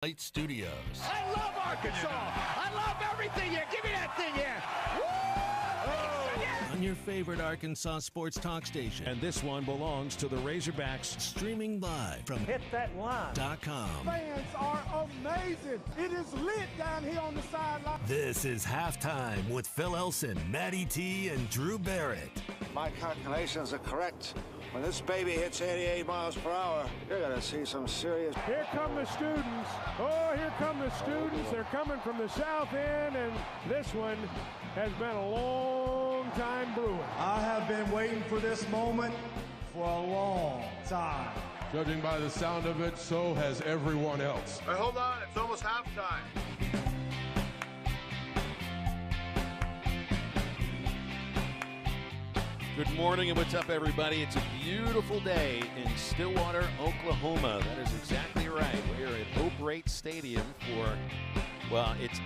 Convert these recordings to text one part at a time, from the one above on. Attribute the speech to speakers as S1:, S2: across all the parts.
S1: Light Studios.
S2: I love Arkansas. I love everything here. Give me that thing here.
S1: On your favorite Arkansas sports talk station.
S3: And this one belongs to the Razorbacks.
S1: Streaming live from
S2: HitThatLine.com.
S4: Fans are amazing. It is lit down here on the sideline.
S1: This is Halftime with Phil Elson, Matty T, and Drew Barrett.
S5: My calculations are correct. When this baby hits 88 miles per hour, you're going to see some serious...
S4: Here come the students. Oh, here come the students. They're coming from the south end, and this one has been a long time brewing.
S6: I have been waiting for this moment for a long time.
S7: Judging by the sound of it, so has everyone else.
S5: Hey, hold on. It's almost halftime.
S8: Good morning and what's up, everybody? It's a beautiful day in Stillwater, Oklahoma. That is exactly right. We're at Hope Rate Stadium for, well, it's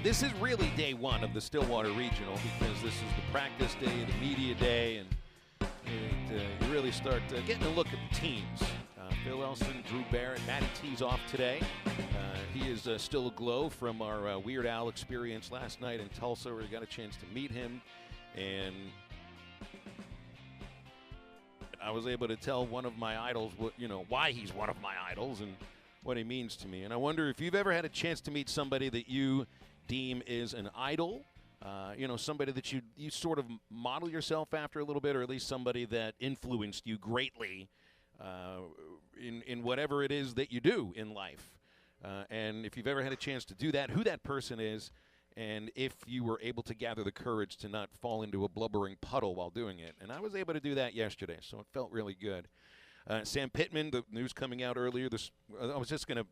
S8: this is really day one of the Stillwater Regional because this is the practice day, the media day, and you really start getting a look at the teams. Phil Elson, Drew Barrett, Matty T's off today. He is still aglow from our Weird Al experience last night in Tulsa where we got a chance to meet him, and I was able to tell one of my idols why he's one of my idols and what he means to me. And I wonder if you've ever had a chance to meet somebody that you deem is an idol, somebody that you sort of model yourself after a little bit, or at least somebody that influenced you greatly in whatever it is that you do in life. And if you've ever had a chance to do that, who that person is, and if you were able to gather the courage to not fall into a blubbering puddle while doing it. And I was able to do that yesterday, so it felt really good. Sam Pittman, the news coming out earlier. I was just going to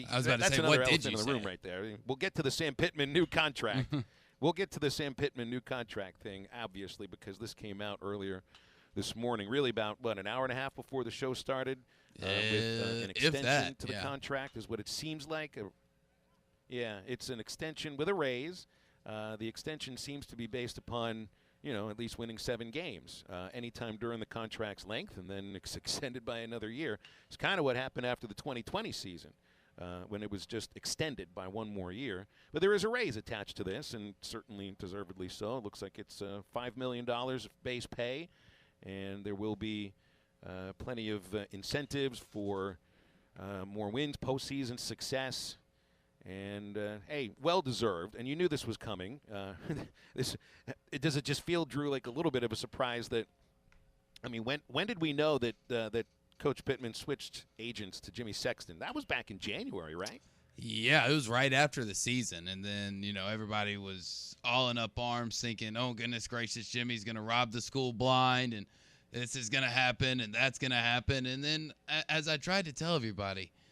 S8: –
S9: I was about to say, what did you say?
S8: That's another elephant in the room right there. We'll get to the Sam Pittman new contract. We'll get to the Sam Pittman new contract thing, obviously, because this came out earlier this morning, really about, an hour and a half before the show started, with an extension to the contract is what it seems like. It's an extension with a raise. The extension seems to be based upon, at least winning 7 games anytime during the contract's length, and then it's extended by another year. It's kind of what happened after the 2020 season when it was just extended by one more year. But there is a raise attached to this, and certainly deservedly so. It looks like it's $5 million of base pay, and there will be plenty of incentives for more wins, postseason success. And, hey, well-deserved. And you knew this was coming. Does it just feel, Drew, like a little bit of a surprise that – when did we know that that Coach Pittman switched agents to Jimmy Sexton? That was back in January, right?
S9: Yeah, it was right after the season. And then, everybody was all in up arms thinking, oh, goodness gracious, Jimmy's going to rob the school blind, and this is going to happen, and that's going to happen. And then, as I tried to tell everybody –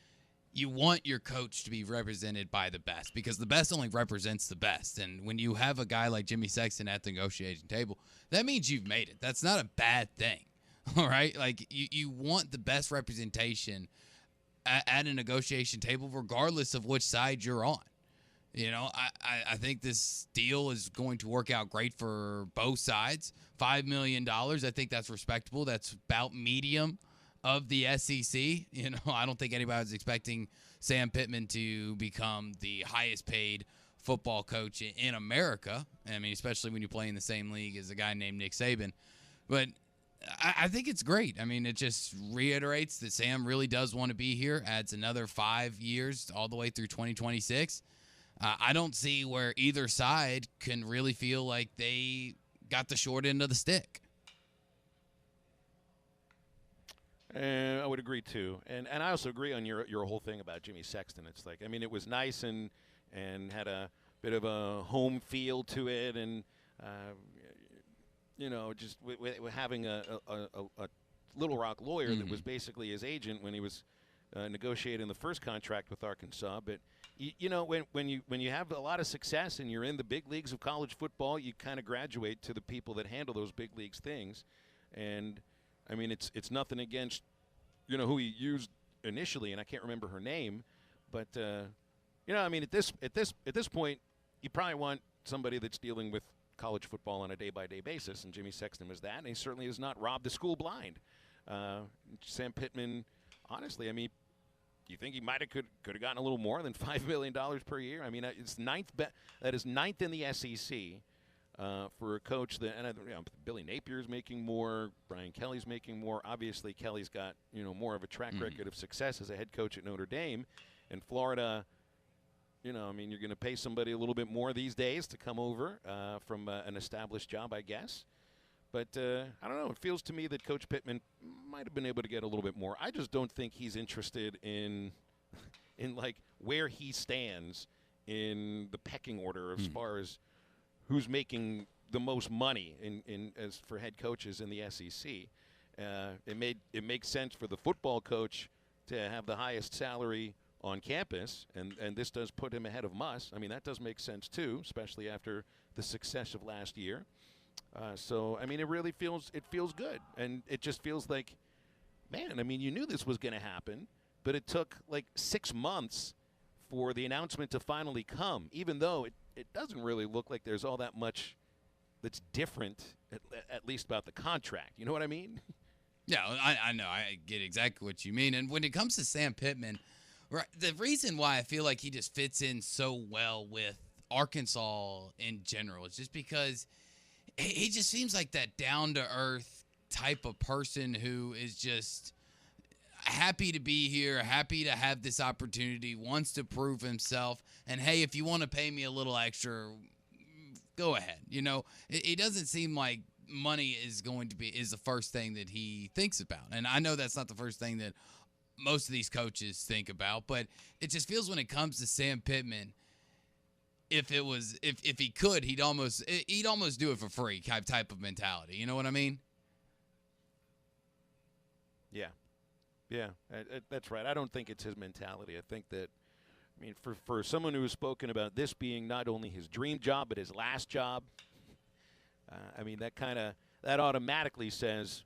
S9: you want your coach to be represented by the best because the best only represents the best. And when you have a guy like Jimmy Sexton at the negotiation table, that means you've made it. That's not a bad thing, all right? Like, you want the best representation at a negotiation table regardless of which side you're on. I think this deal is going to work out great for both sides. $5 million, I think that's respectable. That's about medium of the SEC. I don't think anybody was expecting Sam Pittman to become the highest paid football coach in America. Especially when you play in the same league as a guy named Nick Saban. But I think it's great. It just reiterates that Sam really does want to be here, adds another 5 years all the way through 2026. I don't see where either side can really feel like they got the short end of the stick.
S8: I would agree too, and I also agree on your whole thing about Jimmy Sexton. It's like, it was nice and had a bit of a home feel to it, and just with having a Little Rock lawyer that was basically his agent when he was negotiating the first contract with Arkansas. But when you have a lot of success and you're in the big leagues of college football, you kind of graduate to the people that handle those big leagues things, and it's nothing against, who he used initially, and I can't remember her name, but at this point, you probably want somebody that's dealing with college football on a day-by-day basis, and Jimmy Sexton was that, and he certainly has not robbed the school blind. Sam Pittman, honestly, you think he might have could have gotten a little more than $5 million per year? I mean, it's ninth. That is ninth in the SEC for a coach that. And Billy Napier's making more. Brian Kelly's making more. Obviously, Kelly's got more of a track record of success as a head coach at Notre Dame, and Florida. You're going to pay somebody a little bit more these days to come over from an established job, I guess. But I don't know. It feels to me that Coach Pittman might have been able to get a little bit more. I just don't think he's interested in like where he stands in the pecking order as far as who's making the most money in as for head coaches in the SEC. It makes sense for the football coach to have the highest salary on campus, and this does put him ahead of Muss. I mean, that does make sense too, especially after the success of last year. So, I mean, it really feels good. And it just feels like, man, I mean, you knew this was going to happen, but it took like 6 months for the announcement to finally come, even though it doesn't really look like there's all that much that's different, at least about the contract. You know what I mean?
S9: Yeah, I know. I get exactly what you mean. And when it comes to Sam Pittman, right, the reason why I feel like he just fits in so well with Arkansas in general is just because he just seems like that down-to-earth type of person who is just happy to be here, happy to have this opportunity, wants to prove himself. And, hey, if you want to pay me a little extra, go ahead. It doesn't seem like money is the first thing that he thinks about. And I know that's not the first thing that most of these coaches think about, but it just feels when it comes to Sam Pittman, if he could, he'd almost do it for free type of mentality. You know what I mean?
S8: Yeah, that's right. I don't think it's his mentality. I think that, for someone who has spoken about this being not only his dream job but his last job, that automatically says,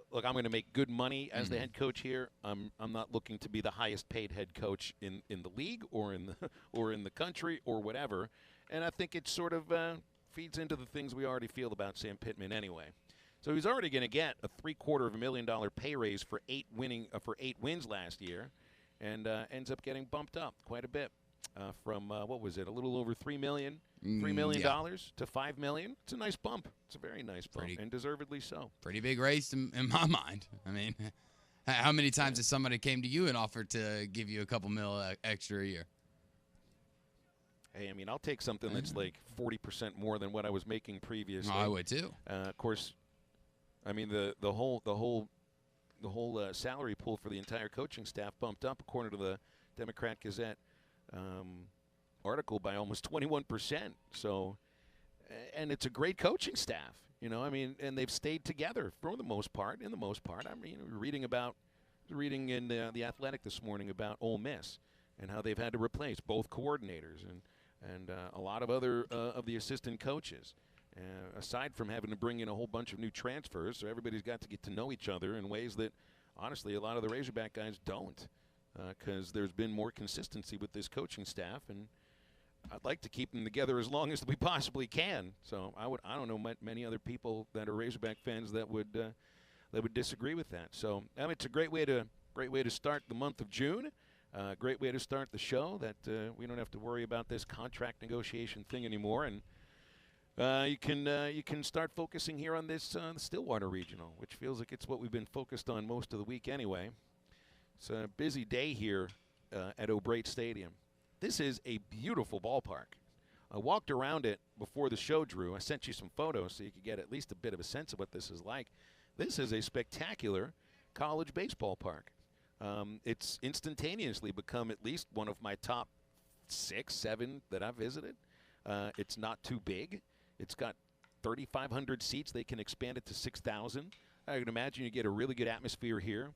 S8: look, I'm going to make good money as the head coach here. I'm not looking to be the highest paid head coach in the league or in the country or whatever. And I think it sort of feeds into the things we already feel about Sam Pittman anyway. So he's already going to get a $750,000 pay raise for 8 wins last year, and ends up getting bumped up quite a bit from what was it, a little over $3 million to $5 million. It's a nice bump. It's a very nice bump, and deservedly so.
S9: Pretty big raise in my mind. I mean, how many times has somebody came to you and offered to give you a couple mil extra a year?
S8: Hey, I'll take something that's like 40% more than what I was making previously.
S9: I would too.
S8: Of course, the whole salary pool for the entire coaching staff bumped up, according to the Democrat Gazette article, by almost 21%. So, and it's a great coaching staff, and they've stayed together for the most part. Reading in the Athletic this morning about Ole Miss and how they've had to replace both coordinators and a lot of other of the assistant coaches. Aside from having to bring in a whole bunch of new transfers, so everybody's got to get to know each other in ways that, honestly, a lot of the Razorback guys don't, because there's been more consistency with this coaching staff, and I'd like to keep them together as long as we possibly can. So I don't know many other people that are Razorback fans that would disagree with that. So it's a great way to start the month of June. Great way to start the show that we don't have to worry about this contract negotiation thing anymore, and you can start focusing here on this Stillwater Regional, which feels like it's what we've been focused on most of the week anyway. It's a busy day here at O'Brate Stadium. This is a beautiful ballpark. I walked around it before the show, Drew. I sent you some photos so you could get at least a bit of a sense of what this is like. This is a spectacular college baseball park. It's instantaneously become at least one of my top 6, 7 that I've visited. It's not too big. It's got 3,500 seats. They can expand it to 6,000. I can imagine you get a really good atmosphere here.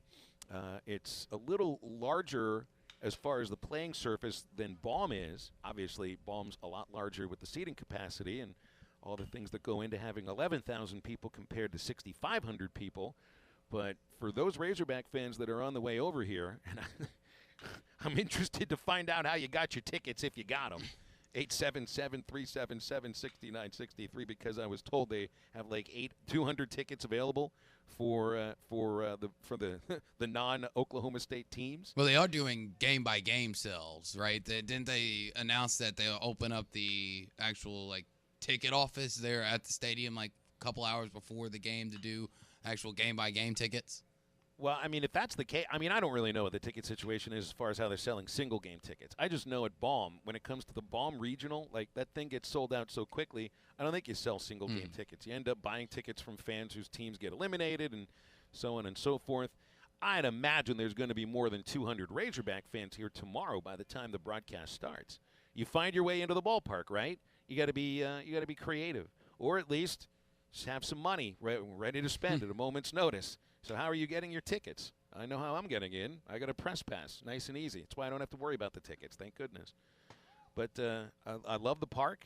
S8: It's a little larger as far as the playing surface than Baum is. Obviously, Baum's a lot larger with the seating capacity and all the things that go into having 11,000 people compared to 6,500 people. But for those Razorback fans that are on the way over here, and I'm interested to find out how you got your tickets if you got them. 877-377-6963 because I was told they have like 200 tickets available for the the non-Oklahoma State teams.
S9: Well, they are doing game-by-game sales, right? Didn't they announce that they'll open up the actual like ticket office there at the stadium like a couple hours before the game to do actual game-by-game tickets?
S8: Well, I mean, if that's the case, I mean, I don't really know what the ticket situation is as far as how they're selling single-game tickets. I just know at Baum, when it comes to the Baum Regional, like that thing gets sold out so quickly, I don't think you sell single-game tickets. You end up buying tickets from fans whose teams get eliminated and so on and so forth. I'd imagine there's going to be more than 200 Razorback fans here tomorrow by the time the broadcast starts. You find your way into the ballpark, right? You got to be creative, or at least just have some money ready to spend at a moment's notice. So how are you getting your tickets? I know how I'm getting in. I got a press pass, nice and easy. That's why I don't have to worry about the tickets. Thank goodness. But I love the park.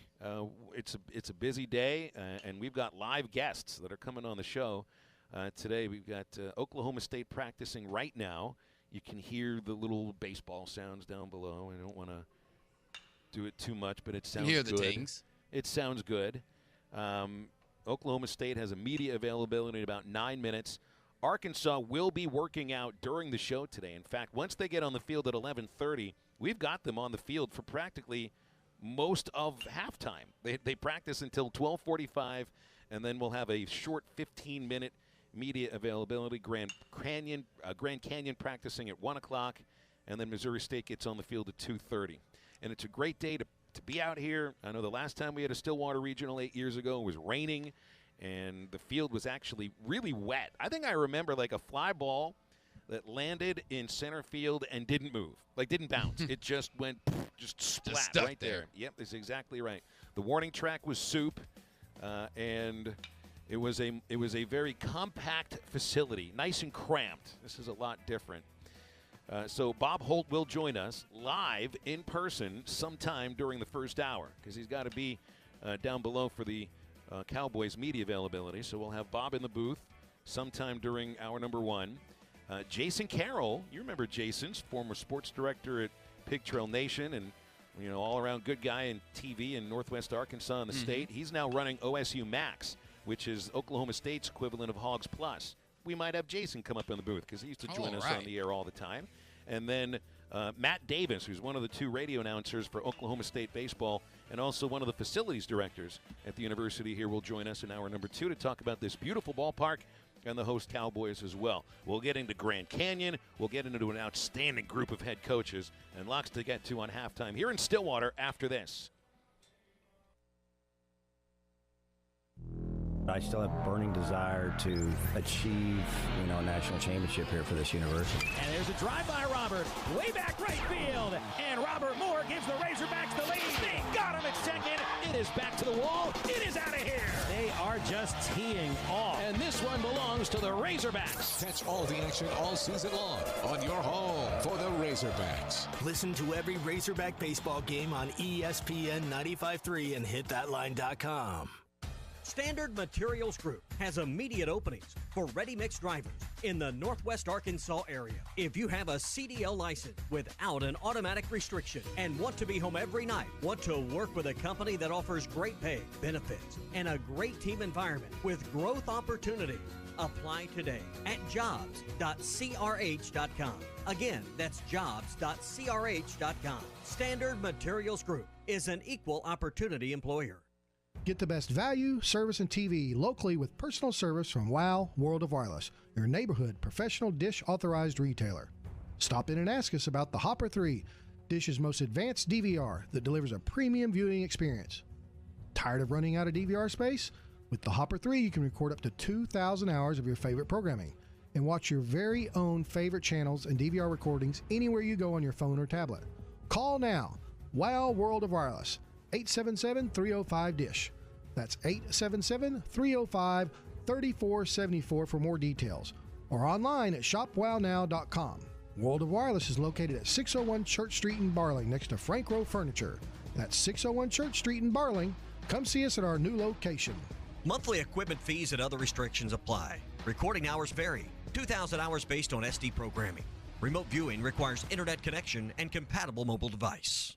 S8: It's a busy day, and we've got live guests that are coming on the show today. We've got Oklahoma State practicing right now. You can hear the little baseball sounds down below. I don't want to do it too much, but it sounds good.
S9: You hear the tings.
S8: It sounds good. Oklahoma State has a media availability in about 9 minutes. Arkansas will be working out during the show today. In fact, once they get on the field at 11:30, we've got them on the field for practically most of halftime. They practice until 12:45, and then we'll have a short 15-minute media availability. Grand Canyon practicing at 1 o'clock, and then Missouri State gets on the field at 2:30. And it's a great day to be out here. I know the last time we had a Stillwater Regional 8 years ago, it was raining, and the field was actually really wet. I think I remember like a fly ball that landed in center field and didn't move, like didn't bounce. It just went, just splat right there. Yep, that's exactly right. The warning track was soup, and it was a very compact facility, nice and cramped. This is a lot different. So Bob Holt will join us live in person sometime during the first hour because he's got to be down below for the Cowboys media availability. So we'll have Bob in the booth sometime during hour number 1. Jason Carroll, you remember Jason's former sports director at Pig Trail Nation and all-around good guy in TV in Northwest Arkansas in the state. He's now running OSU Max, which is Oklahoma State's equivalent of Hogs Plus. We might have Jason come up in the booth because he used to join us on the air all the time. And then Matt Davis, who's one of the 2 radio announcers for Oklahoma State baseball and also one of the facilities directors at the university here, will join us in hour number 2 to talk about this beautiful ballpark and the host Cowboys as well. We'll get into Grand Canyon. We'll get into an outstanding group of head coaches and lots to get to on halftime here in Stillwater after this.
S10: I still have burning desire to achieve, a national championship here for this university.
S2: And there's a drive by Robert, way back right field, and Robert Moore gives the Razorbacks the lead. They got him at second. It is back to the wall. It is out of here. They are just teeing off, and this one belongs to the Razorbacks.
S1: Catch all the action all season long on your home for the Razorbacks. Listen to every Razorback baseball game on ESPN 95.3 and hitthatline.com.
S11: Standard Materials Group has immediate openings for ready-mix drivers in the Northwest Arkansas area. If you have a CDL license without an automatic restriction and want to be home every night, want to work with a company that offers great pay, benefits, and a great team environment with growth opportunity, apply today at jobs.crh.com. Again, that's jobs.crh.com. Standard Materials Group is an equal opportunity employer.
S12: Get the best value, service, and TV locally with personal service from WOW World of Wireless, your neighborhood professional dish authorized retailer. Stop in and ask us about the Hopper 3, Dish's most advanced DVR that delivers a premium viewing experience. Tired of running out of DVR space? With the Hopper 3, you can record up to 2,000 hours of your favorite programming and watch your very own favorite channels and DVR recordings anywhere you go on your phone or tablet. Call now. WOW World of Wireless. 877-305-DISH. That's 877-305-3474 for more details. Or online at shopwownow.com. World of Wireless is located at 601 Church Street in Barling next to Frank Rowe Furniture. That's 601 Church Street in Barling. Come see us at our new location.
S11: Monthly equipment fees and other restrictions apply. Recording hours vary. 2,000 hours based on SD programming. Remote viewing requires internet connection and compatible mobile device.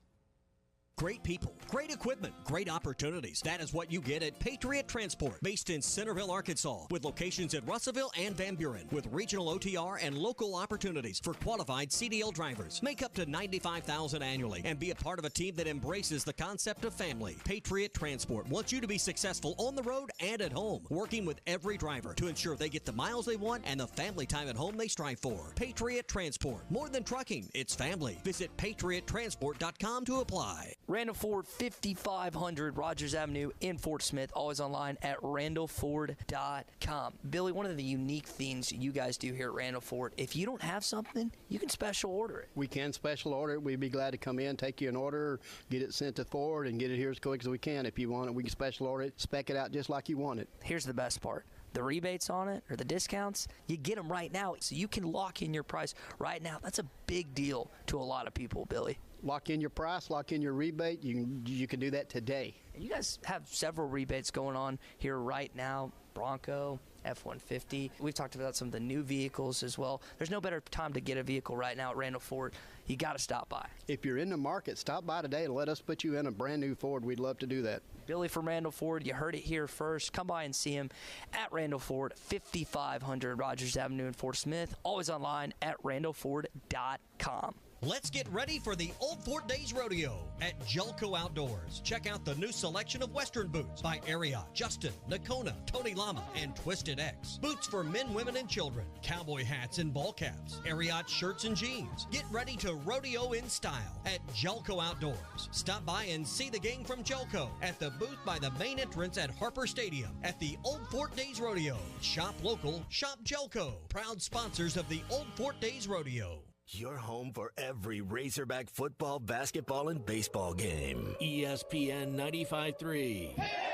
S11: Great people, great equipment, great opportunities. That is what you get at Patriot Transport, based in Centerville, Arkansas, with locations in Russellville and Van Buren, with regional OTR and local opportunities for qualified CDL drivers. Make up to $95,000 annually and be a part of a team that embraces the concept of family. Patriot Transport wants you to be successful on the road and at home, working with every driver to ensure they get the miles they want and the family time at home they strive for. Patriot Transport. More than trucking, it's family. Visit patriottransport.com to apply.
S13: Randall Ford, 5500 Rogers Avenue in Fort Smith. Always online at randallford.com. Billy, one of the unique things you guys do here at Randall Ford, if you don't have something, you can special order it.
S14: We can special order it. We'd be glad to come in, take you an order, get it sent to Ford, and get it here as quick as we can. If you want it, we can special order it, spec it out just like you want it.
S13: Here's the best part. The rebates on it or the discounts, you get them right now, so you can lock in your price right now. That's a big deal to a lot of people, Billy.
S14: Lock in your price, lock in your rebate. You can do that today.
S13: And you guys have several rebates going on here right now. Bronco, F-150. We've talked about some of the new vehicles as well. There's no better time to get a vehicle right now at Randall Ford. You got to stop by.
S14: If you're in the market, stop by today and let us put you in a brand new Ford. We'd love to do that.
S13: Billy from Randall Ford, you heard it here first. Come by and see him at Randall Ford, 5500 Rogers Avenue in Fort Smith. Always online at randallford.com.
S11: Let's get ready for the Old Fort Days Rodeo at Jelco Outdoors. Check out the new selection of Western boots by Ariat, Justin, Nakona, Tony Lama, and Twisted X. Boots for men, women, and children. Cowboy hats and ball caps. Ariat shirts and jeans. Get ready to rodeo in style at Jelco Outdoors. Stop by and see the gang from Jelco at the booth by the main entrance at Harper Stadium at the Old Fort Days Rodeo. Shop local, shop Jelco. Proud sponsors of the Old Fort Days Rodeo.
S1: Your home for every Razorback football, basketball, and baseball game. ESPN 95.3.
S15: Hey,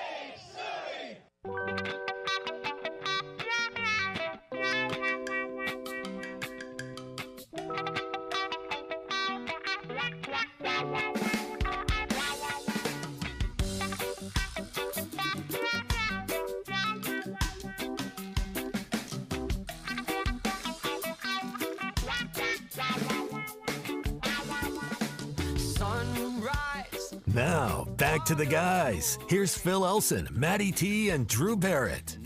S1: Now, back to the guys. Here's Phil Elson, Matty T, and Drew Barrett.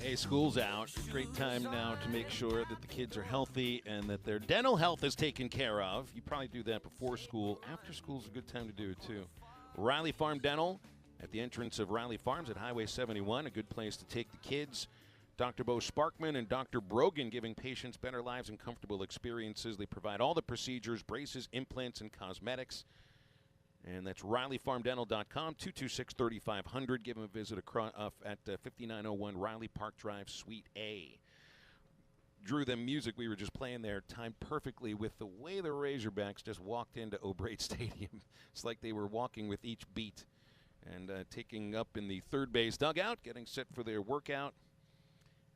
S8: Hey, school's out. Great time now to make sure that the kids are healthy and that their dental health is taken care of. You probably do that before school. After school is a good time to do it, too. Riley Farm Dental at the entrance of Riley Farms at Highway 71, a good place to take the kids. Dr. Bo Sparkman and Dr. Brogan giving patients better lives and comfortable experiences. They provide all the procedures, braces, implants, and cosmetics. And that's RileyFarmDental.com, 226-3500. Give them a visit at 5901 Riley Park Drive, Suite A. Drew, the music we were just playing there timed perfectly with the way the Razorbacks just walked into O'Brate Stadium. It's like they were walking with each beat and taking up in the third base dugout, getting set for their workout.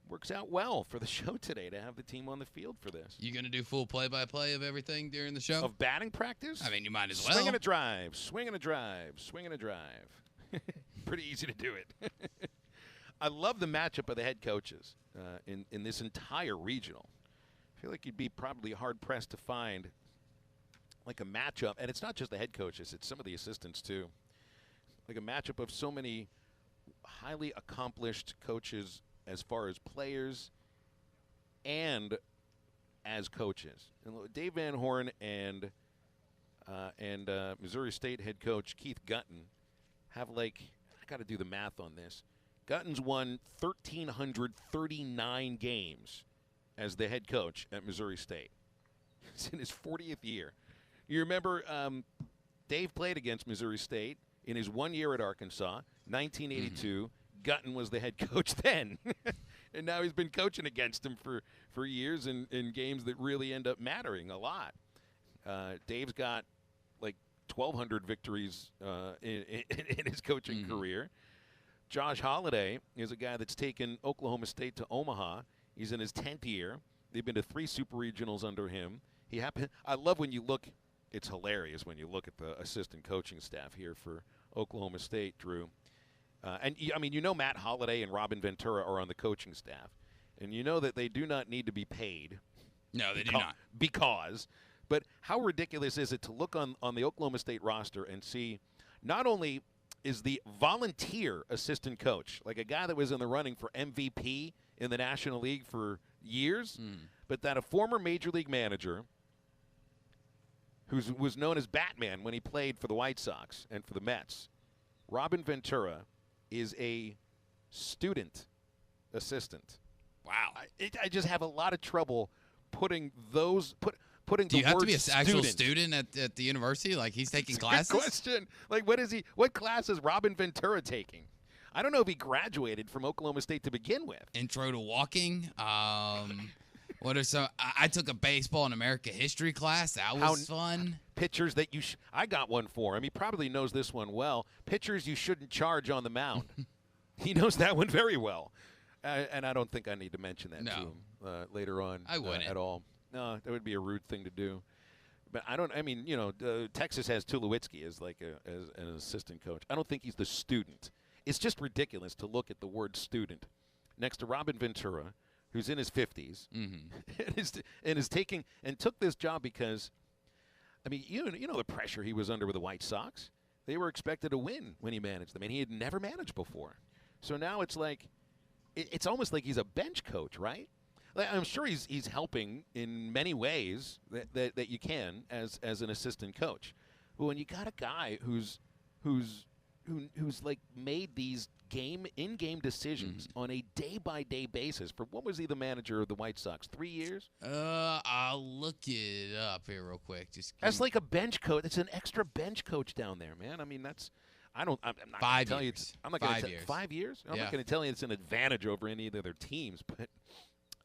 S8: Works out well for the show today to have the team on the field for this.
S9: You going to do full play-by-play of everything during the show?
S8: Of batting practice?
S9: I mean, you might as well.
S8: Swing and a drive, swing and a drive, swing and a drive. Pretty easy to do it. I love the matchup of the head coaches in this entire regional. I feel like you'd be probably hard-pressed to find like a matchup, and it's not just the head coaches, it's some of the assistants too. Like a matchup of so many highly accomplished coaches as far as players and as coaches. And Dave Van Horn and Missouri State head coach Keith Gutton have, like, I got to do the math on this. Gutton's won 1,339 games as the head coach at Missouri State. It's in his 40th year. You remember Dave played against Missouri State in his 1 year at Arkansas, 1982. Mm-hmm. Gutton was the head coach then. And now he's been coaching against him for years in games that really end up mattering a lot. Dave's got like 1,200 victories in his coaching career. Josh Holliday is a guy that's taken Oklahoma State to Omaha. He's in his 10th year. They've been to 3 super regionals under him. I love when you look. It's hilarious when you look at the assistant coaching staff here for Oklahoma State, Drew. And, I mean, you know Matt Holliday and Robin Ventura are on the coaching staff. And you know that they do not need to be paid
S9: No, they do not.
S8: But how ridiculous is it to look on the Oklahoma State roster and see not only is the volunteer assistant coach, like a guy that was in the running for MVP in the National League for years, but that a former Major League manager who was known as Batman when he played for the White Sox and for the Mets, Robin Ventura, is a student assistant.
S9: Wow.
S8: I just have a lot of trouble putting those putting
S9: Do you
S8: the
S9: have
S8: word
S9: to be an actual
S8: student
S9: at the university? Like he's taking
S8: That's a
S9: classes?
S8: good question. Like what class is Robin Ventura taking? I don't know if he graduated from Oklahoma State to begin with.
S9: Intro to walking. What are some? I took a baseball and American history class. That was fun.
S8: Pitchers that you I got one for him. He probably knows this one well. Pitchers you shouldn't charge on the mound. He knows that one very well. And I don't think I need to mention that to him later on.
S9: I wouldn't
S8: at all. No, that would be a rude thing to do. But Texas has Tulowitzki as as an assistant coach. I don't think he's the student. It's just ridiculous to look at the word student next to Robin Ventura, who's in his 50s, and took this job because, you know the pressure he was under with the White Sox. They were expected to win when he managed them, and he had never managed before. So now it's like, it's almost like he's a bench coach, right? Like, I'm sure he's helping in many ways that you can as an assistant coach. But when you got a guy who's like made these in-game decisions on a day-by-day basis for, what was he the manager of the White Sox, 3 years?
S9: I'll look it up here real quick.
S8: That's like a bench coach. It's an extra bench coach down there, man. I mean, I'm not going to tell you. I'm not going to tell you. 5 years? I'm not going to tell you it's an advantage over any of the other teams, but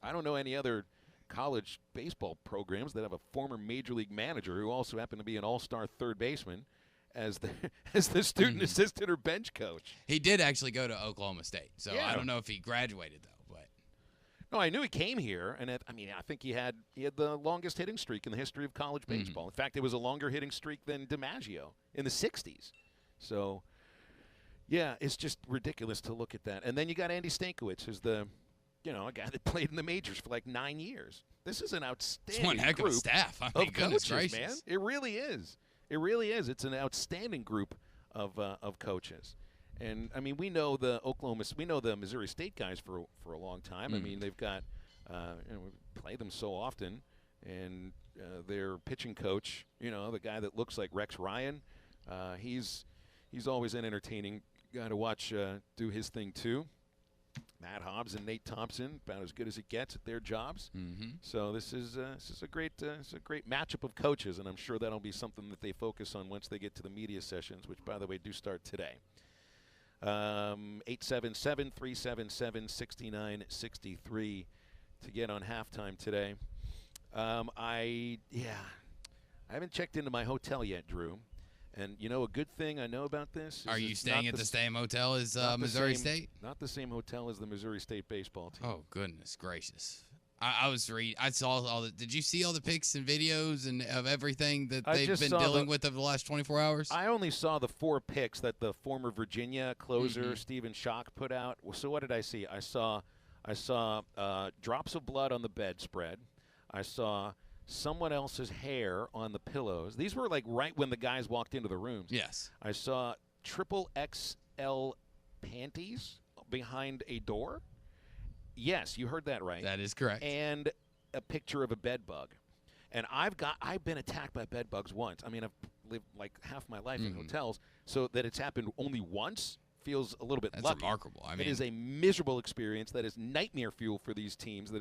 S8: I don't know any other college baseball programs that have a former Major League manager who also happened to be an all-star third baseman as the student assistant or bench coach.
S9: He did actually go to Oklahoma State, so
S8: Yeah.
S9: I don't know if he graduated though. But
S8: no, I knew he came here, and I think he had the longest hitting streak in the history of college baseball. In fact, it was a longer hitting streak than DiMaggio in the '60s. So, yeah, it's just ridiculous to look at that. And then you got Andy Stankiewicz, who's a guy that played in the majors for like 9 years. This is an outstanding
S9: it's one heck of a
S8: group
S9: staff. I mean,
S8: of
S9: goodness
S8: coaches,
S9: gracious.
S8: man. It really is. It really is. It's an outstanding group of coaches. And we know the Missouri State guys for a long time. I mean, they've got we play them so often, and their pitching coach, the guy that looks like Rex Ryan, he's always an entertaining guy to watch do his thing too. Matt Hobbs and Nate Thompson, about as good as it gets at their jobs. So this is a great matchup of coaches, and I'm sure that'll be something that they focus on once they get to the media sessions, which, by the way, do start today. 877-377-6963 to get on halftime today. I haven't checked into my hotel yet, Drew. And a good thing I know about this is
S9: Are you staying at the same hotel as Missouri State?
S8: Not the same hotel as the Missouri State baseball team.
S9: Oh, goodness gracious. I saw all the. Did you see all the pics and videos and of everything that they've been dealing with over the last 24 hours?
S8: I only saw the 4 pics that the former Virginia closer Stephen Schock put out. So what did I see? I saw drops of blood on the bedspread. I saw someone else's hair on the pillows. These were like right when the guys walked into the rooms.
S9: Yes.
S8: I saw XXL panties behind a door. Yes, you heard that right.
S9: That is correct.
S8: And a picture of a bed bug. And I've been attacked by bed bugs once. I mean, I've lived like half my life in hotels, so that it's happened only once feels a little bit
S9: That's
S8: lucky.
S9: remarkable. I mean,
S8: it is a miserable experience. That is nightmare fuel for these teams.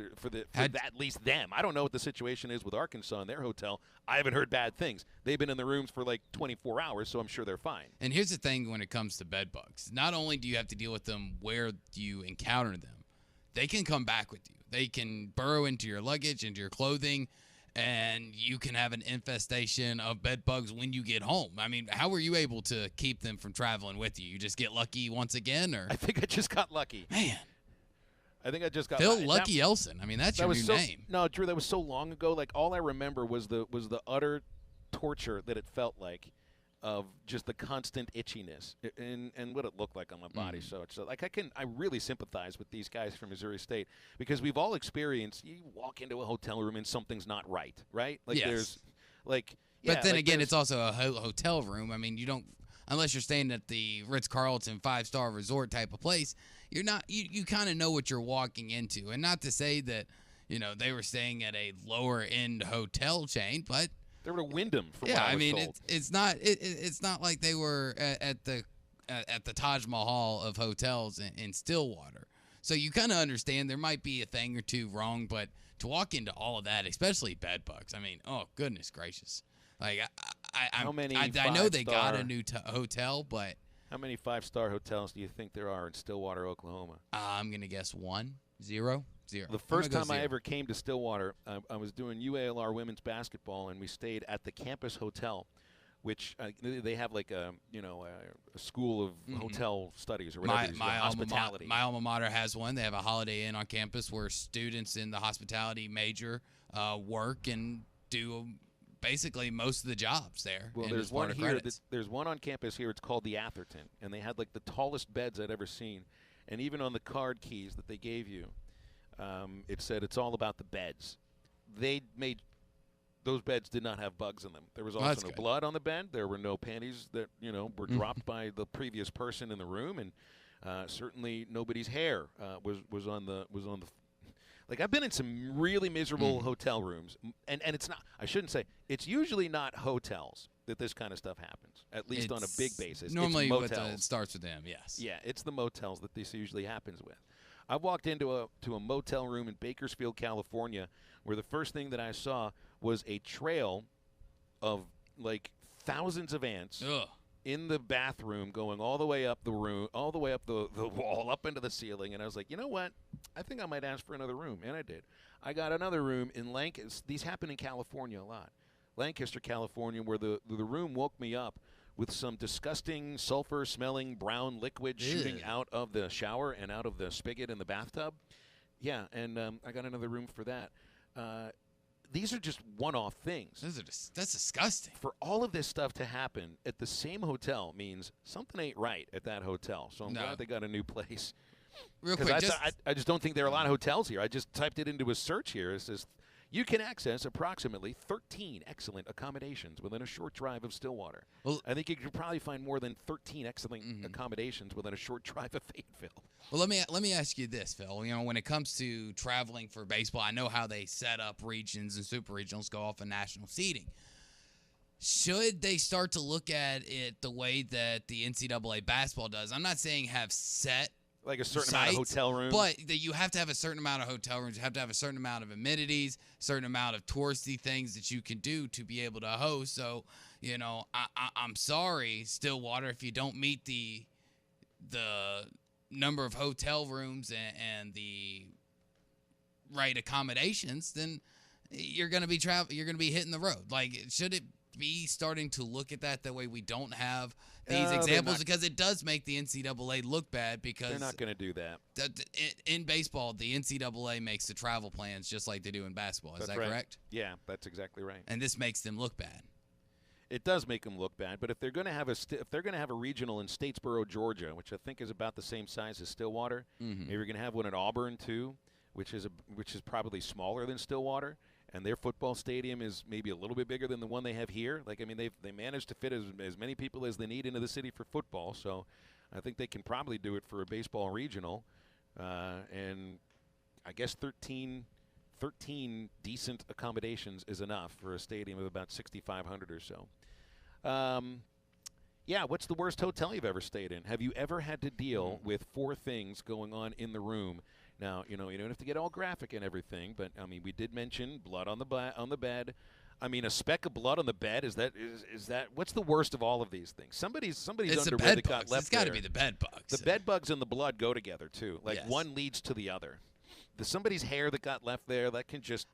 S8: At least them. I don't know what the situation is with Arkansas in their hotel. I haven't heard bad things. They've been in the rooms for like 24 hours, so I'm sure they're fine.
S9: And here's the thing: when it comes to bed bugs, not only do you have to deal with them where you encounter them, they can come back with you. They can burrow into your luggage, into your clothing, and you can have an infestation of bed bugs when you get home. I mean, how were you able to keep them from traveling with you? You just get lucky once again, or?
S8: I think I just got lucky.
S9: Man.
S8: I think I just got
S9: Phil Lucky Elson. I mean, that's your new name.
S8: No, Drew, that was so long ago. Like, all I remember was the utter torture that it felt like of just the constant itchiness and what it looked like on my body. So it's like I really sympathize with these guys from Missouri State, because we've all experienced, you walk into a hotel room and something's not right? Like
S9: Yes.
S8: there's like,
S9: but then again, it's also a hotel room. I mean, you don't, unless you're staying at the Ritz-Carlton 5-star resort type of place, you're not, you kind of know what you're walking into. And not to say that, they were staying at a lower end hotel chain, but
S8: they were at Wyndham.
S9: I mean, it's not like they were at the Taj Mahal of hotels in Stillwater. So you kind of understand there might be a thing or two wrong, but to walk into all of that, especially bed bugs, I mean, oh goodness gracious! Like I know they got a new hotel, but
S8: how many 5-star hotels do you think there are in Stillwater, Oklahoma?
S9: I'm gonna guess 1, 0.
S8: The first time I ever came to Stillwater, I was doing UALR women's basketball, and we stayed at the campus hotel, which they have like a school of hotel studies or whatever. Hospitality.
S9: My alma mater has one. They have a Holiday Inn on campus where students in the hospitality major work and do basically most of the jobs there.
S8: Well, there's one here. There's one on campus here. It's called the Atherton, and they had like the tallest beds I'd ever seen. And even on the card keys that they gave you, it said it's all about the beds. Those beds did not have bugs in them. There was also no blood on the bed. There were no panties that were dropped by the previous person in the room, and certainly nobody's hair was on the. Like, I've been in some really miserable hotel rooms, and it's not. I shouldn't say it's usually not hotels that this kind of stuff happens. At least on a big basis.
S9: Normally,
S8: it's motels.
S9: it starts with them. Yes.
S8: Yeah, it's the motels that this usually happens with. I walked into a motel room in Bakersfield, California, where the first thing that I saw was a trail of like thousands of ants in the bathroom, going all the way up the room, all the way up the wall, up into the ceiling. And I was like, you know what? I think I might ask for another room, and I did. I got another room in Lancaster. These happen in California a lot. Lancaster, California, where the room woke me up with some disgusting sulfur-smelling brown liquid shooting out of the shower and out of the spigot in the bathtub. Yeah, and I got another room for that. These are just one-off things.
S9: That's disgusting.
S8: For all of this stuff to happen at the same hotel means something ain't right at that hotel. So I'm glad they got a new place.
S9: Real quick,
S8: I just don't think there are a lot of hotels here. I just typed it into a search here. It says, you can access approximately 13 excellent accommodations within a short drive of Stillwater. Well, I think you could probably find more than 13 excellent accommodations within a short drive of Fayetteville.
S9: Well, let me ask you this, Phil. When it comes to traveling for baseball, I know how they set up regions and super regionals go off of national seeding. Should they start to look at it the way that the NCAA basketball does? I'm not saying have set
S8: like a certain amount of hotel rooms.
S9: But that you have to have a certain amount of hotel rooms. You have to have a certain amount of amenities, certain amount of touristy things that you can do to be able to host. So, I'm sorry, Stillwater, if you don't meet the number of hotel rooms and the right accommodations, then you're going to be you're going to be hitting the road. Like, should it be starting to look at that way we don't have these examples, because it does make the NCAA look bad, because
S8: they're not going to do that.
S9: In baseball, the NCAA makes the travel plans just like they do in basketball. Is that correct?
S8: Yeah, that's exactly right.
S9: And this makes them look bad.
S8: It does make them look bad, but if they're going to have a regional in Statesboro, Georgia, which I think is about the same size as Stillwater, maybe you're going to have one at Auburn too, which is probably smaller than Stillwater. And their football stadium is maybe a little bit bigger than the one they have here. Like, I mean, they managed to fit as many people as they need into the city for football. So I think they can probably do it for a baseball regional. And I guess 13 decent accommodations is enough for a stadium of about 6,500 or so. Yeah, what's the worst hotel you've ever stayed in? Have you ever had to deal with 4 things going on in the room? Now, you don't have to get all graphic and everything, but I mean, we did mention blood on the bed. I mean, a speck of blood on the bed, is that what's the worst of all of these things? Somebody's underwear that got left.
S9: It's got to be the bed bugs.
S8: The bed bugs and the blood go together too. Like, one leads to the other. Somebody's hair that got left there, that can just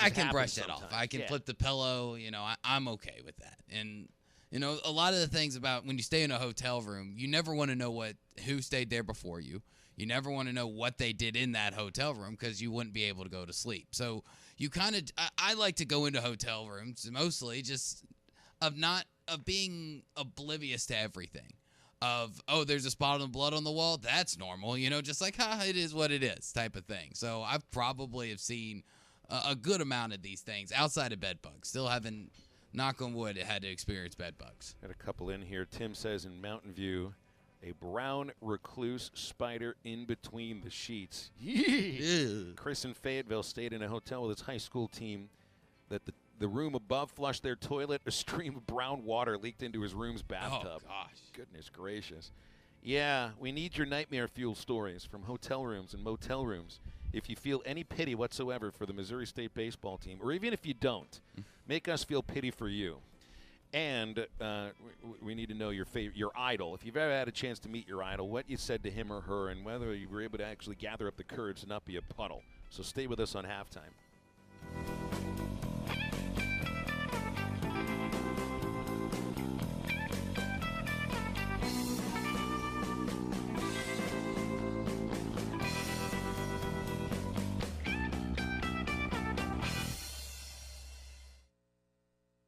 S9: I can brush that off. I can flip the pillow. I'm okay with that. And a lot of the things about when you stay in a hotel room, you never want to know who stayed there before you. You never want to know what they did in that hotel room, because you wouldn't be able to go to sleep. So you I like to go into hotel rooms mostly just of being oblivious to everything. There's a spot on blood on the wall. That's normal, just like, it is what it is type of thing. So I probably have seen a good amount of these things outside of bed bugs. Still haven't, knock on wood, had to experience bed bugs.
S8: Got a couple in here. Tim says in Mountain View, a brown recluse spider in between the sheets. Chris in Fayetteville stayed in a hotel with his high school team that the room above flushed their toilet. A stream of brown water leaked into his room's bathtub.
S9: Oh, gosh.
S8: Goodness gracious. Yeah, we need your nightmare fuel stories from hotel rooms and motel rooms. If you feel any pity whatsoever for the Missouri State baseball team, or even if you don't, make us feel pity for you. And we need to know your idol. If you've ever had a chance to meet your idol, what you said to him or her, and whether you were able to actually gather up the courage to not be a puddle. So stay with us on Halftime.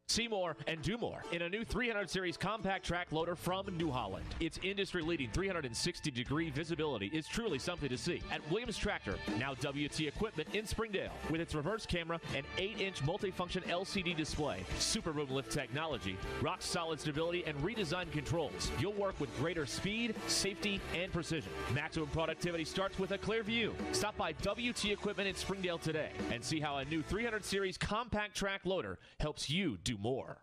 S2: See more and do more in a new 300 Series compact track loader from New Holland. Its industry-leading 360-degree visibility is truly something to see. At Williams Tractor, now WT Equipment in Springdale, with its reverse camera and 8-inch multifunction LCD display, super boom lift technology, rock-solid stability, and redesigned controls, you'll work with greater speed, safety, and precision. Maximum productivity starts with a clear view. Stop by WT Equipment in Springdale today and see how a new 300 Series compact track loader helps you do more.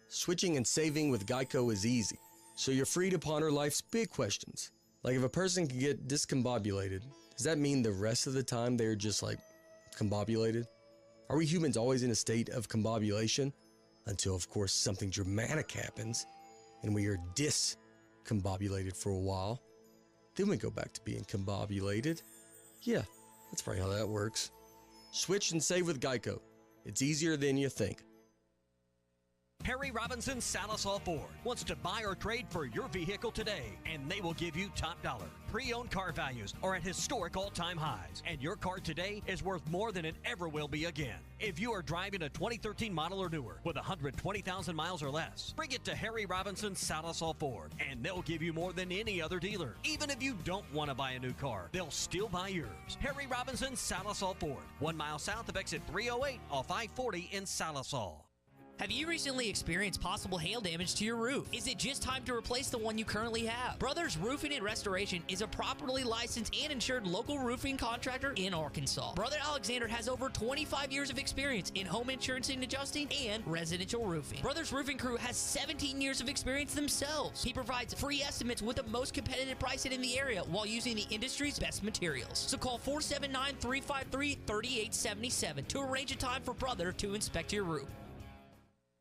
S15: Switching and saving with Geico is easy, so you're free to ponder life's big questions. Like, if a person can get discombobulated, does that mean the rest of the time they're just like combobulated? Are we humans always in a state of combobulation? Until, of course, something dramatic happens and we are discombobulated for a while. Then we go back to being combobulated. Yeah, that's probably how that works. Switch and save with Geico. It's easier than you think.
S11: Harry Robinson Salisol Ford wants to buy or trade for your vehicle today, and they will give you top dollar. Pre-owned car values are at historic all-time highs, and your car today is worth more than it ever will be again. If you are driving a 2013 model or newer with 120,000 miles or less, bring it to Harry Robinson Salisol Ford, and they'll give you more than any other dealer. Even if you don't want to buy a new car, they'll still buy yours. Harry Robinson Salisol Ford, 1 mile south of exit 308 off I-40 in Salisol.
S16: Have you recently experienced possible hail damage to your roof? Is it just time to replace the one you currently have? Brothers Roofing and Restoration is a properly licensed and insured local roofing contractor in Arkansas. Brother Alexander has over 25 years of experience in home insurance and adjusting and residential roofing. Brothers Roofing Crew has 17 years of experience themselves. He provides free estimates with the most competitive pricing in the area while using the industry's best materials. So call 479-353-3877 to arrange a time for Brother to inspect your roof.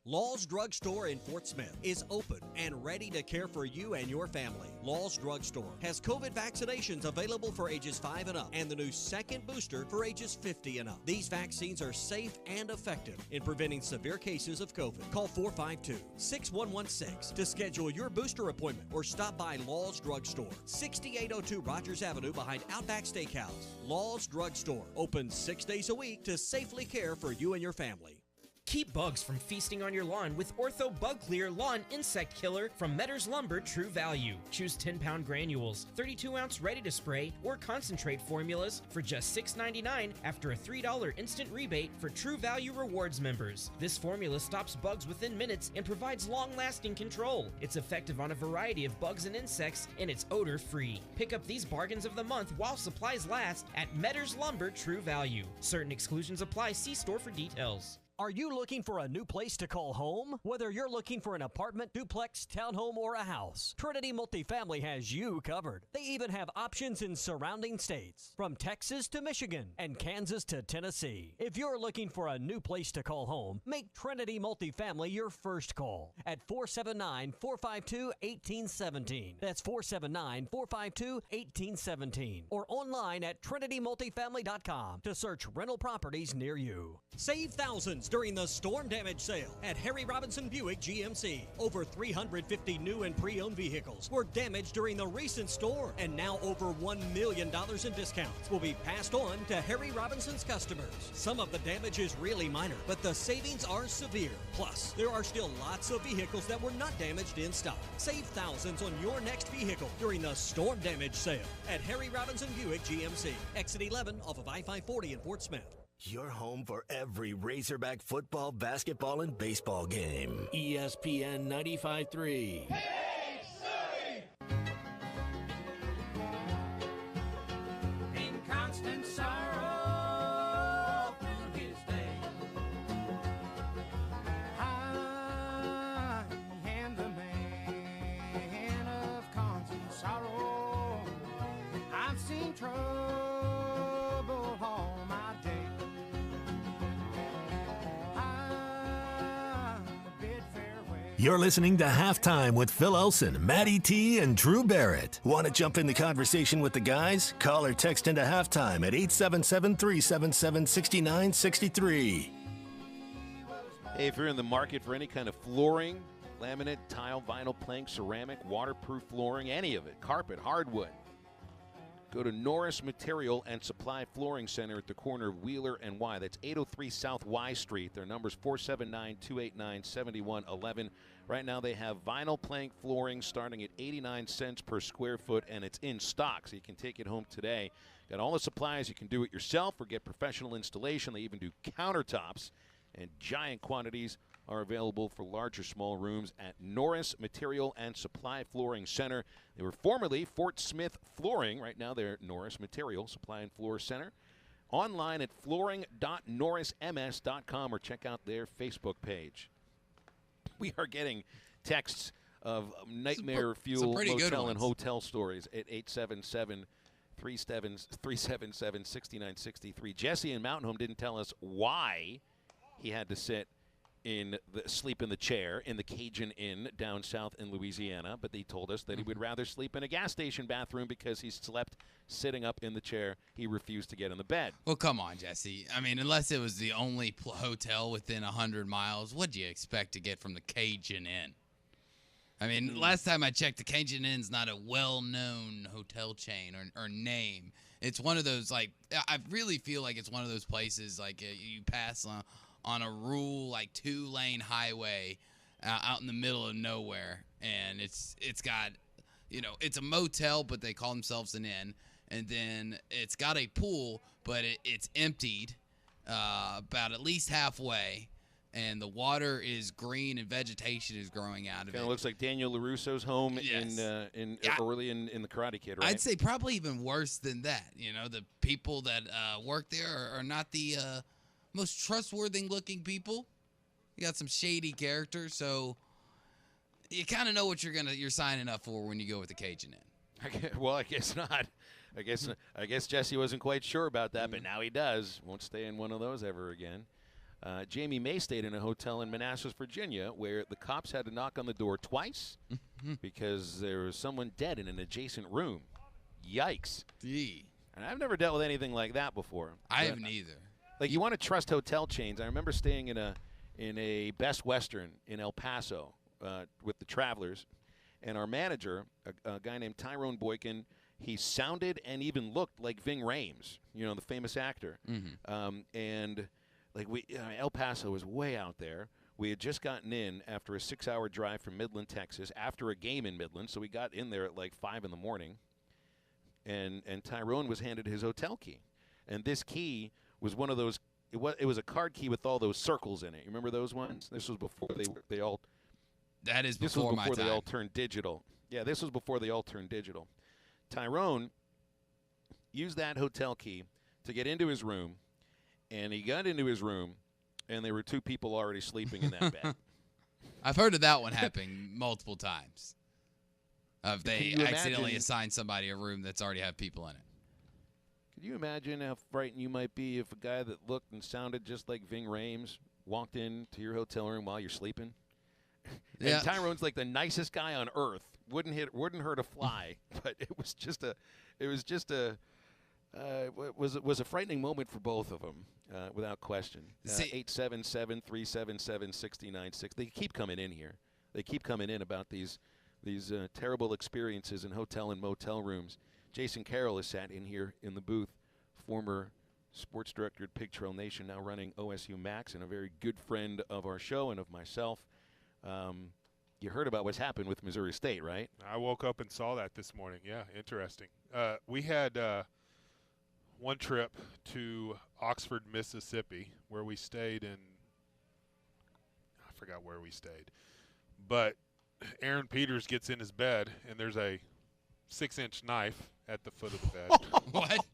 S11: Law's Drug Store in Fort Smith is open and ready to care for you and your family. Law's Drug Store has COVID vaccinations available for ages 5 and up and the new second booster for ages 50 and up. These vaccines are safe and effective in preventing severe cases of COVID. Call 452-6116 to schedule your booster appointment or stop by Law's Drug Store, 6802 Rogers Avenue behind Outback Steakhouse. Law's Drug Store, open 6 days a week to safely care for you and your family.
S17: Keep bugs from feasting on your lawn with Ortho Bug Clear Lawn Insect Killer from Metters Lumber True Value. Choose 10-pound granules, 32-ounce ready-to-spray, or concentrate formulas for just $6.99 after a $3 instant rebate for True Value Rewards members. This formula stops bugs within minutes and provides long-lasting control. It's effective on a variety of bugs and insects, and it's odor-free. Pick up these bargains of the month while supplies last at Metters Lumber True Value. Certain exclusions apply. See store for details.
S11: Are you looking for a new place to call home? Whether you're looking for an apartment, duplex, townhome, or a house, Trinity Multifamily has you covered. They even have options in surrounding states, from Texas to Michigan and Kansas to Tennessee. If you're looking for a new place to call home, make Trinity Multifamily your first call at 479-452-1817. That's 479-452-1817. Or online at trinitymultifamily.com to search rental properties near you. Save thousands during the storm damage sale at Harry Robinson Buick GMC. Over 350 new and pre-owned vehicles were damaged during the recent storm, and now over $1 million in discounts will be passed on to Harry Robinson's customers. Some of the damage is really minor, but the savings are severe. Plus, there are still lots of vehicles that were not damaged in stock. Save thousands on your next vehicle during the storm damage sale at Harry Robinson Buick GMC. Exit 11 off of I-540 in Fort Smith.
S1: Your home for every Razorback football, basketball, and baseball game. ESPN 95.3.
S18: In constant sorrow through his day, I am the man of constant sorrow. I've seen trouble all my day.
S1: You're listening to Halftime with Phil Elson, Matty T, and Drew Barrett. Want to jump in the conversation with the guys? Call or text into Halftime at 877-377-6963.
S8: Hey, if you're in the market for any kind of flooring, laminate, tile, vinyl, plank, ceramic, waterproof flooring, any of it, carpet, hardwood, go to Norris Material and Supply Flooring Center at the corner of Wheeler and Y. That's 803 South Y Street. Their number's 479-289-7111. Right now they have vinyl plank flooring starting at 89 cents per square foot, and it's in stock, so you can take it home today. Got all the supplies. You can do it yourself or get professional installation. They even do countertops, and giant quantities are available for large or small rooms at Norris Material and Supply Flooring Center. They were formerly Fort Smith Flooring. Right now they're Norris Material Supply and Floor Center. Online at flooring.norrisms.com or check out their Facebook page. We are getting texts of nightmare fuel motel and hotel stories at 877-377-6963. Jesse in Mountain Home didn't tell us why he had to sleep in the chair in the Cajun Inn down south in Louisiana, but they told us that he would rather sleep in a gas station bathroom because he slept sitting up in the chair. He refused to get in the bed.
S9: Well, come on, Jesse. I mean, unless it was the only hotel within 100 miles, what'd you expect to get from the Cajun Inn? I mean, last time I checked, the Cajun Inn's not a well-known hotel chain or name. It's one of those, like, I really feel like it's one of those places, like, you pass on a rural, like, 2-lane highway out in the middle of nowhere. And it's got, it's a motel, but they call themselves an inn. And then it's got a pool, but it's emptied about at least halfway. And the water is green and vegetation is growing out of it.
S8: Kind of looks like Daniel LaRusso's home early in the Karate Kid, right?
S9: I'd say probably even worse than that. The people that work there are not the most trustworthy-looking people. You got some shady characters, so you kind of know what you're signing up for when you go with the Cajun Inn.
S8: Well, I guess not. I guess Jesse wasn't quite sure about that, but now he does. Won't stay in one of those ever again. Jamie May stayed in a hotel in Manassas, Virginia, where the cops had to knock on the door twice because there was someone dead in an adjacent room. Yikes.
S9: Gee.
S8: And I've never dealt with anything like that before.
S9: I haven't either.
S8: Like, you want to trust hotel chains. I remember staying in a Best Western in El Paso with the Travelers, and our manager, a guy named Tyrone Boykin, he sounded and even looked like Ving Rhames, the famous actor. And like El Paso was way out there. We had just gotten in after a 6-hour drive from Midland, Texas, after a game in Midland, so we got in there at like 5 in the morning. And Tyrone was handed his hotel key, and this key was one of those. It was a card key with all those circles in it. You remember those ones? This was before they all.
S9: That is
S8: This was
S9: before my
S8: before
S9: time.
S8: they all turned digital. Yeah, this was before they all turned digital. Tyrone used that hotel key to get into his room, and he got into his room, and there were 2 people already sleeping in that bed.
S9: I've heard of that one happening multiple times. If they accidentally
S8: imagine-
S9: assign somebody a room that's already have people in it.
S8: Could you imagine how frightened you might be if a guy that looked and sounded just like Ving Rhames walked into your hotel room while you're sleeping?
S9: Yeah.
S8: And Tyrone's like the nicest guy on earth. Wouldn't hurt a fly, but it was just a was a frightening moment for both of them, without question. 877-377-6960. They keep coming in here. They keep coming in about these terrible experiences in hotel and motel rooms. Jason Carroll is sat in here in the booth, former sports director at Pig Trail Nation, now running OSU Max, and a very good friend of our show and of myself. You heard about what's happened with Missouri State, right?
S19: I woke up and saw that this morning. Yeah, interesting. We had one trip to Oxford, Mississippi, where we stayed in – I forgot where we stayed. But Aaron Peters gets in his bed, and there's a 6-inch knife at the foot of the bed.
S9: What?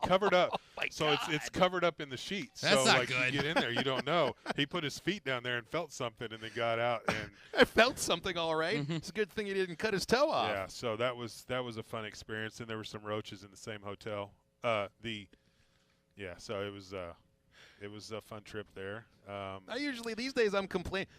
S19: Covered up.
S8: Oh
S19: so it's covered up in the sheets.
S9: That's
S19: so
S9: not
S19: like
S9: good.
S19: You get in there, you don't know. He put his feet down there and felt something, and then got out. And
S8: I felt something, all right. It's a good thing he didn't cut his toe off.
S19: yeah, so that was a fun experience. And there were some roaches in the same hotel. So it was a fun trip there.
S8: I usually these days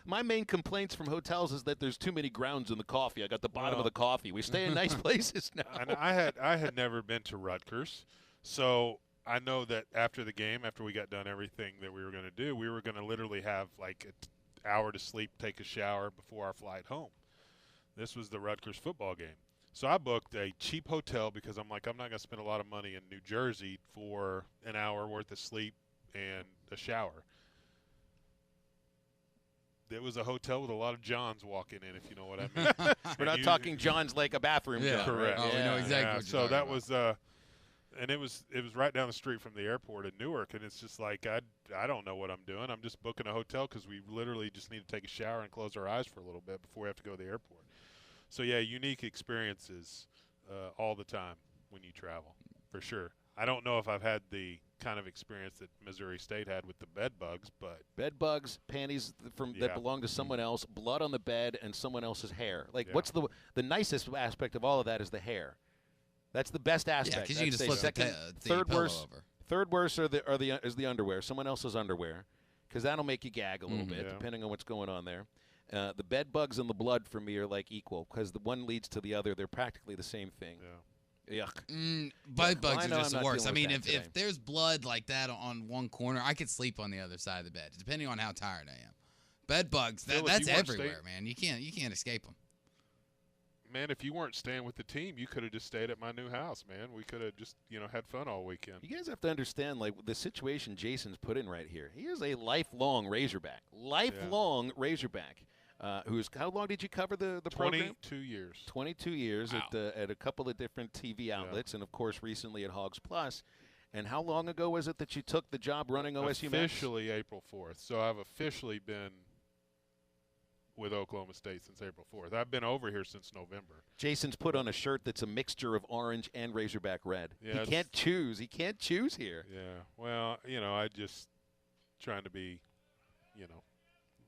S8: my main complaints from hotels is that there's too many grounds in the coffee. I got the bottom of the coffee. We stay in nice places now.
S19: And I had never been to Rutgers, so I know that after the game, after we got done everything that we were going to do, we were going to literally have like an hour to sleep, take a shower before our flight home. This was the Rutgers football game. So I booked a cheap hotel because I'm not going to spend a lot of money in New Jersey for an hour worth of sleep and a shower. It was a hotel with a lot of Johns walking in, if you know what I mean.
S8: We're not talking Johns like a bathroom John.
S19: Correct.
S9: Oh, we know exactly what
S19: so
S9: you're
S19: that
S9: talking
S19: was and it was right down the street from the airport in Newark, and it's just like I don't know what I'm doing. I'm just booking a hotel because we literally just need to take a shower and close our eyes for a little bit before we have to go to the airport. So yeah, unique experiences all the time when you travel, for sure. I don't know if I've had the kind of experience that Missouri State had with the bed bugs, but
S8: bed bugs, panties that belong to someone else, blood on the bed, and someone else's hair. Like, what's the nicest aspect of all of that is the hair. That's the best aspect.
S9: Yeah, because you can just flip the
S8: third
S9: pillow
S8: worst.
S9: over.
S8: Third worst is the underwear. Someone else's underwear, because that'll make you gag a little bit, depending on what's going on there. The bed bugs and the blood for me are like equal, because the one leads to the other. They're practically the same thing. Yeah. Yuck.
S9: Bed bugs are
S8: Well,
S9: just the worst. I mean,
S8: if
S9: if there's blood like that on one corner, I could sleep on the other side of the bed, depending on how tired I am. Bed bugs, that's everywhere, man. You can't escape them.
S19: Man, if you weren't staying with the team, you could have just stayed at my new house, man. We could have just, had fun all weekend.
S8: You guys have to understand, like, the situation Jason's put in right here. He is a lifelong Razorback. Razorback. How long did you cover the program?
S19: 22 years.
S8: 22 years
S9: Wow.
S8: at a couple of different TV outlets, and, of course, recently at Hogs Plus. And how long ago was it that you took the job running OSU Max?
S19: Officially April 4th. So I've officially been with Oklahoma State since April 4th. I've been over here since November.
S8: Jason's put on a shirt that's a mixture of orange and Razorback red.
S19: Yeah,
S8: he can't choose. He can't choose here.
S19: Yeah. Well, I just trying to be,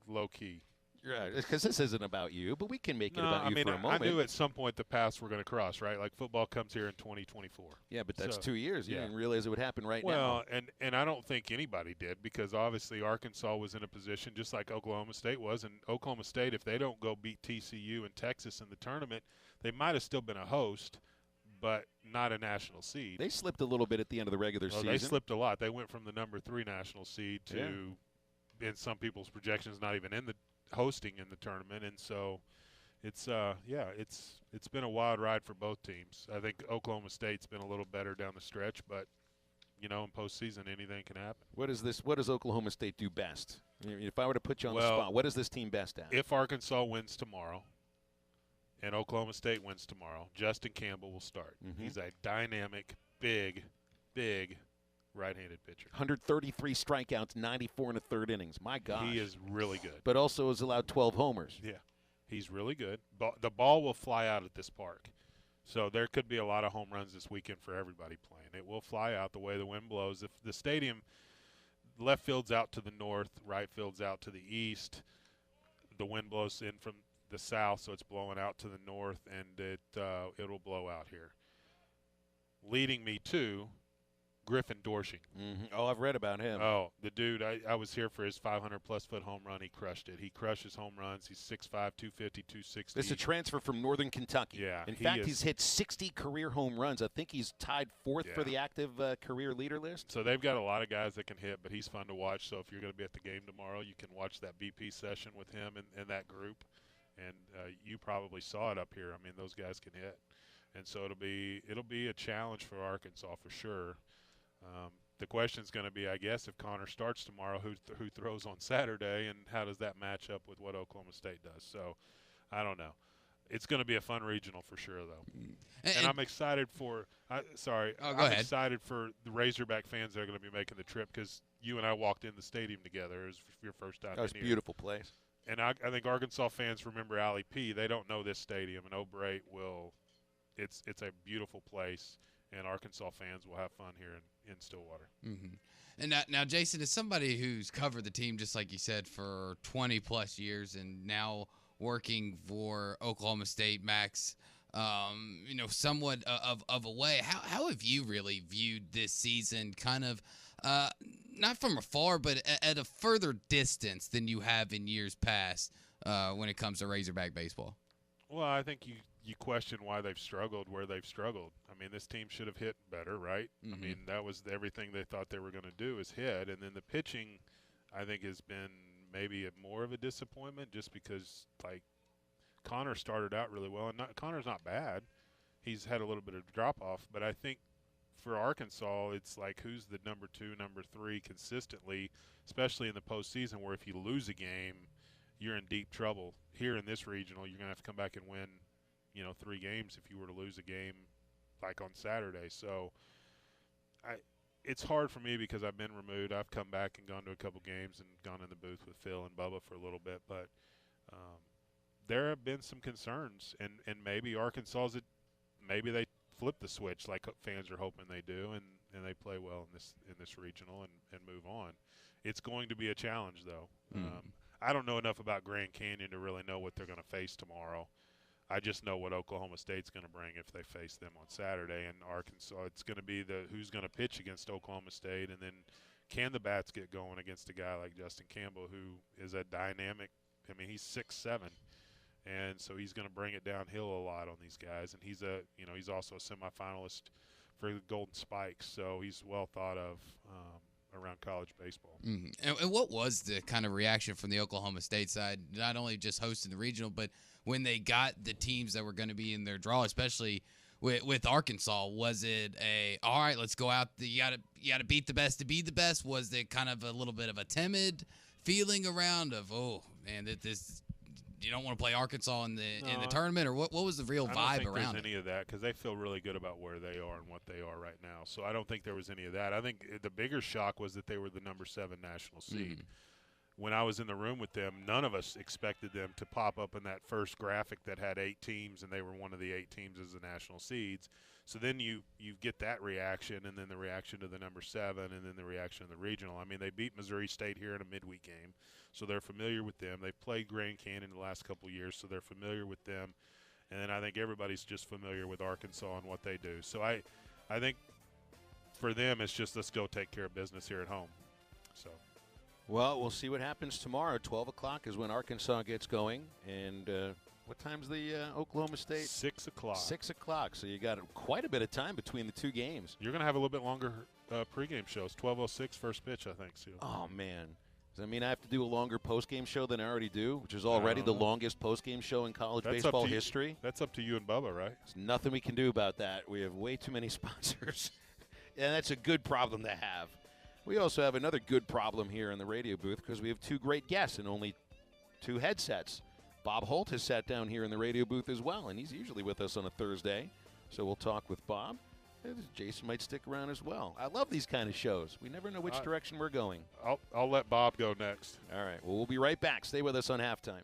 S19: low-key.
S8: Right, because this isn't about you, but we can make it about you for a moment.
S19: I knew at some point the paths were going to cross, right? Like football comes here in 2024.
S8: Yeah, but that's 2 years. You didn't realize it would happen now.
S19: Well, and I don't think anybody did, because obviously Arkansas was in a position just like Oklahoma State was. And Oklahoma State, if they don't go beat TCU and Texas in the tournament, they might have still been a host, but not a national seed.
S8: They slipped a little bit at the end of the regular season.
S19: They slipped a lot. They went from the number 3 national seed to, in some people's projections, not even in the hosting in the tournament. And so it's been a wild ride for both teams. I think Oklahoma State's been a little better down the stretch, but in postseason anything can happen.
S8: What does Oklahoma State do best? If I were to put you on the spot, what is this team best at?
S19: If Arkansas wins tomorrow and Oklahoma State wins tomorrow, Justin Campbell will start. He's a dynamic, big right-handed pitcher.
S8: 133 strikeouts, 94 in the third innings. My gosh.
S19: He is really good.
S8: But also has allowed 12 homers.
S19: Yeah, he's really good. The ball will fly out at this park. So there could be a lot of home runs this weekend for everybody playing. It will fly out the way the wind blows. If the stadium, left field's out to the north, right field's out to the east, the wind blows in from the south, so it's blowing out to the north, and it'll blow out here. Leading me to Griffin Dorsey.
S8: Mm-hmm. Oh, I've read about him.
S19: Oh, the dude, I was here for his 500-plus foot home run. He crushed it. He crushes home runs. He's 6'5", 250, 260.
S8: This is a transfer from Northern Kentucky.
S19: Yeah.
S8: In fact, he's hit 60 career home runs. I think he's tied fourth for the active career leader list.
S19: So they've got a lot of guys that can hit, but he's fun to watch. So if you're going to be at the game tomorrow, you can watch that BP session with him and that group. And you probably saw it up here. I mean, those guys can hit. And so it'll be a challenge for Arkansas for sure. The question's going to be, I guess, if Connor starts tomorrow, who throws on Saturday, and how does that match up with what Oklahoma State does? So, I don't know. It's going to be a fun regional for sure, though. And I'm excited for I'm excited for the Razorback fans that are going to be making the trip, because you and I walked in the stadium together. It was your first time.
S8: That was a beautiful place.
S19: And I think Arkansas fans remember Allie P. They don't know this stadium, and O'Brate will. It's a beautiful place, and Arkansas fans will have fun here in Stillwater.
S9: Mm-hmm. And now, Jason, as somebody who's covered the team, just like you said, for 20-plus years and now working for Oklahoma State, Max, somewhat of a way, how have you really viewed this season kind of not from afar, but at a further distance than you have in years past when it comes to Razorback baseball?
S19: Well, I think you question why they've struggled where they've struggled. I mean, this team should have hit better, right?
S9: Mm-hmm.
S19: I mean, that was everything they thought they were going to do is hit. And then the pitching, I think, has been maybe more of a disappointment, just because, like, Connor started out really well. And Connor's not bad. He's had a little bit of drop-off. But I think for Arkansas, it's like, who's the number 2, number 3 consistently, especially in the postseason, where if you lose a game, you're in deep trouble. Here in this regional, you're going to have to come back and win 3 games if you were to lose a game like on Saturday. So it's hard for me because I've been removed. I've come back and gone to a couple games and gone in the booth with Phil and Bubba for a little bit. But there have been some concerns, and maybe Arkansas's maybe they flip the switch like fans are hoping they do, and they play well in this regional and move on. It's going to be a challenge, though. I don't know enough about Grand Canyon to really know what they're going to face tomorrow. I just know what Oklahoma State's going to bring if they face them on Saturday. And Arkansas, it's going to be who's going to pitch against Oklahoma State, and then can the bats get going against a guy like Justin Campbell, who is a dynamic. I mean, he's 6'7", and so he's going to bring it downhill a lot on these guys. And he's he's also a semifinalist for the Golden Spikes, so he's well thought of around college baseball.
S9: Mm-hmm. And what was the kind of reaction from the Oklahoma State side, not only just hosting the regional, but when they got the teams that were going to be in their draw, especially with Arkansas? Was it all right, let's go out, you gotta beat the best to be the best? Was it kind of a little bit of a timid feeling around of, oh man, this you don't want to play Arkansas in the tournament, or what was the real vibe around it?
S19: I don't think there's any of that, because they feel really good about where they are and what they are right now. So I don't think there was any of that. I think the bigger shock was that they were the number 7 national seed.
S9: Mm-hmm.
S19: When I was in the room with them, none of us expected them to pop up in that first graphic that had 8 teams, and they were one of the 8 teams as the national seeds. So then you get that reaction, and then the reaction to the number 7, and then the reaction to the regional. I mean, they beat Missouri State here in a midweek game, so they're familiar with them. They've played Grand Canyon the last couple of years, so they're familiar with them. And then I think everybody's just familiar with Arkansas and what they do. So I think for them it's just, let's go take care of business here at home. So.
S8: Well, we'll see what happens tomorrow. 12 o'clock is when Arkansas gets going. And what time's the Oklahoma State?
S19: 6 o'clock.
S8: 6 o'clock. So you got quite a bit of time between the 2 games.
S19: You're going to have a little bit longer pregame shows. 12:06 first pitch, I think, Seal.
S8: Oh, man. Does that mean I have to do a longer postgame show than I already do, which is already the longest postgame show in college baseball history?
S19: That's up to you and Bubba, right?
S8: There's nothing we can do about that. We have way too many sponsors. And that's a good problem to have. We also have another good problem here in the radio booth, because we have 2 great guests and only 2 headsets. Bob Holt has sat down here in the radio booth as well, and he's usually with us on a Thursday. So we'll talk with Bob. Jason might stick around as well. I love these kind of shows. We never know which direction we're going.
S19: I'll let Bob go next.
S8: All right. Well, we'll be right back. Stay with us on Halftime.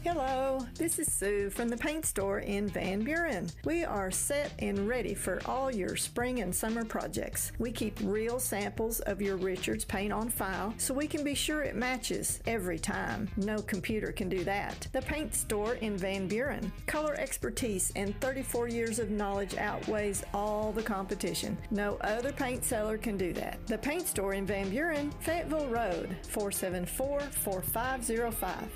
S20: Hello, this is Sue from the paint store in Van Buren. We are set and ready for all your spring and summer projects. We keep real samples of your Richards paint on file so we can be sure it matches every time. No computer can do that. The paint store in Van Buren. Color expertise and 34 years of knowledge outweighs all the competition. No other paint seller can do that. The paint store in Van Buren, Fayetteville Road, 474-4505.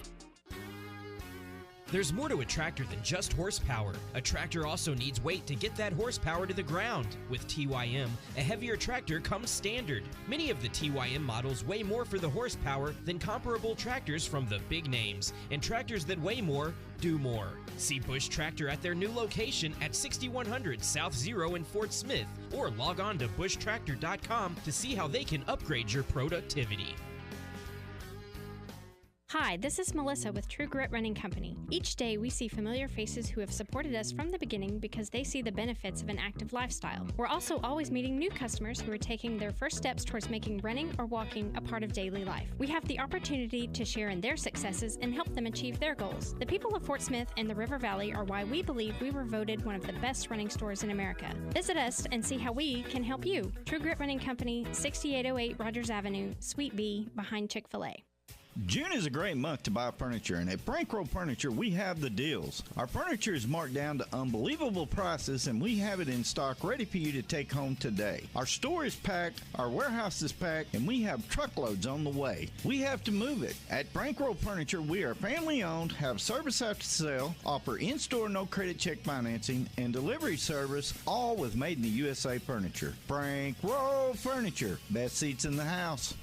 S17: There's more to a tractor than just horsepower. A tractor also needs weight to get that horsepower to the ground. With TYM, a heavier tractor comes standard. Many of the TYM models weigh more for the horsepower than comparable tractors from the big names, and tractors that weigh more do more. See Bush Tractor at their new location at 6100 South Zero in Fort Smith, or log on to bushtractor.com to see how they can upgrade your productivity.
S21: Hi, this is Melissa with True Grit Running Company. Each day we see familiar faces who have supported us from the beginning because they see the benefits of an active lifestyle. We're also always meeting new customers who are taking their first steps towards making running or walking a part of daily life. We have the opportunity to share in their successes and help them achieve their goals. The people of Fort Smith and the River Valley are why we believe we were voted one of the best running stores in America. Visit us and see how we can help you. True Grit Running Company, 6808 Rogers Avenue, Suite B, behind Chick-fil-A.
S22: June is a great month to buy furniture, and at Bankroll Furniture, we have the deals. Our furniture is marked down to unbelievable prices, and we have it in stock ready for you to take home today. Our store is packed, our warehouse is packed, and we have truckloads on the way. We have to move it. At Bankroll Furniture, we are family-owned, have service after sale, offer in-store no-credit check financing, and delivery service, all with made-in-the-USA furniture. Bankroll Furniture, best seats in the house.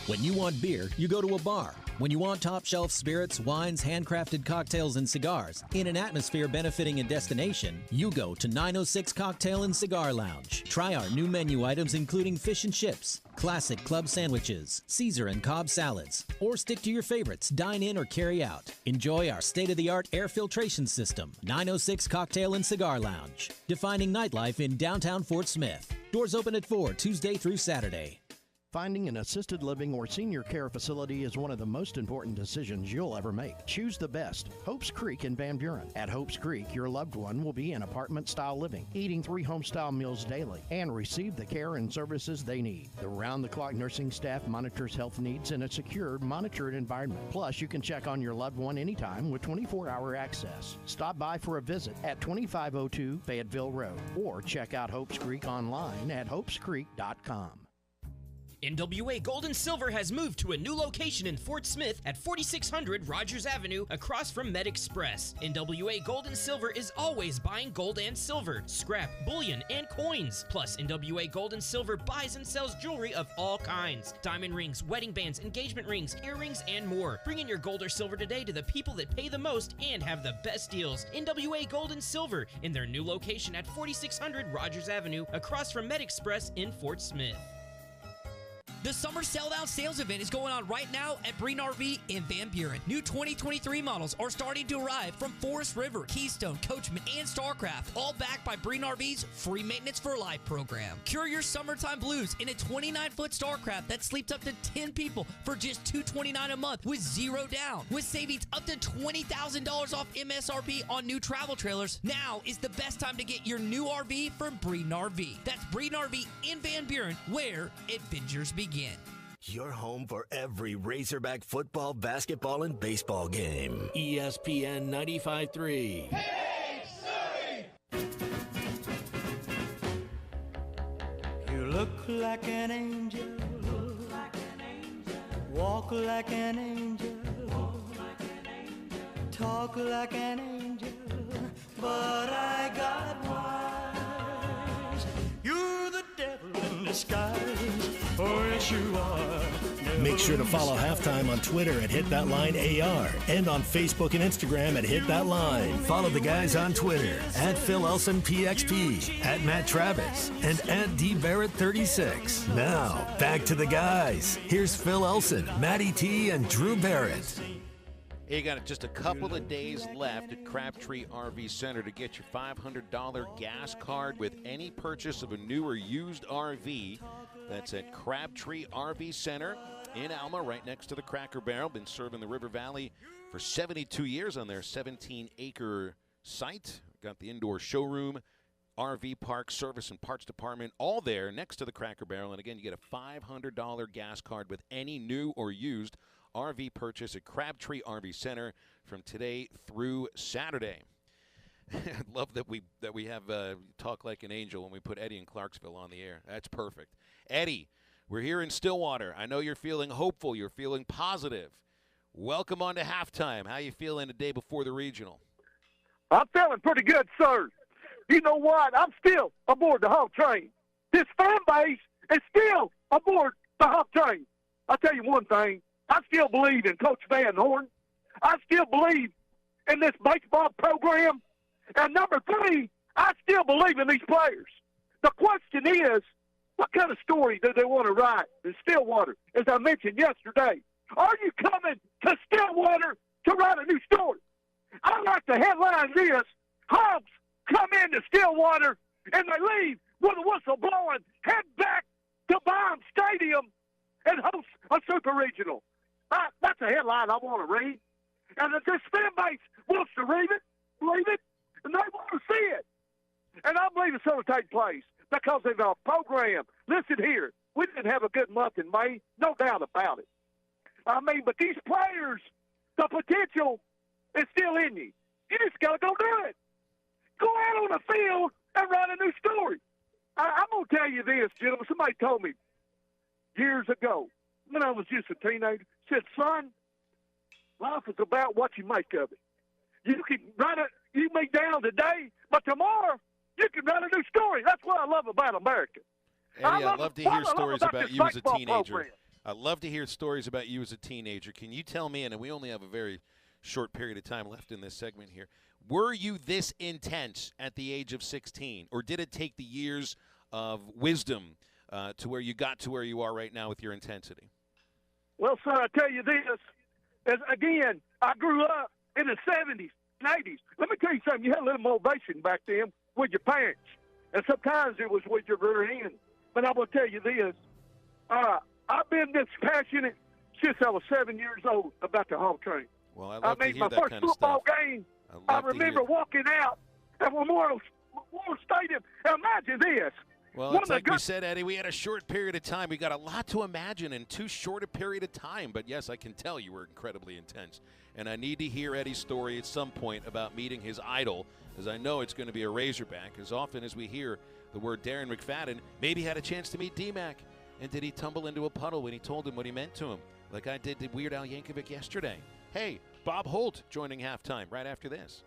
S23: When you want beer, you go to a bar. When you want top-shelf spirits, wines, handcrafted cocktails, and cigars, in an atmosphere benefiting a destination, you go to 906 Cocktail and Cigar Lounge. Try our new menu items including fish and chips, classic club sandwiches, Caesar and Cobb salads, or stick to your favorites, dine in or carry out. Enjoy our state-of-the-art air filtration system, 906 Cocktail and Cigar Lounge, defining nightlife in downtown Fort Smith. Doors open at 4 Tuesday through Saturday.
S24: Finding an assisted living or senior care facility is one of the most important decisions you'll ever make. Choose the best. Hope's Creek in Van Buren. At Hope's Creek, your loved one will be in apartment-style living, eating 3 home-style meals daily, and receive the care and services they need. The round-the-clock nursing staff monitors health needs in a secure, monitored environment. Plus, you can check on your loved one anytime with 24-hour access. Stop by for a visit at 2502 Fayetteville Road, or check out Hope's Creek online at hopescreek.com.
S17: NWA Gold and Silver has moved to a new location in Fort Smith at 4600 Rogers Avenue across from Med Express. NWA Gold and Silver is always buying gold and silver, scrap, bullion, and coins. Plus, NWA Gold and Silver buys and sells jewelry of all kinds. Diamond rings, wedding bands, engagement rings, earrings, and more. Bring in your gold or silver today to the people that pay the most and have the best deals. NWA Gold and Silver in their new location at 4600 Rogers Avenue across from Med Express in Fort Smith.
S16: The Summer Sell-Down Sales Event is going on right now at Breen RV in Van Buren. New 2023 models are starting to arrive from Forest River, Keystone, Coachman, and StarCraft, all backed by Breen RV's Free Maintenance for Life program. Cure your summertime blues in a 29-foot StarCraft that sleeps up to 10 people for just $229 a month with zero down. With savings up to $20,000 off MSRP on new travel trailers, now is the best time to get your new RV from Breen RV. That's Breen RV in Van Buren, where adventures begin.
S1: Your home for every Razorback football, basketball, and baseball game. ESPN 95.3.
S18: You look like an angel. Walk like an angel. Talk like an angel. But I got wise. You're the devil in disguise. Oh, yes, you are.
S1: Make sure to follow Halftime on Twitter at HitThatLineAR and on Facebook and Instagram at HitThatLine. Follow the guys on Twitter at Phil Elson PXP, at Matt Travis, and at DBarrett36. Now, back to the guys. Here's Phil Elson, Matty T, and Drew Barrett.
S8: You got just a couple of days left at Crabtree RV Center to get your $500 gas card with any purchase of a new or used RV. That's at Crabtree RV Center in Alma, right next to the Cracker Barrel. Been serving the River Valley for 72 years on their 17-acre site. Got the indoor showroom, RV park, service and parts department, all there next to the Cracker Barrel. And again, you get a $500 gas card with any new or used RV purchase at Crabtree RV Center from today through Saturday. I love that we have Talk Like an Angel when we put Eddie in Clarksville on the air. That's perfect. Eddie, we're here in Stillwater. I know you're feeling hopeful. You're feeling positive. Welcome on to halftime. How you feeling the day before the regional?
S3: I'm feeling pretty good, sir. You know what? I'm still aboard the Hog Train. This fan base is still aboard the Hog Train. I'll tell you one thing. I still believe in Coach Van Horn. I still believe in this baseball program. And number 3, I still believe in these players. The question is, what kind of story do they want to write in Stillwater? As I mentioned yesterday, are you coming to Stillwater to write a new story? I like the headline this: Hogs come into Stillwater and they leave with a whistle blowing, head back to Baum Stadium and host a super regional. That's a headline I want to read. And if this fan base wants to read it, believe it, and they want to see it. And I believe it's going to take place because of our program. Listen here, we didn't have a good month in May, no doubt about it. I mean, but these players, the potential is still in you. You just got to go do it. Go out on the field and write a new story. I'm going to tell you this, gentlemen. Somebody told me years ago when I was just a teenager, said, son, life is about what you make of it. You can write it, you may down today, but tomorrow you can write a new story. That's what I love about America.
S8: Eddie, I'd love to hear stories about you as a teenager. I'd love to hear stories about you as a teenager. Can you tell me, and we only have a very short period of time left in this segment here, were you this intense at the age of 16, or did it take the years of wisdom to where you got to where you are right now with your intensity?
S3: Well, son, I tell you this, again, I grew up in the 70s and 80s. Let me tell you something. You had a little motivation back then with your parents, and sometimes it was with your rear end. But I will tell you this, I've been this passionate since I was 7 years old about the Hog Train.
S8: Well, I love to hear
S3: my
S8: that
S3: first
S8: kind of
S3: football
S8: stuff.
S3: game, I remember walking out at Memorial Stadium. Imagine this.
S8: Well, it's like we said, Eddie, we had a short period of time. We got a lot to imagine in too short a period of time. But, yes, I can tell you were incredibly intense. And I need to hear Eddie's story at some point about meeting his idol, as I know it's going to be a Razorback. As often as we hear the word Darren McFadden, maybe had a chance to meet D-Mac. And did he tumble into a puddle when he told him what he meant to him, like I did to Weird Al Yankovic yesterday? Hey, Bob Holt joining halftime right after this.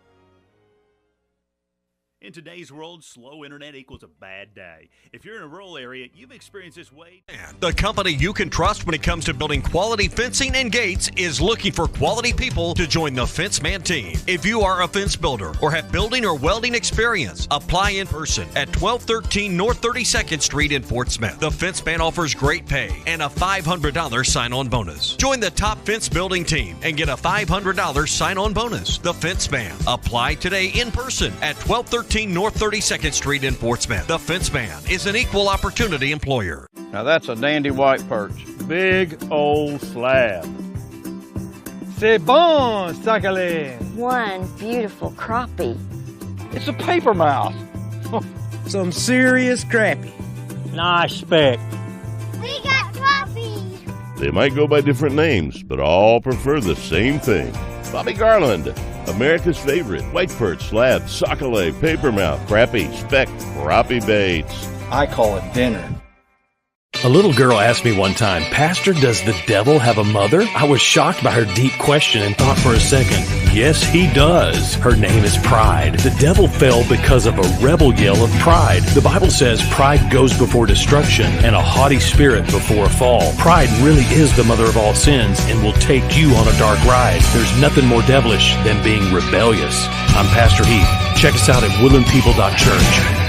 S4: In today's world, slow internet equals a bad day. If you're in a rural area, you've experienced this way.
S6: The company you can trust when it comes to building quality fencing and gates is looking for quality people to join the Fenceman team. If you are a fence builder or have building or welding experience, apply in person at 1213 North 32nd Street in Fort Smith. The Fenceman offers great pay and a $500 sign-on bonus. Join the top fence building team and get a $500 sign-on bonus. The Fenceman. Apply today in person at 1213 North 32nd Street in Fort Smith. The Fenceman is an equal opportunity employer.
S7: Now that's a dandy white perch. Big old slab. C'est bon, sacalé.
S25: One beautiful crappie.
S7: It's a paper mouth. Some serious crappie. Nice speck.
S25: We got crappie.
S26: They might go by different names, but all prefer the same thing. Bobby Garland, America's favorite white perch, slab, sockeye, papermouth, crappie, speck, crappie baits.
S27: I call it dinner.
S28: A little girl asked me one time, Pastor, does the devil have a mother? I was shocked by her deep question and thought for a second, yes, he does. Her name is pride. The devil fell because of a rebel yell of pride. The Bible says pride goes before destruction and a haughty spirit before a fall. Pride really is the mother of all sins and will take you on a dark ride. There's nothing more devilish than being rebellious. I'm Pastor Heath. Check us out at woodlandpeople.church.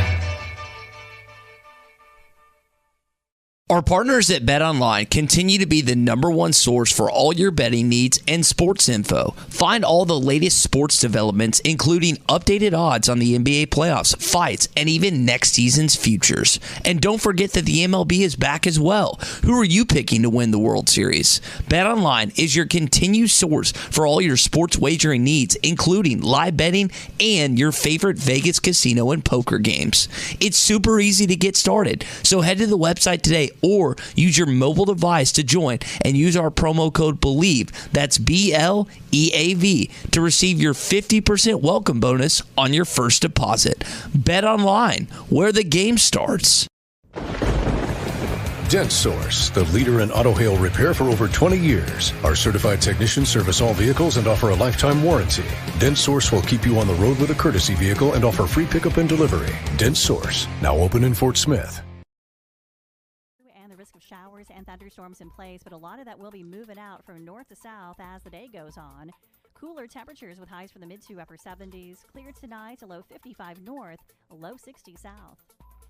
S16: Our partners at BetOnline continue to be the #1 source for all your betting needs and sports info. Find all the latest sports developments, including updated odds on the NBA playoffs, fights, and even next season's futures. And don't forget that the MLB is back as well. Who are you picking to win the World Series? BetOnline is your continued source for all your sports wagering needs, including live betting and your favorite Vegas casino and poker games. It's super easy to get started, so head to the website today or use your mobile device to join and use our promo code BELIEVE, that's BLEAV, to receive your 50% welcome bonus on your first deposit. Bet online, where the game starts.
S2: Dent Source, the leader in auto hail repair for over 20 years. Our certified technicians service all vehicles and offer a lifetime warranty. Dent Source will keep you on the road with a courtesy vehicle and offer free pickup and delivery. Dent Source, now open in Fort Smith.
S5: Showers and thunderstorms in place, but a lot of that will be moving out from north to south as the day goes on. Cooler temperatures with highs from the mid to upper 70s. Clear tonight, a low 55 north, a low 60 south.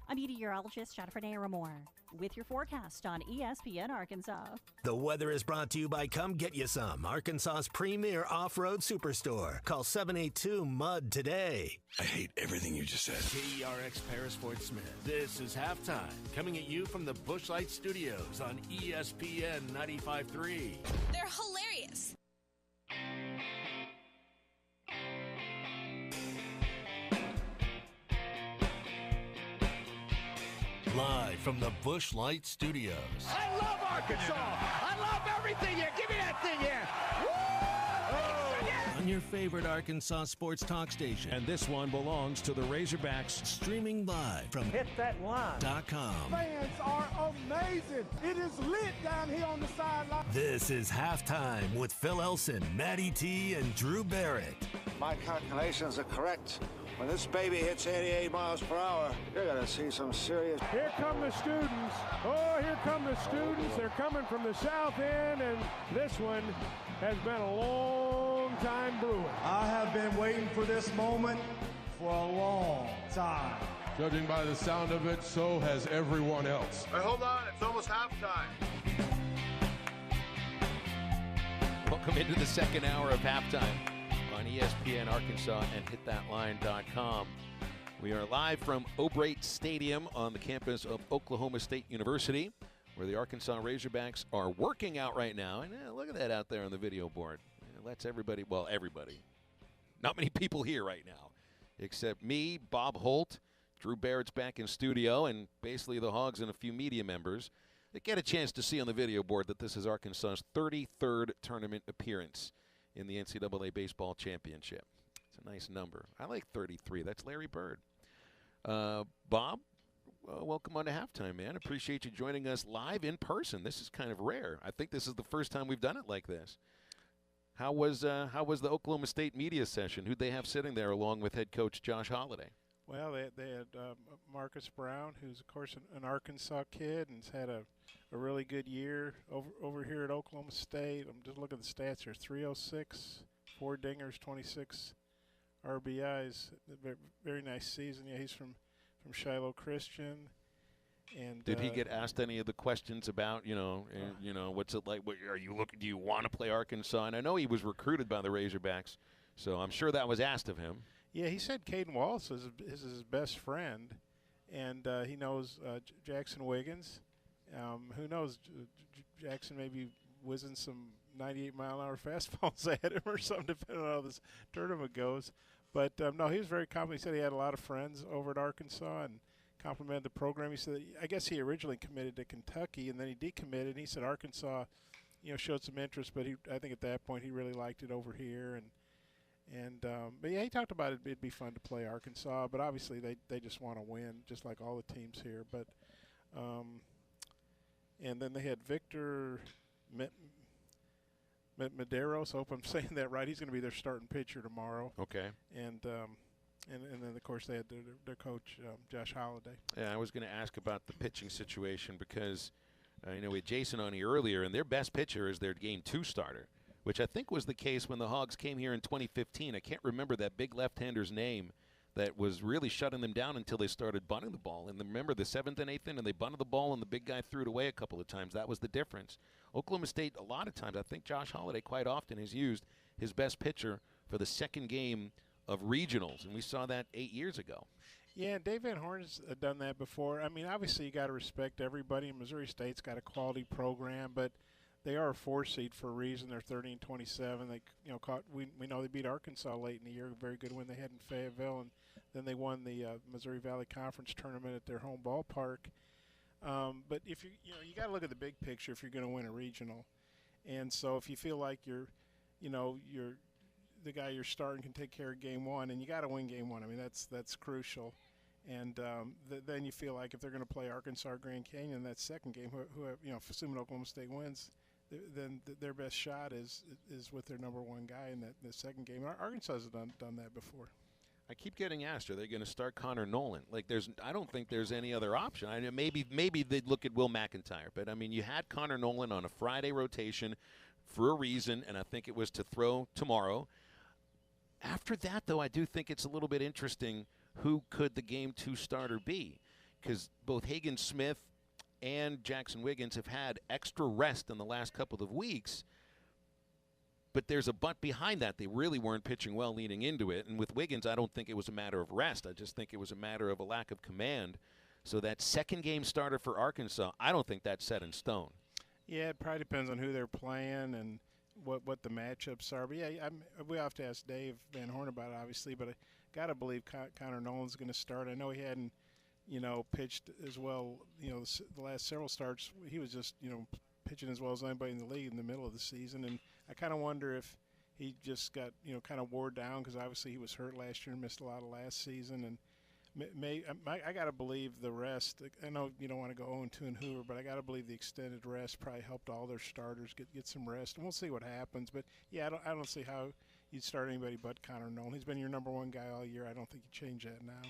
S5: I'm meteorologist Jennifer Naramore with your forecast on ESPN Arkansas.
S1: The weather is brought to you by Come Get You Some, Arkansas's premier off-road superstore. Call 782-MUD today.
S10: I hate everything you just said.
S12: KERX Paris Fort Smith. This is Halftime, coming at you from the Bushlight Studios on ESPN 95.3.
S13: They're hilarious.
S1: Live from the Bushlight Studios.
S14: I love Arkansas. I love everything here. Give me that thing here.
S1: On your favorite Arkansas sports talk station.
S15: And this one belongs to the Razorbacks.
S1: Streaming live from
S14: hitthatline.com. Fans are amazing. It is lit down here on the sideline.
S1: This is Halftime with Phil Elson, Matty T, and Drew Barrett.
S27: My calculations are correct. When this baby hits 88 miles per hour, you're going to see some serious...
S14: Here come the students. Oh, here come the students. They're coming from the south end, and this one has been a long time brewing.
S29: I have been waiting for this moment for a long time.
S30: Judging by the sound of it, so has everyone else.
S27: Hey, hold on. It's almost halftime.
S8: Welcome into the second hour of Halftime on ESPN Arkansas and hitthatline.com. We are live from O'Brate Stadium on the campus of Oklahoma State University, where the Arkansas Razorbacks are working out right now. And look at that out there on the video board. That's everybody, well, everybody. Not many people here right now, except me, Bob Holt, Drew Barrett's back in studio, and basically the Hogs and a few media members that get a chance to see on the video board that this is Arkansas's 33rd tournament appearance in the NCAA Baseball Championship. It's a nice number. I like 33. That's Larry Bird. Bob, welcome on to Halftime, man. Appreciate you joining us live in person. This is kind of rare. I think this is the first time we've done it like this. How was the Oklahoma State media session? Who'd they have sitting there along with head coach Josh Holliday?
S14: Well, they had Marcus Brown, who's, of course, an Arkansas kid and has had a really good year over here at Oklahoma State. I'm just looking at the stats here. 306, 4 dingers, 26 RBIs. Very nice season. Yeah, he's from Shiloh Christian. And
S8: did he get asked any of the questions about, what's it like? What are you looking? Do you want to play Arkansas? And I know he was recruited by the Razorbacks, so I'm sure that was asked of him.
S14: Yeah, he said Caden Wallace is his best friend, and he knows Jackson Wiggins. Who knows? Jackson may be whizzing some 98-mile-an-hour fastballs at him or something, depending on how this tournament goes. But, no, he was very confident. He said he had a lot of friends over at Arkansas and complimented the program. He said, I guess he originally committed to Kentucky, and then he decommitted. And he said Arkansas, showed some interest, but I think at that point he really liked it over here. But yeah, he talked about it'd be fun to play Arkansas, but obviously they just want to win, just like all the teams here. But and then they had Victor Medeiros. I hope I'm saying that right. He's going to be their starting pitcher tomorrow.
S8: Okay.
S14: And then of course they had their coach Josh Holliday.
S8: Yeah, I was going to ask about the pitching situation because we had Jason on here earlier, and their best pitcher is their Game 2 starter, which I think was the case when the Hogs came here in 2015. I can't remember that big left-hander's name that was really shutting them down until they started bunting the ball. And remember the 7th and 8th inning, they bunted the ball, and the big guy threw it away a couple of times. That was the difference. Oklahoma State, a lot of times, I think Josh Holliday quite often has used his best pitcher for the second game of regionals, and we saw that 8 years ago.
S14: Yeah, Dave Van Horn's done that before. I mean, obviously you got to respect everybody. Missouri State's got a quality program, but they are a 4 seed for a reason. They're 30-27. They, we know they beat Arkansas late in the year. A very good win they had in Fayetteville, and then they won the Missouri Valley Conference tournament at their home ballpark. But if you got to look at the big picture if you're going to win a regional. And so if you feel like you're the guy you're starting can take care of game one, and you got to win game one. I mean, that's crucial. And then you feel like if they're going to play Arkansas or Grand Canyon that second game, assuming Oklahoma State wins, then their best shot is with their number one guy in the second game. Arkansas has done that before.
S8: I keep getting asked, are they going to start Connor Nolan? I don't think there's any other option. I mean, maybe they'd look at Will McIntyre, but I mean, you had Connor Nolan on a Friday rotation for a reason, and I think it was to throw tomorrow. After that, though, I do think it's a little bit interesting who could the game 2 starter be, because both Hagen Smith and Jackson Wiggins have had extra rest in the last couple of weeks. But there's a but behind that. They really weren't pitching well leading into it. And with Wiggins, I don't think it was a matter of rest. I just think it was a matter of a lack of command. So that second game starter for Arkansas, I don't think that's set in stone.
S14: Yeah, it probably depends on who they're playing and what the matchups are. But, yeah, we have to ask Dave Van Horn about it, obviously. But I got to believe Connor Nolan's going to start. I know he hadn't, pitched as well, the last several starts. He was just, pitching as well as anybody in the league in the middle of the season. And I kind of wonder if he just got, kind of wore down because obviously he was hurt last year and missed a lot of last season. And I got to believe the rest. I know you don't want to go 0-2 in Hoover, but I got to believe the extended rest probably helped all their starters get some rest. And we'll see what happens. But, yeah, I don't see how you'd start anybody but Connor Nolan. He's been your number one guy all year. I don't think you change that now.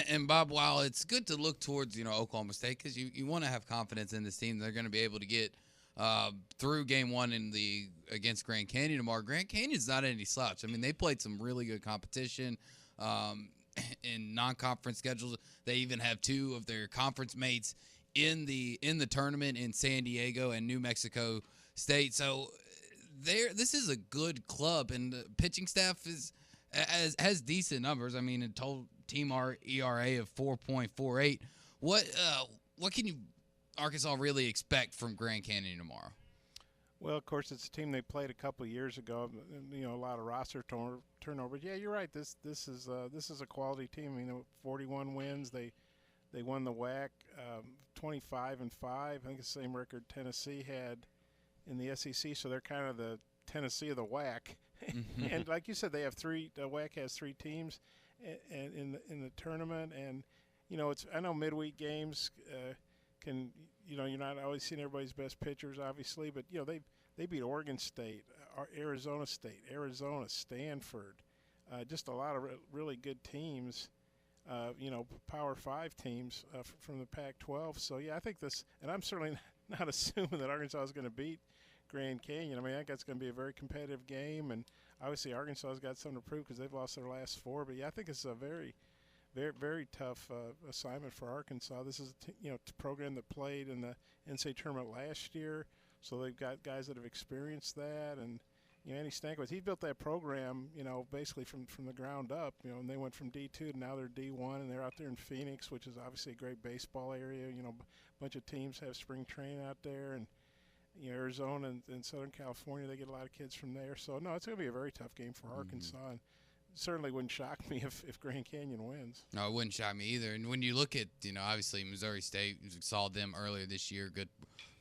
S9: And Bob, while it's good to look towards Oklahoma State because you want to have confidence in this team, they're going to be able to get through game one against Grand Canyon tomorrow. Grand Canyon's not any slouch. I mean, they played some really good competition in non-conference schedules. They even have 2 of their conference mates in the tournament in San Diego and New Mexico State. So this is a good club, and the pitching staff has decent numbers. I mean, a total team ERA of 4.48. What can Arkansas really expect from Grand Canyon tomorrow?
S14: Well, of course, it's a team they played a couple of years ago. A lot of roster turnover. Yeah, you're right. This is a quality team. 41 wins. They won the WAC 25-5. I think it's the same record Tennessee had in the SEC. So they're kind of the Tennessee of the WAC. And like you said, they have 3. The WAC has 3 teams, and in the tournament. And I know midweek games can. You're not always seeing everybody's best pitchers, obviously, but they beat Oregon State, Arizona State, Arizona, Stanford, just a lot of really good teams. Power 5 teams from the Pac-12. So yeah, I think this, and I'm certainly not assuming that Arkansas is going to beat Grand Canyon. I mean, I think that's going to be a very competitive game, and obviously Arkansas has got something to prove because they've lost their last 4. But yeah, I think it's a very, very, very tough assignment for Arkansas. This is a program that played in the NCAA tournament last year, so they've got guys that have experienced that. And Andy Stankiewicz, he built that program, basically from the ground up. And they went from D2 to now they're D1, and they're out there in Phoenix, which is obviously a great baseball area. A bunch of teams have spring training out there, and Arizona and Southern California, they get a lot of kids from there. So no, it's going to be a very tough game for Arkansas. And certainly wouldn't shock me if Grand Canyon wins.
S9: No, it wouldn't shock me either. And when you look at, obviously Missouri State, we saw them earlier this year,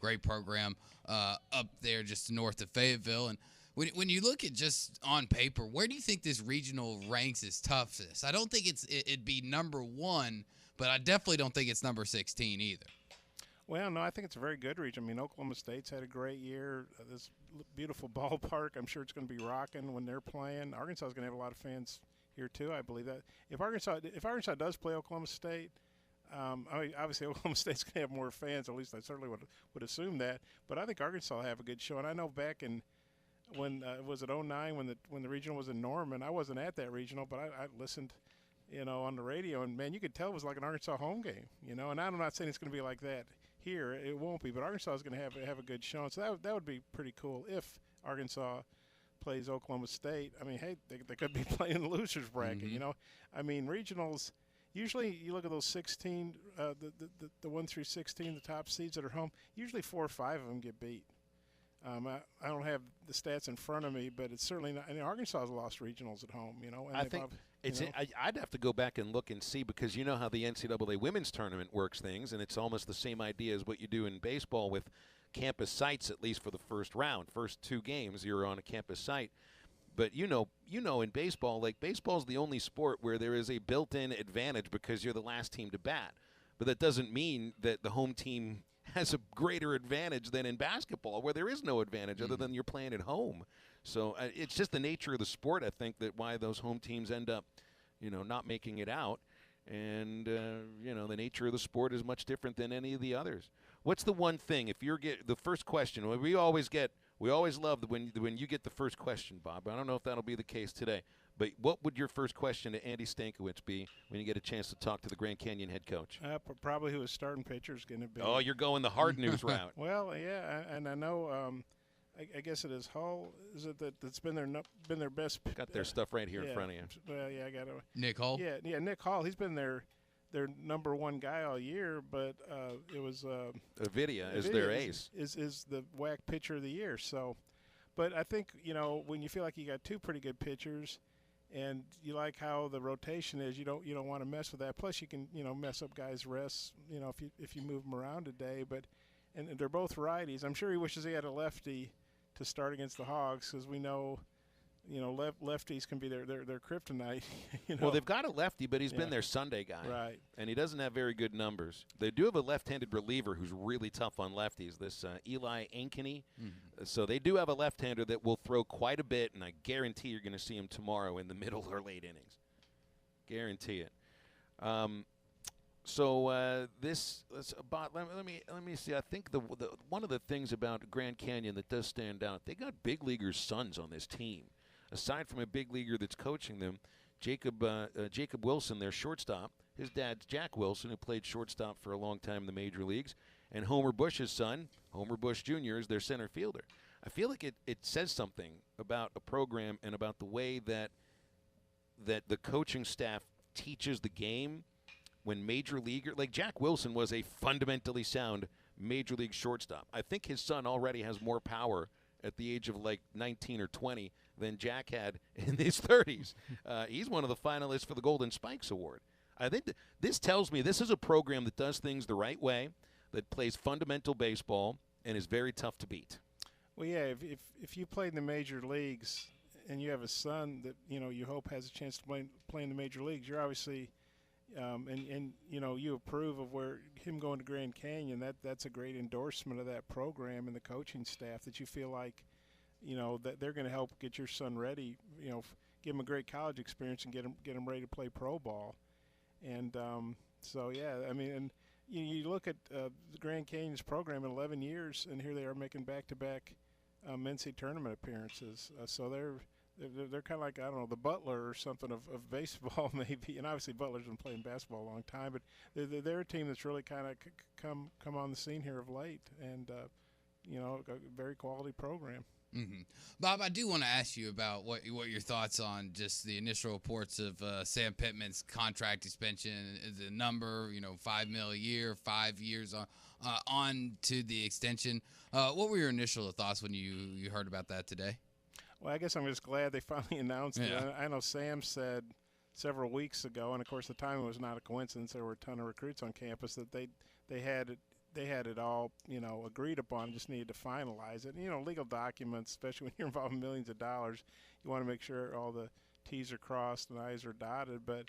S9: great program up there just north of Fayetteville. And when you look at just on paper, where do you think this regional ranks as toughest? I don't think it'd be number 1, but I definitely don't think it's number 16 either.
S14: Well, no, I think it's a very good region. I mean, Oklahoma State's had a great year. This beautiful ballpark, I'm sure it's going to be rocking when they're playing. Arkansas is going to have a lot of fans here too. I believe that if Arkansas does play Oklahoma State, obviously Oklahoma State's going to have more fans. At least I certainly would assume that. But I think Arkansas will have a good show. And I know back in when was it 09 when the regional was in Norman. I wasn't at that regional, but I listened on the radio, and man, you could tell it was like an Arkansas home game, And I'm not saying it's going to be like that here. It won't be, but Arkansas is going to have a good showing. So that would be pretty cool if Arkansas plays Oklahoma State. I mean, hey, they could be playing in the losers bracket, I mean, regionals. Usually, you look at those 16, the 1 through 16, the top seeds that are home. Usually, 4 or 5 of them get beat. I don't have the stats in front of me, but it's certainly not. Arkansas has lost regionals at home, And
S8: I think I'd have to go back and look and see, because you know how the NCAA women's tournament works things, and it's almost the same idea as what you do in baseball with campus sites, at least for the first round. First 2 games, you're on a campus site. But in baseball, like baseball's the only sport where there is a built-in advantage because you're the last team to bat. But that doesn't mean that the home team has a greater advantage than in basketball, where there is no advantage other than you're playing at home. So it's just the nature of the sport, I think, that why those home teams end up, not making it out. And, the nature of the sport is much different than any of the others. What's the one thing, if you're the first question, we always love when you get the first question, Bob. I don't know if that'll be the case today. But what would your first question to Andy Stankiewicz be when you get a chance to talk to the Grand Canyon head coach?
S14: Probably who his starting pitcher is going to be.
S8: Oh, you're going the hard news route.
S14: Well, yeah, and I know. I guess it is Hull. Is it that's been their best?
S8: Got their stuff right here in front of you.
S14: Well, yeah, I got it.
S9: Nick Hull.
S14: Yeah, Nick Hull. He's been their number 1 guy all year, but it was
S8: Avidia is their ace.
S14: Is the WAC pitcher of the year. So, but I think when you feel like you got 2 pretty good pitchers, and you like how the rotation is, you don't want to mess with that. Plus, you can mess up guys' rests, if you move them around today. But and they're both righties. I'm sure he wishes he had a lefty to start against the Hogs, because we know lefties can be their kryptonite.
S8: Well, they've got a lefty, but he's been their Sunday guy.
S14: Right.
S8: And he doesn't have very good numbers. They do have a left-handed reliever who's really tough on lefties, this Eli Ankeny. So they do have a left-hander that will throw quite a bit, and I guarantee you're going to see him tomorrow in the middle or late innings. Guarantee it. Let me see. I think the one of the things about Grand Canyon that does stand out, they got big leaguers' sons on this team. Aside from a big leaguer that's coaching them, Jacob Wilson, their shortstop. His dad's Jack Wilson, who played shortstop for a long time in the major leagues. And Homer Bush's son, Homer Bush Jr., is their center fielder. I feel like it says something about a program and about the way that the coaching staff teaches the game when major leaguer, like Jack Wilson was a fundamentally sound major league shortstop. I think his son already has more power at the age of like 19 or 20 than Jack had in his 30s. He's one of the finalists for the Golden Spikes Award. I think this tells me this is a program that does things the right way, that plays fundamental baseball, and is very tough to beat.
S14: Well, yeah, if you play in the major leagues and you have a son that you hope has a chance to play in the major leagues, you're obviously and you approve of him going to Grand Canyon. That's a great endorsement of that program and the coaching staff, that you feel like that they're going to help get your son ready, give him a great college experience and get him ready to play pro ball. And so yeah, I mean, and you look at the Grand Canyon's program in 11 years, and here they are making back-to-back NCAA tournament appearances. So they're kind of like, I don't know, the Butler or something of baseball maybe. And obviously Butler's been playing basketball a long time, but they're a team that's really kind of come on the scene here of late, and a very quality program.
S9: Mm-hmm. Bob, I do want to ask you about what your thoughts on just the initial reports of Sam Pittman's contract extension, the number, $5 million a year, 5 years on to the extension. What were your initial thoughts when you heard about that today?
S14: Well, I guess I'm just glad they finally announced it. I know Sam said several weeks ago, and of course the timing was not a coincidence. There were a ton of recruits on campus that they had it all, agreed upon, just needed to finalize it. Legal documents, especially when you're involved in millions of dollars, you want to make sure all the T's are crossed and I's are dotted. But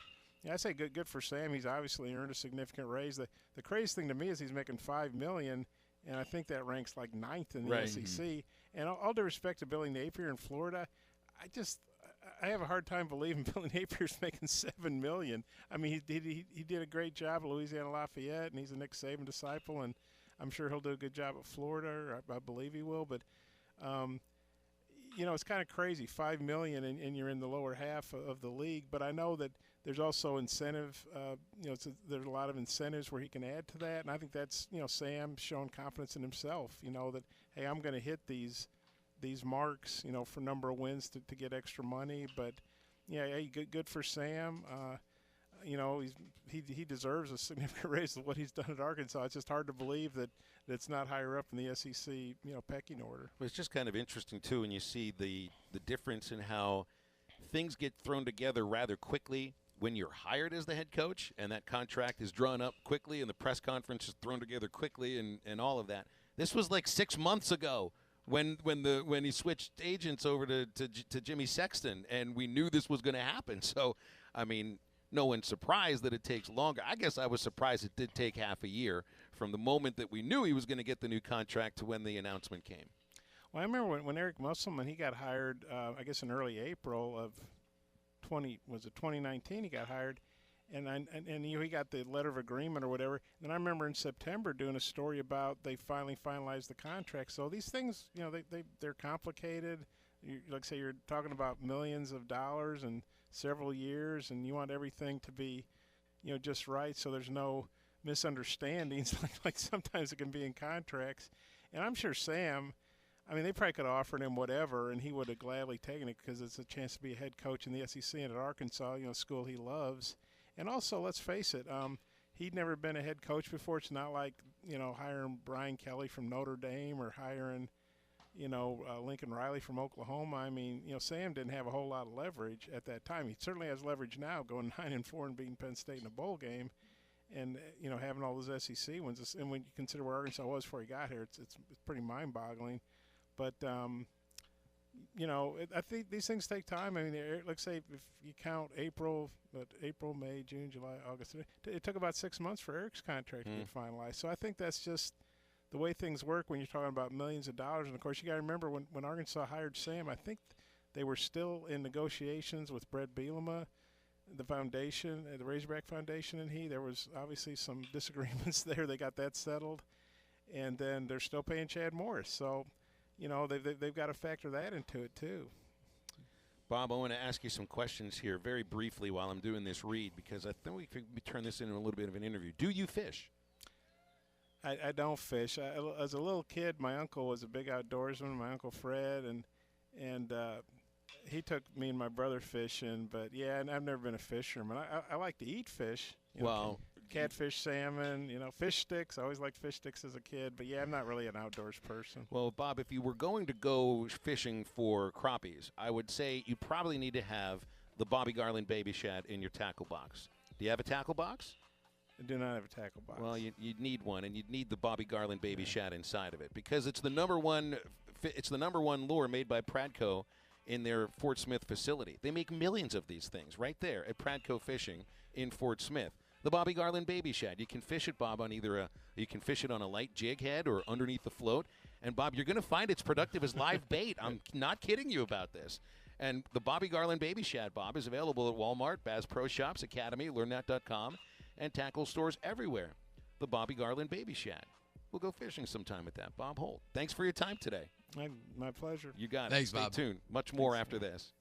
S14: I say good for Sam. He's obviously earned a significant raise. The crazy thing to me is he's making $5 million, and I think that ranks like 9th in the SEC. And all due respect to Billy Napier in Florida, I have a hard time believing Billy Napier's making $7 million. I mean, he did a great job at Louisiana Lafayette, and he's a Nick Saban disciple, and I'm sure he'll do a good job at Florida. Or I believe he will. But it's kind of crazy, $5 million, and you're in the lower half of the league. But I know that there's also incentive. There's a lot of incentives where he can add to that, and I think that's Sam showing confidence in himself. That hey, I'm going to hit these marks, for number of wins to get extra money. But yeah, hey, good for Sam. He deserves a significant raise of what he's done at Arkansas. It's just hard to believe that it's not higher up in the SEC, pecking order.
S8: Well, it's just kind of interesting too when you see the difference in how things get thrown together rather quickly when you're hired as the head coach, and that contract is drawn up quickly, and the press conference is thrown together quickly, and all of that. This was like 6 months ago when he switched agents over to Jimmy Sexton, and we knew this was going to happen. So, I mean, no one's surprised that it takes longer. I guess I was surprised it did take half a year from the moment that we knew he was going to get the new contract to when the announcement came.
S14: Well, I remember when Eric Musselman, he got hired, I guess in early April of 2019 he got hired, and he got the letter of agreement or whatever. And I remember in September doing a story about they finally finalized the contract. So these things, they're complicated. Like I say, you're talking about millions of dollars and several years, and you want everything to be, just right, so there's no misunderstandings like sometimes it can be in contracts. And I'm sure Sam, they probably could have offered him whatever, and he would have gladly taken it because it's a chance to be a head coach in the SEC and at Arkansas, school he loves. And also, let's face it, he'd never been a head coach before. It's not like, hiring Brian Kelly from Notre Dame or hiring, Lincoln Riley from Oklahoma. Sam didn't have a whole lot of leverage at that time. He certainly has leverage now, going 9-4 and beating Penn State in a bowl game, and having all those SEC wins. And when you consider where Arkansas was before he got here, it's pretty mind-boggling. But I think these things take time. Let's say if you count April, May, June, July, August, it took about 6 months for Eric's contract to get finalized. So I think that's just the way things work when you're talking about millions of dollars. And, of course, you got to remember when Arkansas hired Sam, I think they were still in negotiations with Brett Bielema, the foundation, the Razorback Foundation, and there was obviously some disagreements there. They got that settled. And then they're still paying Chad Morris. So, they've got to factor that into it too.
S8: Bob, I want to ask you some questions here very briefly while I'm doing this read, because I think we could turn this into a little bit of an interview. Do you fish?
S14: I don't fish. As a little kid, my uncle was a big outdoorsman, my Uncle Fred, and he took me and my brother fishing. But, yeah, and I've never been a fisherman. I like to eat fish. Catfish, salmon, fish sticks. I always liked fish sticks as a kid. But, yeah, I'm not really an outdoors person.
S8: Well, Bob, if you were going to go fishing for crappies, I would say you probably need to have the Bobby Garland Baby Shad in your tackle box. Do you have a tackle box?
S14: I do not have a tackle box.
S8: Well, you'd need one, and you'd need the Bobby Garland Baby Shad inside of it, because it's the number one lure made by Pradco in their Fort Smith facility. They make millions of these things right there at Pradco Fishing in Fort Smith. The Bobby Garland Baby Shad. You can fish it, Bob, on you can fish it on a light jig head or underneath the float. And, Bob, you're going to find it's productive as live bait. I'm not kidding you about this. And the Bobby Garland Baby Shad, Bob, is available at Walmart, Bass Pro Shops, Academy, LearnNet.com, and tackle stores everywhere. The Bobby Garland Baby Shad. We'll go fishing sometime with that. Bob Holt, thanks for your time today.
S14: My pleasure.
S8: You got it.
S9: Thanks,
S8: Stay
S9: Bob.
S8: tuned. Much more after this.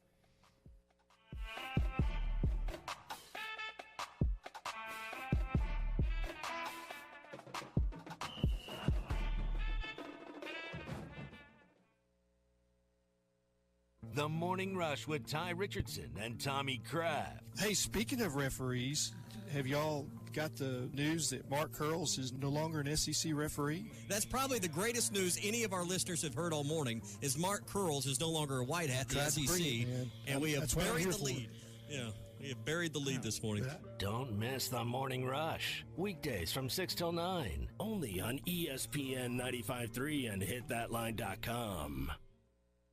S1: The Morning Rush with Ty Richardson and Tommy Kraft.
S10: Hey, speaking of referees, have y'all got the news that Mark Curls is no longer an SEC referee?
S11: That's probably the greatest news any of our listeners have heard all morning, is Mark Curls is no longer a white hat in the SEC, and we have buried the lead. Yeah, we have buried the lead this morning.
S1: Don't miss The Morning Rush. Weekdays from 6 till 9, only on ESPN 95.3 and hitthatline.com.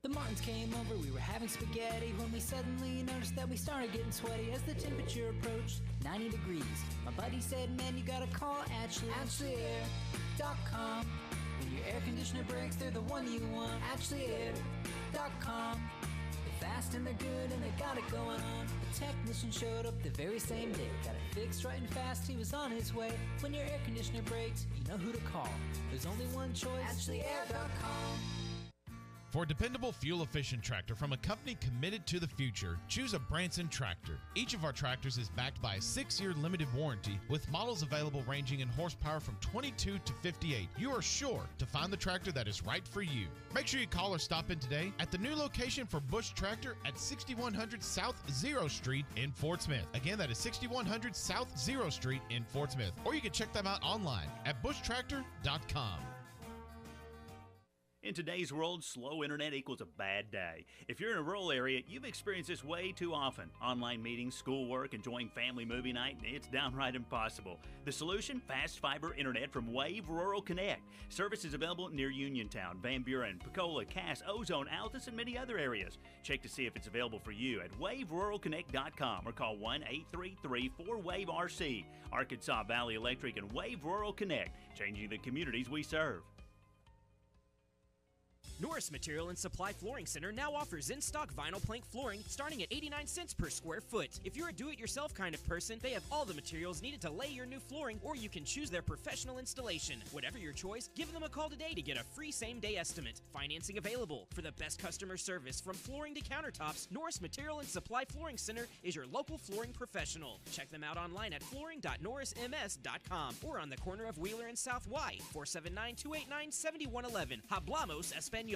S13: The Martins came over, we were having spaghetti when we suddenly noticed that we started getting sweaty as the temperature approached 90 degrees. My buddy said, man, you gotta call AshleyAir.com. When your air conditioner breaks, they're the one you want. AshleyAir.com. They're fast and they're good and they got it going on. The technician showed up the very same day. Got it fixed right and fast, he was on his way. When your air conditioner breaks, you know who to call. There's only one choice, AshleyAir.com.
S3: For a dependable, fuel-efficient tractor from a company committed to the future, choose a Branson tractor. Each of our tractors is backed by a 6-year limited warranty with models available ranging in horsepower from 22 to 58. You are sure to find the tractor that is right for you. Make sure you call or stop in today at the new location for Bush Tractor at 6100 South 0 Street in Fort Smith. Again, that is 6100 South 0 Street in Fort Smith. Or you can check them out online at bushtractor.com.
S4: In today's world, slow internet equals a bad day. If you're in a rural area, you've experienced this way too often. Online meetings, schoolwork, enjoying family movie night, it's downright impossible. The solution? Fast fiber internet from Wave Rural Connect. Service is available near Uniontown, Van Buren, Pecola, Cass, Ozone, Altus, and many other areas. Check to see if it's available for you at waveruralconnect.com or call 1-833-4WAVE-RC. Arkansas Valley Electric and Wave Rural Connect, changing the communities we serve.
S17: Norris Material and Supply Flooring Center now offers in-stock vinyl plank flooring starting at 89 cents per square foot. If you're a do-it-yourself kind of person, they have all the materials needed to lay your new flooring, or you can choose their professional installation. Whatever your choice, give them a call today to get a free same-day estimate. Financing available. For the best customer service from flooring to countertops, Norris Material and Supply Flooring Center is your local flooring professional. Check them out online at flooring.norrisms.com or on the corner of Wheeler and South Y, 479-289-7111. Hablamos Espanol.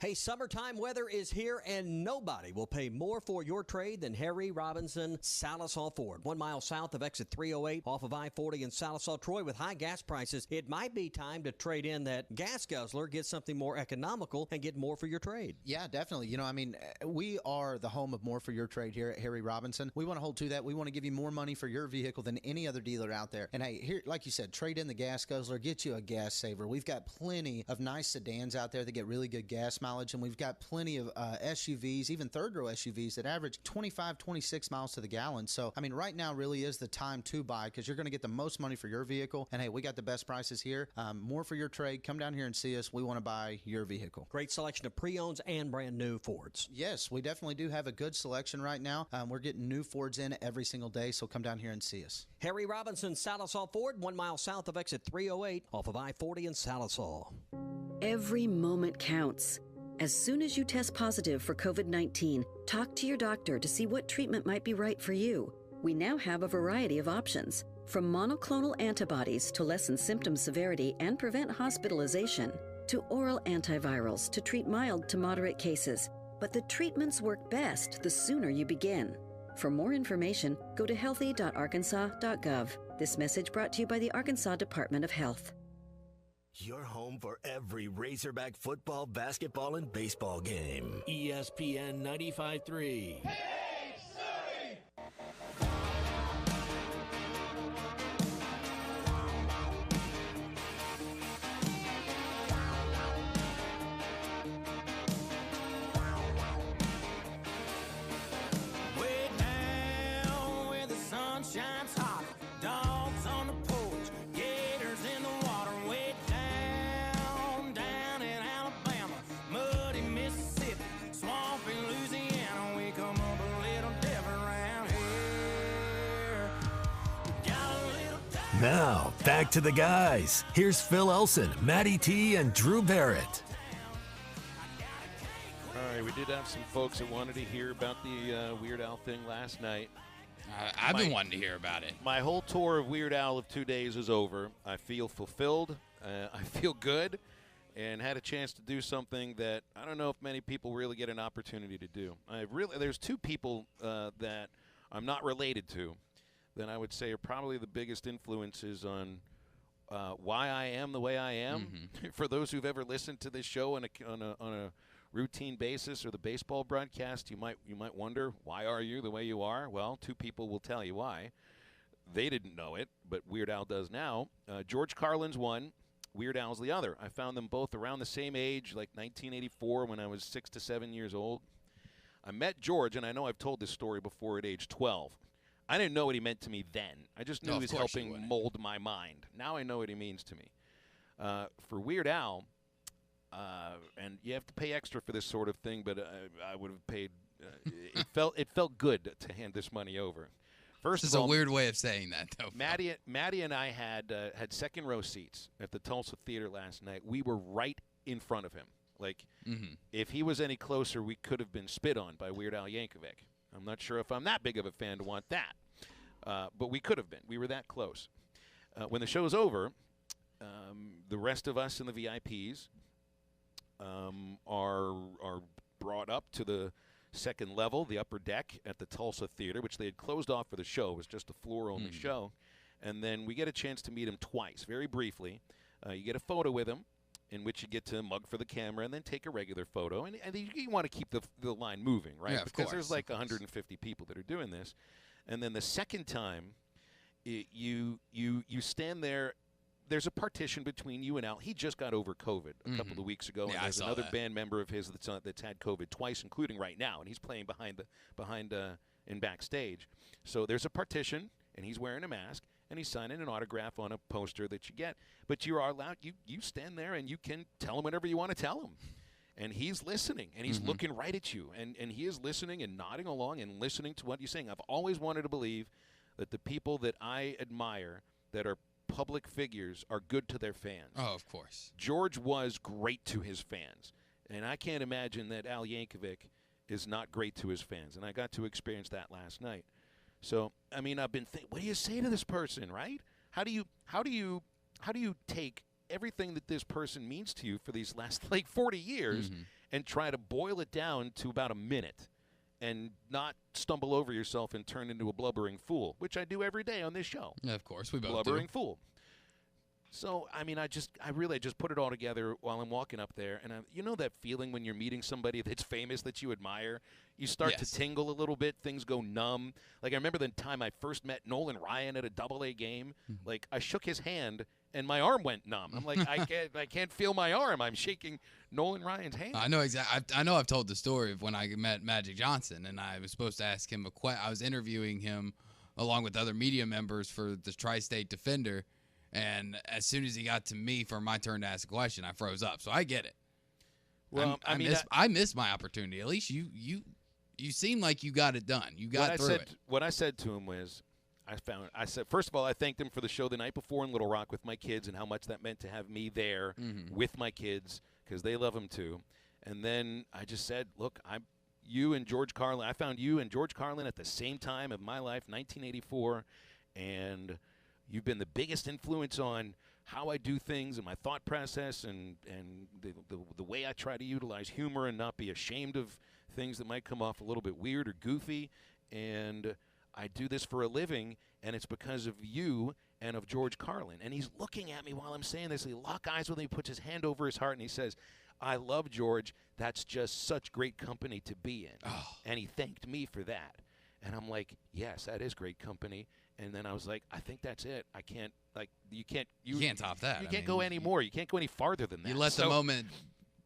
S18: Hey, summertime weather is here, and nobody will pay more for your trade than Harry Robinson Salisal Ford. 1 mile south of exit 308 off of I-40 in Salisal, Troy. With high gas prices, it might be time to trade in that gas guzzler, get something more economical, and get more for your trade.
S19: Yeah, definitely. You know, I mean, we are the home of more for your trade here at Harry Robinson. We want to hold to that. We want to give you more money for your vehicle than any other dealer out there. And hey, here, like you said, trade in the gas guzzler, get you a gas saver. We've got plenty of nice sedans out there that get really good gas mileage, and we've got plenty of SUVs, even third-row SUVs that average 25, 26 miles to the gallon. So, I mean, right now really is the time to buy because you're going to get the most money for your vehicle. And, hey, we got the best prices here. More for your trade. Come down here and see us. We want to buy your vehicle.
S18: Great selection of pre-owns and brand-new Fords.
S19: Yes, we definitely do have a good selection right now. We're getting new Fords in every single day, so come down here and see us.
S18: Harry Robinson Salisal Ford, 1 mile south of exit 308 off of I-40 in Salisal.
S20: Every moment counts. As soon as you test positive for COVID-19, talk to your doctor to see what treatment might be right for you. We now have a variety of options, from monoclonal antibodies to lessen symptom severity and prevent hospitalization, to oral antivirals to treat mild to moderate cases. But the treatments work best the sooner you begin. For more information, go to healthy.arkansas.gov. This message brought to you by the Arkansas Department of Health.
S1: Your home for every Razorback football, basketball, and baseball game. ESPN 95.3.
S21: Way down where the sun shines hot. Dogs on the porch, gators in the water. Way down in Alabama, muddy Mississippi, swampy Louisiana. We come up a little different around here. Got a little
S1: Now, back to the guys. Here's Phil Elson, Matty T, and Drew Barrett.
S8: All right, we did have some folks that wanted to hear about the Weird Al thing last night.
S9: I've been wanting to hear about it.
S8: My whole tour of Weird Al of 2 days is over. I feel fulfilled. I feel good, and had a chance to do something that I don't know if many people really get an opportunity to do. There's two people that I'm not related to that I would say are probably the biggest influences on why I am the way I am. Mm-hmm. For those who've ever listened to this show on a routine basis or the baseball broadcast, you might wonder, why are you the way you are? Well, two people will tell you why. They didn't know it, but Weird Al does now. George Carlin's one, Weird Al's the other. I found them both around the same age, like 1984 when I was 6 to 7 years old. I met George, and I know I've told this story before, at age 12. I didn't know what he meant to me then. I just knew he was helping mold my mind. Now I know what he means to me. For Weird Al, and you have to pay extra for this sort of thing, but I would have paid. It felt good to hand this money over. First
S9: This is
S8: of all,
S9: a weird way of saying that, though.
S8: Maddie and I had second row seats at the Tulsa Theater last night. We were right in front of him. Like, if he was any closer, we could have been spit on by Weird Al Yankovic. I'm not sure if I'm that big of a fan to want that. But we could have been. We were that close. When the show's over, the rest of us in the VIPs are brought up to the second level, the upper deck at the Tulsa Theater, which they had closed off for the show. It was just a floor-only show. And then we get a chance to meet him twice, very briefly. You get a photo with him, in which you get to mug for the camera and then take a regular photo. And you want to keep the line moving, right?
S9: Yeah, of
S8: because
S9: course,
S8: there's like 150 people that are doing this. And then the second time, you stand there. There's a partition between you and Al. He just got over COVID a couple of weeks ago, and there's another band member of his that's had COVID twice, including right now, and he's playing behind in backstage. So there's a partition, and he's wearing a mask, and he's signing an autograph on a poster that you get. But you are allowed. You stand there, and you can tell him whatever you want to tell him. And he's listening, and he's looking right at you, and he is listening and nodding along and listening to what you're saying. I've always wanted to believe that the people that I admire that are public figures are good to their fans.
S9: Oh, of course.
S8: George was great to his fans, and I can't imagine that Al Yankovic is not great to his fans, and I got to experience that last night. So, I mean, I've been thinking, what do you say to this person, right? How do you take everything that this person means to you for these last, 40 years and try to boil it down to about a minute and not stumble over yourself and turn into a blubbering fool, which I do every day on this show.
S9: Yeah, of course, we both
S8: blubbering
S9: do.
S8: Fool. So, I mean, I really just put it all together while I'm walking up there. And you know that feeling when you're meeting somebody that's famous that you admire? You start to tingle a little bit. Things go numb. Like, I remember the time I first met Nolan Ryan at a AA game. Like, I shook his hand, and my arm went numb. I'm like, I can't feel my arm. I'm shaking Nolan Ryan's hand.
S9: I know exactly. I know I've told the story of when I met Magic Johnson, and I was supposed to ask him I was interviewing him along with other media members for the Tri-State Defender. And as soon as he got to me for my turn to ask a question, I froze up. So I get it.
S8: Well,
S9: I missed my opportunity. At least you seem like you got it done. You got through it.
S8: What I said to him was, I said, first of all, I thanked him for the show the night before in Little Rock with my kids and how much that meant to have me there with my kids because they love him too. And then I just said, look, I found you and George Carlin at the same time of my life, 1984, and you've been the biggest influence on how I do things and my thought process and the way I try to utilize humor and not be ashamed of things that might come off a little bit weird or goofy. And I do this for a living, and it's because of you and of George Carlin. And he's looking at me while I'm saying this. He locks eyes with me, puts his hand over his heart, and he says, I love George. That's just such great company to be in.
S9: Oh.
S8: And he thanked me for that. And I'm like, yes, that is great company. And then I was like, I think that's it. I can't, you can't
S9: top that.
S8: You can't go any more. You can't go any farther than that.
S9: You let the moment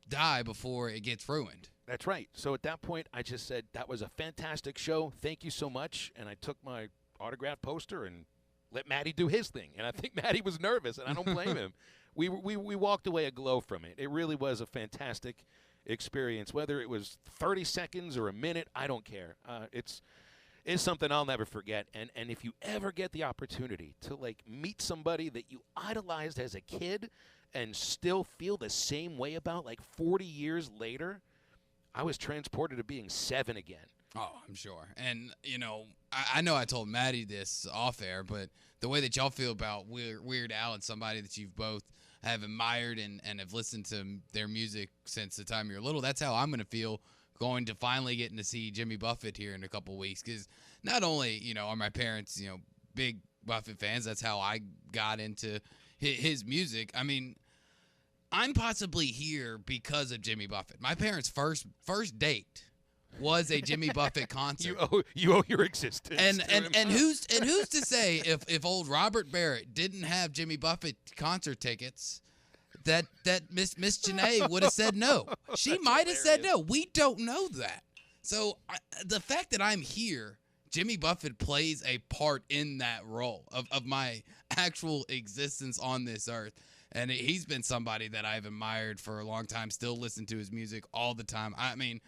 S9: die before it gets ruined.
S8: That's right. So at that point, I just said, that was a fantastic show. Thank you so much. And I took my autograph poster and let Matty do his thing. And I think Matty was nervous, and I don't blame him. We walked away aglow from it. It really was a fantastic experience. Whether it was 30 seconds or a minute, I don't care. It's something I'll never forget. And if you ever get the opportunity to meet somebody that you idolized as a kid and still feel the same way about 40 years later, I was transported to being 7 again.
S9: Oh, I'm sure. And, I know I told Maddie this off air, but the way that y'all feel about Weird Al and somebody that you've both have admired and have listened to their music since the time you were little, that's how I'm going to feel going to finally getting to see Jimmy Buffett here in a couple of weeks. Because not only, are my parents, big Buffett fans, that's how I got into his music. I mean, I'm possibly here because of Jimmy Buffett. My parents' first date was a Jimmy Buffett concert.
S8: You owe your existence.
S9: And who's to say if old Robert Barrett didn't have Jimmy Buffett concert tickets, that Miss Janae would have said no. She might have said no. We don't know that. So the fact that I'm here, Jimmy Buffett plays a part in that role of my actual existence on this earth. And he's been somebody that I've admired for a long time, still listen to his music all the time. I mean,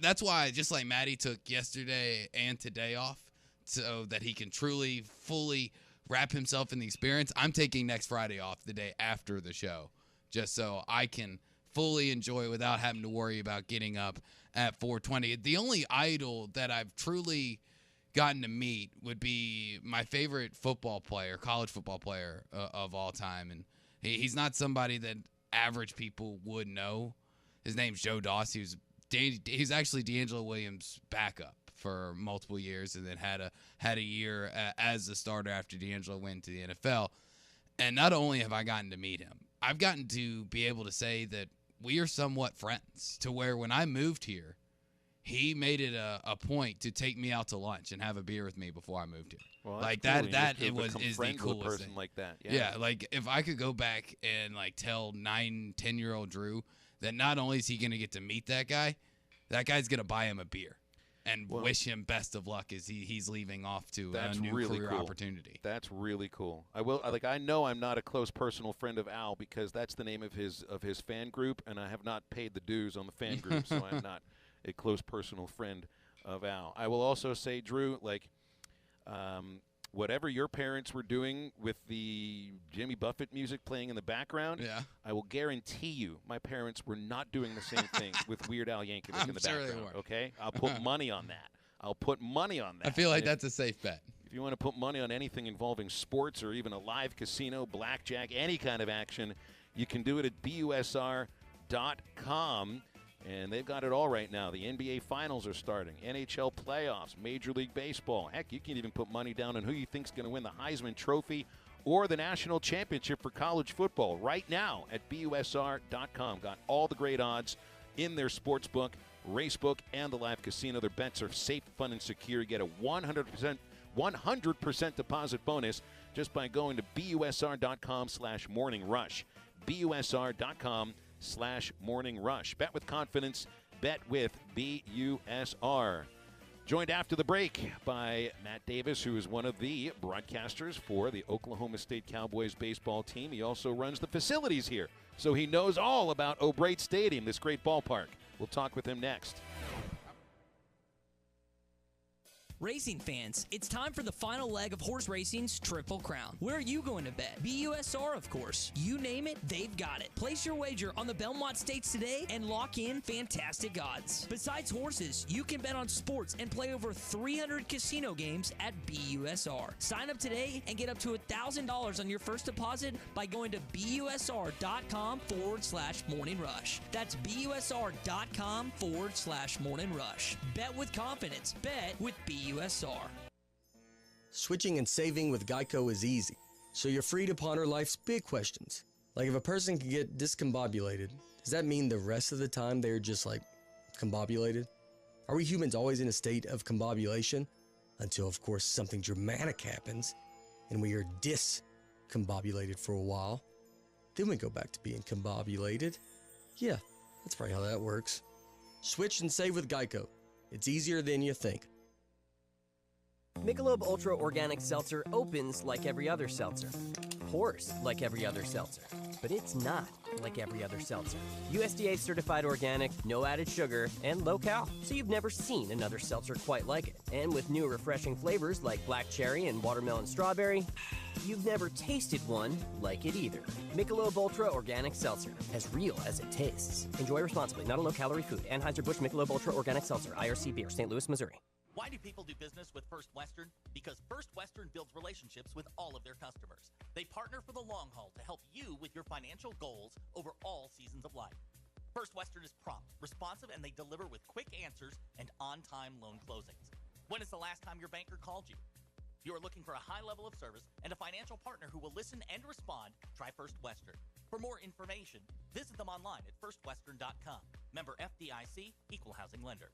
S9: that's why, just like Maddie took yesterday and today off so that he can truly, fully wrap himself in the experience, I'm taking next Friday off, the day after the show, just so I can fully enjoy without having to worry about getting up at 4:20. The only idol that I've truly gotten to meet would be my favorite college football player of all time. And he's not somebody that average people would know. His name's Joe Doss. He's actually D'Angelo Williams' backup for multiple years, and then had a year as a starter after D'Angelo went to the NFL. And not only have I gotten to meet him, I've gotten to be able to say that we are somewhat friends, to where when I moved here, he made it a point to take me out to lunch and have a beer with me before I moved here.
S8: Well,
S9: like
S8: cool.
S9: that
S8: is
S9: the coolest
S8: person
S9: thing.
S8: like that.
S9: Yeah, like if I could go back and like tell 9-10-year-old Drew that not only is he going to get to meet that guy's going to buy him a beer and wish him best of luck as he's leaving off to a new career opportunity.
S8: That's really cool. I know I'm not a close personal friend of Al because that's the name of his fan group, and I have not paid the dues on the fan group, so I'm not a close personal friend of Al. I will also say, Drew, whatever your parents were doing with the Jimmy Buffett music playing in the background, I will guarantee you my parents were not doing the same thing with Weird Al Yankovic in the background. Okay? I'll put money on that. I
S9: feel like that's a safe bet.
S8: If you want to put money on anything involving sports or even a live casino, blackjack, any kind of action, you can do it at BUSR.com. And they've got it all right now. The NBA Finals are starting, NHL playoffs, Major League Baseball. Heck, you can even put money down on who you think's going to win the Heisman Trophy or the National Championship for college football right now at BUSR.com. Got all the great odds in their sports book, race book, and the live casino. Their bets are safe, fun, and secure. You get a 100% deposit bonus just by going to BUSR.com/morning rush. BUSR.com/morning rush. Bet with confidence. Bet with BUSR. Joined after the break by Matt Davis, who is one of the broadcasters for the Oklahoma State Cowboys baseball team. He also runs the facilities here, so he knows all about O'Brate Stadium, this great ballpark. We'll talk with him next.
S2: Racing fans, it's time for the final leg of horse racing's Triple Crown. Where are you going to bet? BUSR, of course. You name it, they've got it. Place your wager on the Belmont Stakes today and lock in fantastic odds. Besides horses, you can bet on sports and play over 300 casino games at BUSR. Sign up today and get up to $1,000 on your first deposit by going to BUSR.com/morning rush. That's BUSR.com/morning rush. Bet with confidence. Bet with BUSR.
S6: Switching and saving with Geico is easy, so you're free to ponder life's big questions. Like if a person can get discombobulated, does that mean the rest of the time they're just combobulated? Are we humans always in a state of combobulation? Until, of course, something dramatic happens and we are discombobulated for a while. Then we go back to being combobulated. Yeah, that's probably how that works. Switch and save with Geico. It's easier than you think.
S7: Michelob Ultra Organic Seltzer opens like every other seltzer. Pours like every other seltzer. But it's not like every other seltzer. USDA certified organic, no added sugar, and low cal. So you've never seen another seltzer quite like it. And with new refreshing flavors like black cherry and watermelon strawberry, you've never tasted one like it either. Michelob Ultra Organic Seltzer. As real as it tastes. Enjoy responsibly. Not a low-calorie food. Anheuser-Busch Michelob Ultra Organic Seltzer. IRC Beer. St. Louis, Missouri.
S16: Why do people do business with First Western? Because First Western builds relationships with all of their customers. They partner for the long haul to help you with your financial goals over all seasons of life. First Western is prompt, responsive, and they deliver with quick answers and on-time loan closings. When is the last time your banker called you? If you are looking for a high level of service and a financial partner who will listen and respond, try First Western. For more information, visit them online at firstwestern.com. Member FDIC, Equal Housing Lender.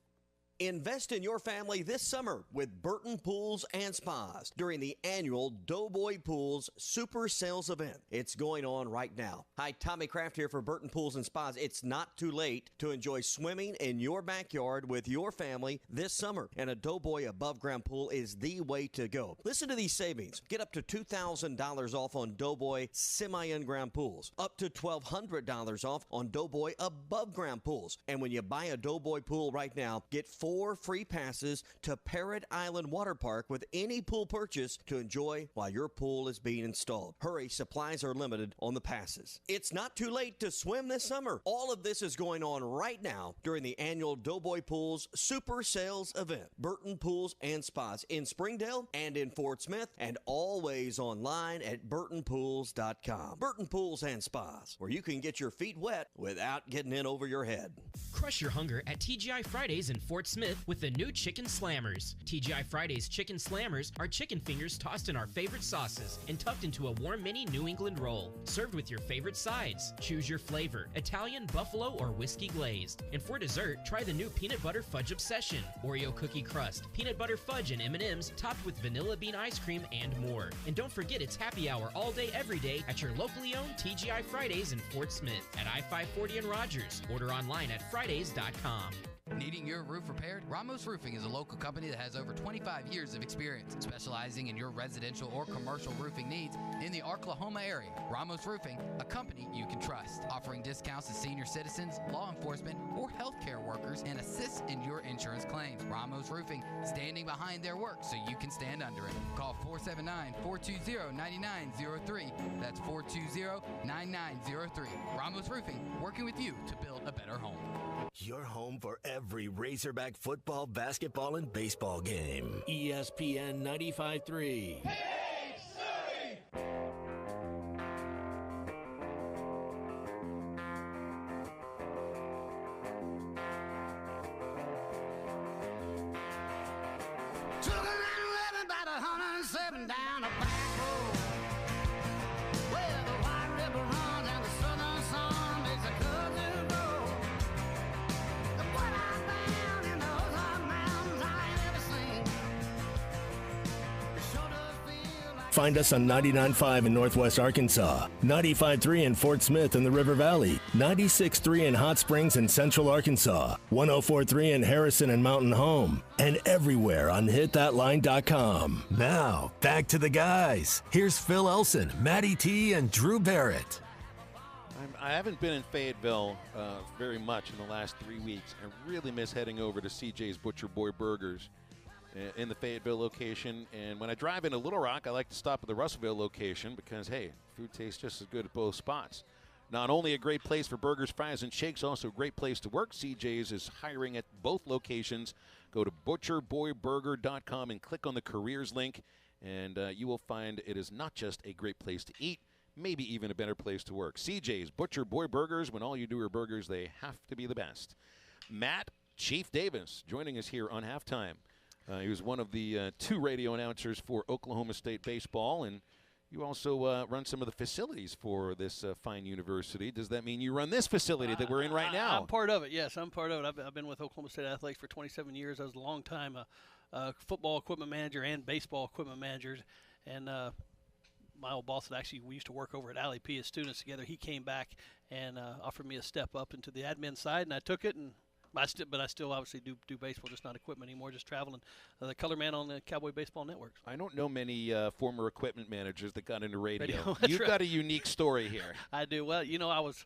S18: Invest in your family this summer with Burton Pools and Spas during the annual Doughboy Pools Super Sales Event. It's going on right now. Hi, Tommy Kraft here for Burton Pools and Spas. It's not too late to enjoy swimming in your backyard with your family this summer. And a Doughboy above ground pool is the way to go. Listen to these savings. Get up to $2,000 off on Doughboy semi-in-ground pools. Up to $1,200 off on Doughboy above ground pools. And when you buy a Doughboy pool right now, get 4 4 free passes to Parrot Island Water Park with any pool purchase to enjoy while your pool is being installed. Hurry, supplies are limited on the passes. It's not too late to swim this summer. All of this is going on right now during the annual Doughboy Pools Super Sales event. Burton Pools and Spas in Springdale and in Fort Smith, and always online at burtonpools.com. Burton Pools and Spas, where you can get your feet wet without getting in over your head.
S17: Crush your hunger at TGI Fridays in Fort Smith with the new Chicken Slammers. TGI Fridays Chicken Slammers are chicken fingers tossed in our favorite sauces and tucked into a warm mini New England roll. Served with your favorite sides. Choose your flavor, Italian, buffalo, or whiskey glazed. And for dessert, try the new Peanut Butter Fudge Obsession. Oreo cookie crust, peanut butter fudge, and M&Ms topped with vanilla bean ice cream and more. And don't forget it's happy hour all day, every day at your locally owned TGI Fridays in Fort Smith at I-540 and Rogers. Order online at Fridays.com.
S5: Needing your roof repaired? Ramos Roofing is a local company that has over 25 years of experience specializing in your residential or commercial roofing needs in the Oklahoma area. Ramos Roofing, a company you can trust, offering discounts to senior citizens, law enforcement, or healthcare workers, and assists in your insurance claims. Ramos Roofing, standing behind their work so you can stand under it. Call 479-420-9903. That's 420-9903. Ramos Roofing, working with you to build a better home.
S1: Your home for every Razorback football, basketball, and baseball game. ESPN 95.3.
S12: Took a 911 by the 107 down a back road, where the White River runs and the southern sun makes a cousin grow. The what I found in those Ozark Mountains I ain't ever seen. It sure does feel like
S1: Find us on 99.5 in Northwest Arkansas, 95.3 in Fort Smith in the River Valley, 96.3 in Hot Springs in Central Arkansas, 104.3 in Harrison and Mountain Home, and everywhere on hitthatline.com. Now, back to the guys. Here's Phil Elson, Matty T, and Drew Barrett.
S8: I haven't been in Fayetteville very much in the last 3 weeks. I really miss heading over to CJ's Butcher Boy Burgers in the Fayetteville location. And when I drive into Little Rock, I like to stop at the Russellville location because, hey, food tastes just as good at both spots. Not only a great place for burgers, fries, and shakes, also a great place to work. CJ's is hiring at both locations. Go to butcherboyburger.com and click on the careers link, and you will find it is not just a great place to eat, maybe even a better place to work. CJ's Butcher Boy Burgers, when all you do are burgers, they have to be the best. Matt Chief Davis joining us here on Halftime. He was one of the 2 radio announcers for Oklahoma State baseball, and you also run some of the facilities for this fine university. Does that mean you run this facility that we're in right now?
S15: I'm part of it, yes. I'm part of it. I've been with Oklahoma State Athletics for 27 years. I was a long time football equipment manager and baseball equipment manager. And my old boss we used to work over at Alley P as students together. He came back and offered me a step up into the admin side, and I took it. But I still obviously do baseball, just not equipment anymore, just traveling. The color man on the Cowboy Baseball Network.
S8: I don't know many former equipment managers that got into radio.
S15: You've
S8: got a unique story here.
S15: I do. Well, I was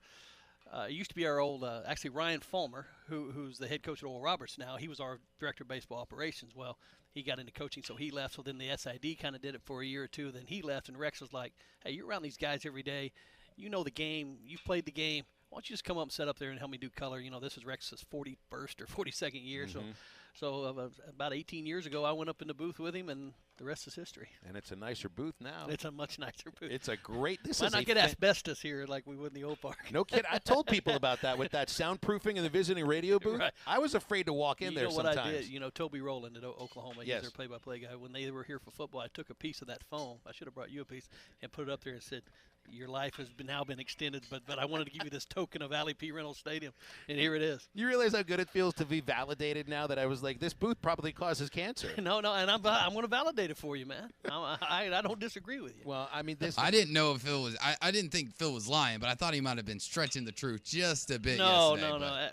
S15: it used to be our old actually Ryan Fulmer, who's the head coach at Oral Roberts now. He was our director of baseball operations. Well, he got into coaching, so he left. So then the SID kind of did it for a year or two. Then he left, and Rex was like, "Hey, you're around these guys every day. You know the game. You've played the game. Why don't you just come up and sit up there and help me do color?" This is Rex's 41st or 42nd year.
S8: Mm-hmm.
S15: So about 18 years ago, I went up in the booth with him, and the rest is history.
S8: And it's a nicer booth now.
S15: It's a much nicer booth.
S8: It's a great.
S15: Why not get asbestos here like we would in the old park?
S8: No kid. I told people about that with that soundproofing in the visiting radio booth.
S15: Right.
S8: I was afraid to walk in there sometimes.
S15: What I did, Toby Rowland at Oklahoma, he's
S8: Yes.
S15: their play-by-play guy. When they were here for football, I took a piece of that foam. I should have brought you a piece and put it up there and said, "Your life has now been extended, but I wanted to give you this token of Alley P. Reynolds Stadium," and here it is.
S8: You realize how good it feels to be validated now that I was like, this booth probably causes cancer.
S15: No, and I'm going to validate it for you, man. I don't disagree with you.
S8: Well, I mean,
S9: I didn't know if Phil was. I didn't think Phil was lying, but I thought he might have been stretching the truth just a bit.
S15: No.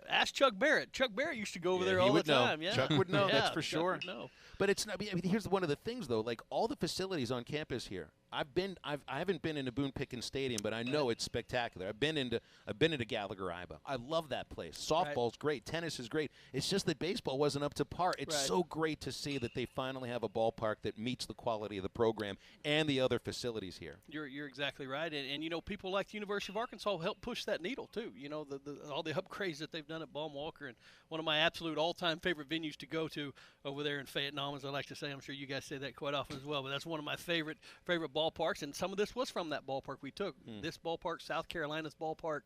S9: Ask
S15: Chuck Barrett. Chuck Barrett used to go over there all the time. Yeah,
S8: Chuck would know. That's for
S15: Chuck
S8: sure.
S15: would know.
S8: But it's not. I mean, here's one of the things though. Like all the facilities on campus here, I haven't been into Boone Pickens Stadium, but I know it's spectacular. I've been into Gallagher-Iba. I love that place. Softball's great. Tennis is great. It's just that baseball wasn't up to par. It's so great to see that they finally have a ballpark that meets the quality of the program and the other facilities here.
S15: You're exactly right, and you know, people like the University of Arkansas help push that needle too. You know, all the upgrades that they've done at Baum Walker, and one of my absolute all-time favorite venues to go to over there in Fayetteville, as I like to say. I'm sure you guys say that quite often as well, but that's one of my favorite ballparks, and some of this was from that ballpark we took. This ballpark, South Carolina's ballpark,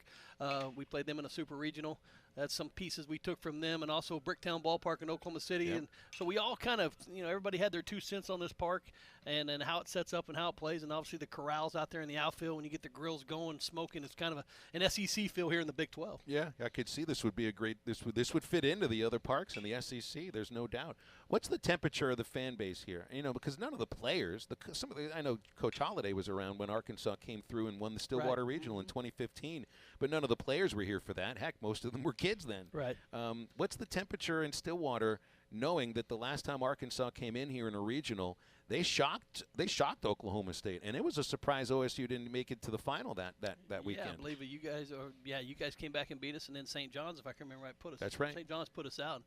S15: we played them in a super regional. That's some pieces we took from them, and also Bricktown Ballpark in Oklahoma City. And so we all kind of, you know, everybody had their 2 cents on this park and how it sets up and how it plays. And obviously the corrals out there in the outfield, when you get the grills going, smoking, it's kind of an SEC feel here in the Big 12.
S8: Yeah, I could see this would be a great – this would fit into the other parks in the SEC. There's no doubt. What's the temperature of the fan base here? You know, because none of the players I know Coach Holliday was around when Arkansas came through and won the Stillwater Regional in 2015, but none of the players were here for that. Heck, most of them were kids then.
S15: Right.
S8: What's the temperature in Stillwater, knowing that the last time Arkansas came in here in a regional, they shocked Oklahoma State, and it was a surprise OSU didn't make it to the final that weekend.
S15: Yeah, I believe it. You guys came back and beat us, and then St. John's, if I can remember right, put us.
S8: That's right.
S15: St. John's put us out.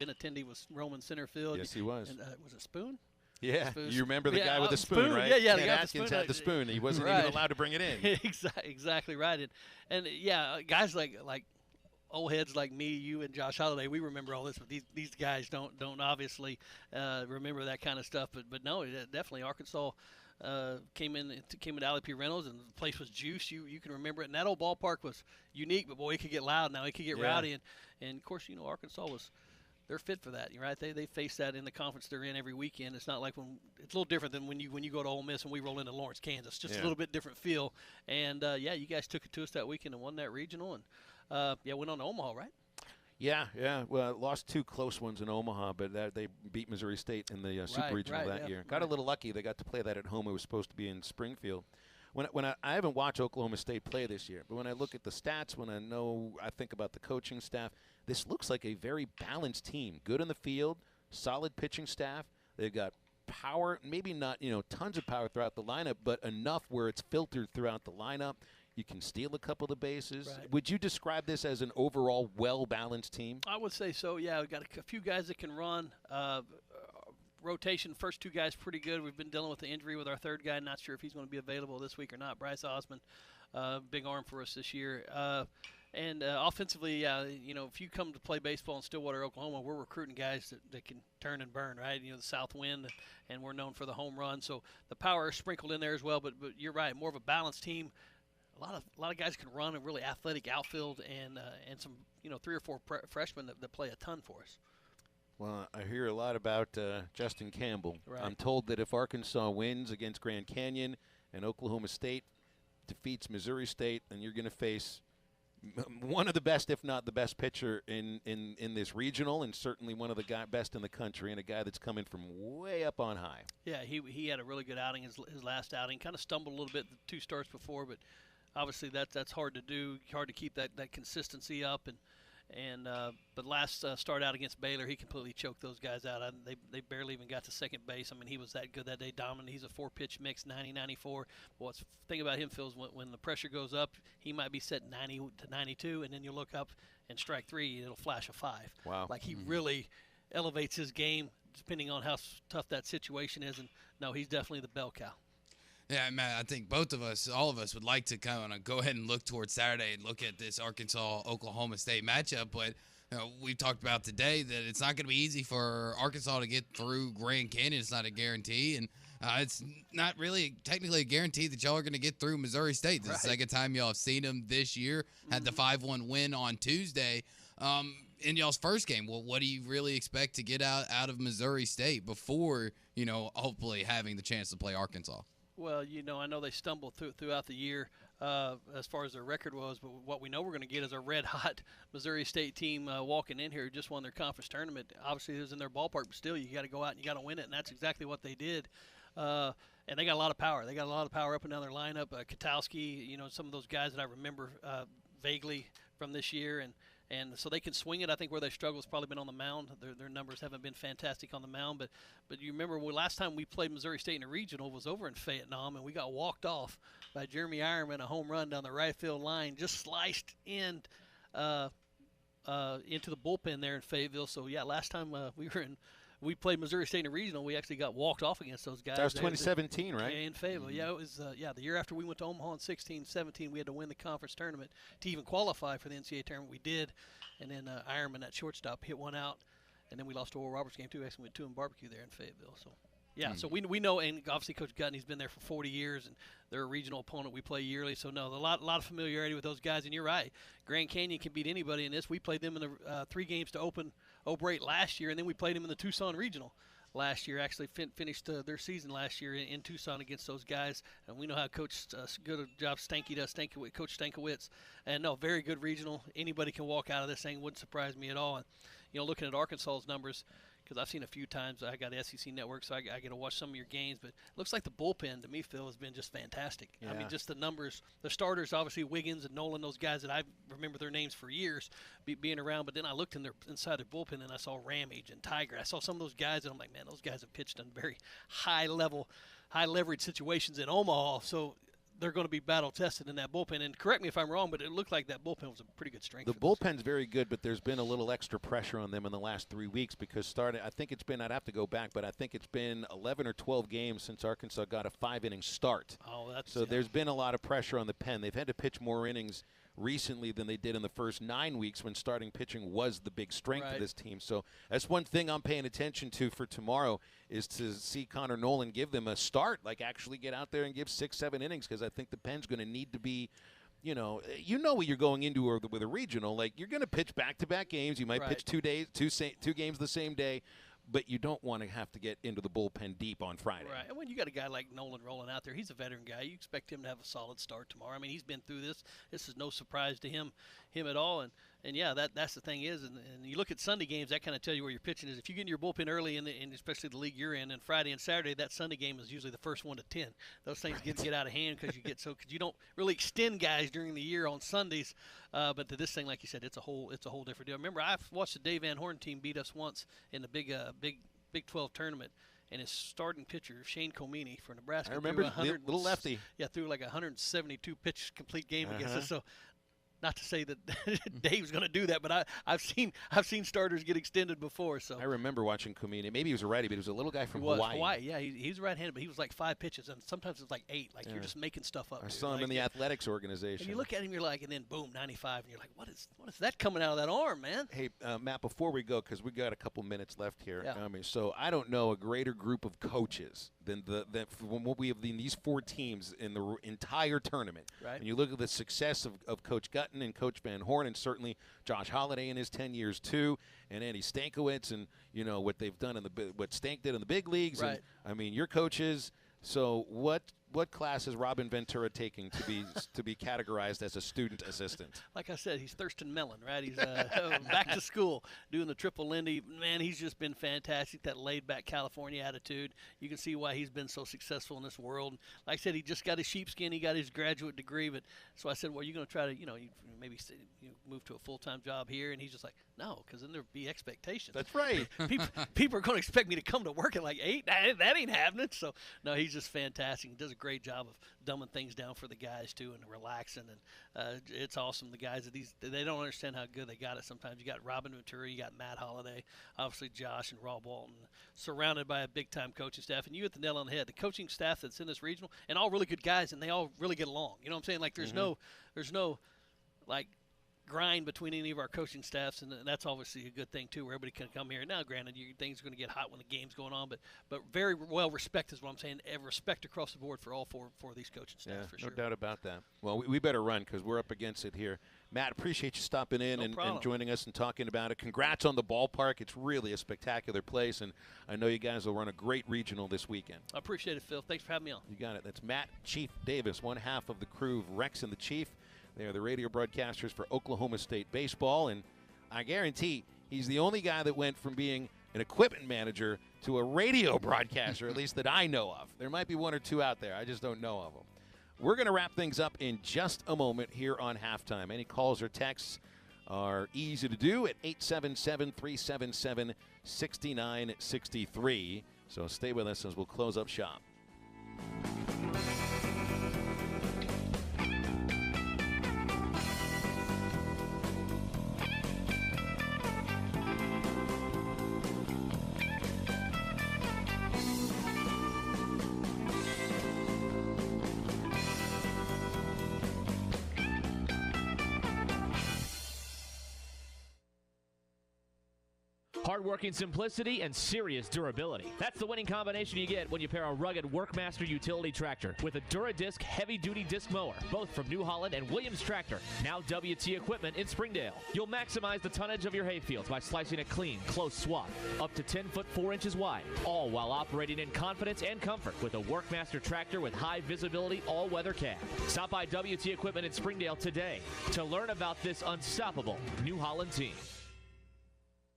S15: Benintendi was roaming center field.
S8: Yes, he was.
S15: And, was it Spoon?
S8: Yeah, you remember the guy with the spoon, right?
S15: Yeah,
S8: Ken Atkins had the spoon. He wasn't even allowed to bring it in.
S15: Exactly right. And yeah, guys like old heads like me, you, and Josh Holliday, we remember all this, but these guys don't obviously remember that kind of stuff. But no, definitely Arkansas came into Alley P. Reynolds, and the place was juice. You can remember it. And that old ballpark was unique, but boy, it could get loud now. It could get rowdy, and of course, you know, Arkansas they're fit for that, right? They face that in the conference they're in every weekend. It's not like it's a little different than when you go to Ole Miss and we roll into Lawrence, Kansas. Just a little bit different feel. And you guys took it to us that weekend and won that regional, and went on to Omaha, right?
S8: Yeah. Well, lost 2 close ones in Omaha, but they beat Missouri State in the Super Regional that year. Got a little lucky. They got to play that at home. It was supposed to be in Springfield. When I haven't watched Oklahoma State play this year, but when I look at the stats, I think about the coaching staff, this looks like a very balanced team. Good in the field, solid pitching staff. They've got power, maybe not tons of power throughout the lineup, but enough where it's filtered throughout the lineup. You can steal a couple of the bases.
S15: Right.
S8: Would you describe this as an overall well-balanced team?
S15: I would say so, yeah. We've got a few guys that can run. Rotation, first 2 guys pretty good. We've been dealing with the injury with our 3rd guy. Not sure if he's going to be available this week or not. Bryce Osmond, big arm for us this year. And offensively, if you come to play baseball in Stillwater, Oklahoma, we're recruiting guys that can turn and burn, right? You know, the south wind, and we're known for the home run. So the power is sprinkled in there as well. But you're right, more of a balanced team. A lot of guys can run a really athletic outfield, and some 3 or 4 freshmen that play a ton for us.
S8: Well, I hear a lot about Justin Campbell.
S15: Right.
S8: I'm told that if Arkansas wins against Grand Canyon and Oklahoma State defeats Missouri State, then you're going to face one of the best, if not the best pitcher in this regional, and certainly one of the best in the country, and a guy that's coming from way up on high.
S15: Yeah, he had a really good outing, his last outing. Kind of stumbled a little bit the 2 starts before, but obviously that's hard to do, hard to keep that consistency up. But last start out against Baylor, he completely choked those guys out. They barely even got to second base. I mean, he was that good that day, dominant. He's a 4-pitch mix, 90-94. But what's the thing about him, Phil, is when the pressure goes up, he might be set 90 to 92, and then you look up and strike 3, it'll flash a 5.
S8: Wow.
S15: Like, he really elevates his game depending on how tough that situation is. And, no, he's definitely the bell cow.
S9: Yeah, Matt, I think all of us would like to kind of go ahead and look towards Saturday and look at this Arkansas-Oklahoma State matchup. But we've talked about today that it's not going to be easy for Arkansas to get through Grand Canyon. It's not a guarantee. And it's not really technically a guarantee that y'all are going to get through Missouri State. This is the second time y'all have seen them this year. Had the 5-1 win on Tuesday. In y'all's first game, well, what do you really expect to get out of Missouri State before, hopefully having the chance to play Arkansas?
S15: Well, I know they stumbled throughout the year as far as their record was, but what we know we're going to get is a red-hot Missouri State team walking in here who just won their conference tournament. Obviously, it was in their ballpark, but still, you got to go out and you got to win it, and that's exactly what they did. And they got a lot of power. They got a lot of power up and down their lineup. Katowski, some of those guys that I remember vaguely from this year, And so they can swing it. I think where they struggle has probably been on the mound. Their numbers haven't been fantastic on the mound. But you remember last time we played Missouri State in a regional was over in Vietnam, and we got walked off by Jeremy Ironman, a home run down the right field line, just sliced in into the bullpen there in Fayetteville. So, yeah, last time we played Missouri State in a regional, we actually got walked off against those guys.
S8: That was 2017, right?
S15: In Fayetteville. Yeah, it was. The year after we went to Omaha in 16-17, we had to win the conference tournament to even qualify for the NCAA tournament. We did, and then Ironman, that shortstop, hit one out, and then we lost to Oral Roberts game 2. Actually went 2 in barbecue there in Fayetteville. So, yeah, so we know, and obviously Coach Gutney's been there for 40 years, and they're a regional opponent we play yearly. So, no, a lot of familiarity with those guys, and you're right. Grand Canyon can beat anybody in this. We played them in the 3 games to open O'Brate last year, and then we played them in the Tucson Regional last year. Actually finished their season last year in Tucson against those guys, and we know how Coach good a job Stanky does, Coach Stankiewicz. And no, very good regional. Anybody can walk out of this thing. Wouldn't surprise me at all. And looking at Arkansas's numbers, because I've seen a few times. I got SEC Network, so I get to watch some of your games. But it looks like the bullpen, to me, Phil, has been just fantastic.
S8: Yeah.
S15: I mean, just the numbers. The starters, obviously, Wiggins and Nolan, those guys that I remember their names for years being around. But then I looked inside their bullpen, and I saw Ramage and Tiger. I saw some of those guys, and I'm like, man, those guys have pitched in very high-level, high-leverage situations in Omaha. So they're going to be battle-tested in that bullpen. And correct me if I'm wrong, but it looked like that bullpen was a pretty good strength.
S8: The bullpen's very good, but there's been a little extra pressure on them in the last 3 weeks because I think it's been, I'd have to go back, but I think it's been 11 or 12 games since Arkansas got a 5-inning start. So there's been a lot of pressure on the pen. They've had to pitch more innings recently than they did in the first 9 weeks when starting pitching was the big strength of this team. So that's one thing I'm paying attention to for tomorrow is to see Connor Nolan give them a start, like actually get out there and give 6-7 innings, because I think the pen's going to need to be, you know what you're going into with a regional. Like, you're going to pitch back-to-back games. You might pitch 2 games the same day, but you don't want to have to get into the bullpen deep on Friday.
S15: Right, and when you got a guy like Nolan rolling out there, he's a veteran guy. You expect him to have a solid start tomorrow. I mean, he's been through this. This is no surprise to him at all. And yeah, that's the thing is, and you look at Sunday games, that kind of tell you where your pitching is. If you get in your bullpen early, and especially the league you're in, and Friday and Saturday, that Sunday game is usually the first 1 to 10. Those things get out of hand because you don't really extend guys during the year on Sundays. But to this thing, like you said, it's a whole different deal. Remember, I've watched the Dave Van Horn team beat us once in the Big 12 tournament, and his starting pitcher, Shane Comini for Nebraska,
S8: I remember, little lefty.
S15: Yeah, threw like 172 pitch complete game against us. So, not to say that Dave's going to do that, but I've seen starters get extended before. So
S8: I remember watching Comini. Maybe he was a righty, but he was a little guy from Hawaii.
S15: Yeah, he's right-handed, but he was like 5 pitches, and sometimes it's like 8. Like, you're just making stuff up.
S8: I saw him in the athletics organization.
S15: And you look at him, you're like, and then boom, 95, and you're like, what is that coming out of that arm, man?
S8: Hey, Matt, before we go, because we got a couple minutes left here.
S15: Yeah.
S8: I mean, so I don't know a greater group of coaches than what we have in these 4 teams in the entire tournament.
S15: Right.
S8: And you look at the success of Coach Gutton and Coach Van Horn, and certainly Josh Holliday in his 10 years too, and Andy Stankiewicz, and what they've done what Stank did in the big leagues.
S15: Right.
S8: And I mean, your coaches. So what class is Robin Ventura taking to be categorized as a student assistant?
S15: Like I said, he's Thurston Mellon, right? He's back to school doing the triple Lindy. Man, he's just been fantastic, that laid-back California attitude. You can see why he's been so successful in this world. Like I said, he just got his sheepskin. He got his graduate degree. But so I said, well, you're going to try to, maybe move to a full-time job here. And he's just like, no, because then there'd be expectations.
S8: That's right.
S15: People are going to expect me to come to work at like 8. That ain't happening. So, no, he's just fantastic. He does a great job of dumbing things down for the guys too and relaxing, and it's awesome. The guys they don't understand how good they got it sometimes. You got Robin Ventura, you got Matt Holliday, obviously Josh and Rob Walton, surrounded by a big time coaching staff. And you hit the nail on the head. The coaching staff that's in this regional, and all really good guys, and they all really get along. You know what I'm saying? Like there's no like grind between any of our coaching staffs, and that's obviously a good thing too, where everybody can come here. Now, granted, things are going to get hot when the game's going on, but very well respected is what I'm saying. Respect across the board for all four of these coaching staffs, for sure.
S8: No doubt about that. Well, we better run because we're up against it here. Matt, appreciate you stopping in and joining us and talking about it. Congrats on the ballpark. It's really a spectacular place, and I know you guys will run a great regional this weekend.
S15: I appreciate it, Phil. Thanks for having me on.
S8: You got it. That's Matt Chief Davis, one half of the crew of Rex and the Chief. They are the radio broadcasters for Oklahoma State baseball, and I guarantee he's the only guy that went from being an equipment manager to a radio broadcaster, at least that I know of. There might be one or two out there. I just don't know of them. We're going to wrap things up in just a moment here on Halftime. Any calls or texts are easy to do at 877-377-6963. So stay with us as we'll close up shop.
S14: Hard-working simplicity and serious durability. That's the winning combination you get when you pair a rugged Workmaster utility tractor with a Dura-Disc heavy-duty disc mower, both from New Holland and Williams Tractor, now WT Equipment in Springdale. You'll maximize the tonnage of your hayfields by slicing a clean, close swath, up to 10 foot 4 inches wide, all while operating in confidence and comfort with a Workmaster tractor with high-visibility all-weather cab. Stop by WT Equipment in Springdale today to learn about this unstoppable New Holland team.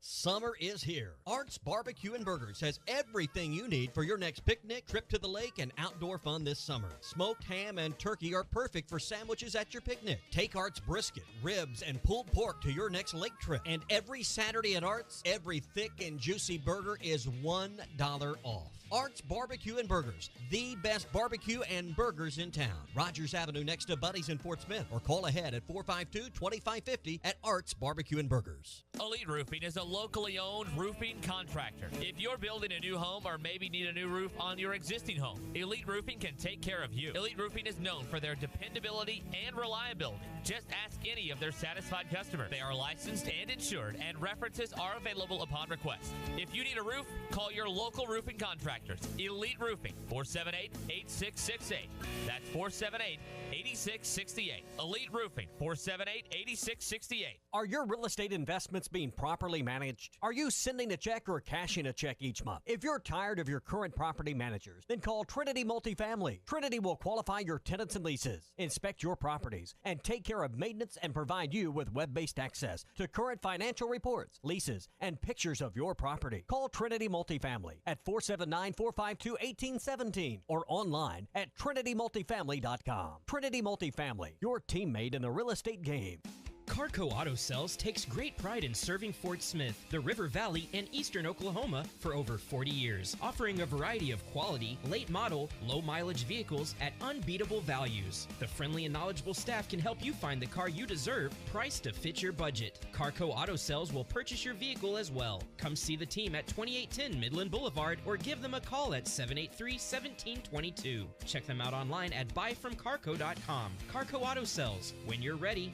S11: Summer is here. Art's Barbecue and Burgers has everything you need for your next picnic, trip to the lake, and outdoor fun this summer. Smoked ham and turkey are perfect for sandwiches at your picnic. Take Art's brisket, ribs, and pulled pork to your next lake trip. And every Saturday at Art's, every thick and juicy burger is $1 off. Art's Barbecue and Burgers, the best barbecue and burgers in town. Rogers Avenue next to Buddy's in Fort Smith, or call ahead at 452-2550 at Art's Barbecue and Burgers.
S22: Elite Roofing is a locally owned roofing contractor. If you're building a new home or maybe need a new roof on your existing home, Elite Roofing can take care of you. Elite Roofing is known for their dependability and reliability. Just ask any of their satisfied customers. They are licensed and insured, and references are available upon request. If you need a roof, call your local roofing contractor. Elite Roofing, 478-8668. That's 478-8668. Elite Roofing, 478-8668.
S18: Are your real estate investments being properly managed? Are you sending a check or cashing a check each month? If you're tired of your current property managers, then call Trinity Multifamily. Trinity will qualify your tenants and leases, inspect your properties, and take care of maintenance and provide you with web-based access to current financial reports, leases, and pictures of your property. Call Trinity Multifamily at 479-452-1817 or online at trinitymultifamily.com. Trinity Multifamily, your teammate in the real estate game.
S17: Carco Auto Sales takes great pride in serving Fort Smith, the River Valley, and eastern Oklahoma for over 40 years, offering a variety of quality, late model, low mileage vehicles at unbeatable values. The friendly and knowledgeable staff can help you find the car you deserve, priced to fit your budget. Carco Auto Sales will purchase your vehicle as well. Come see the team at 2810 Midland Boulevard or give them a call at 783-1722. Check them out online at buyfromcarco.com. Carco Auto Sales, when you're ready.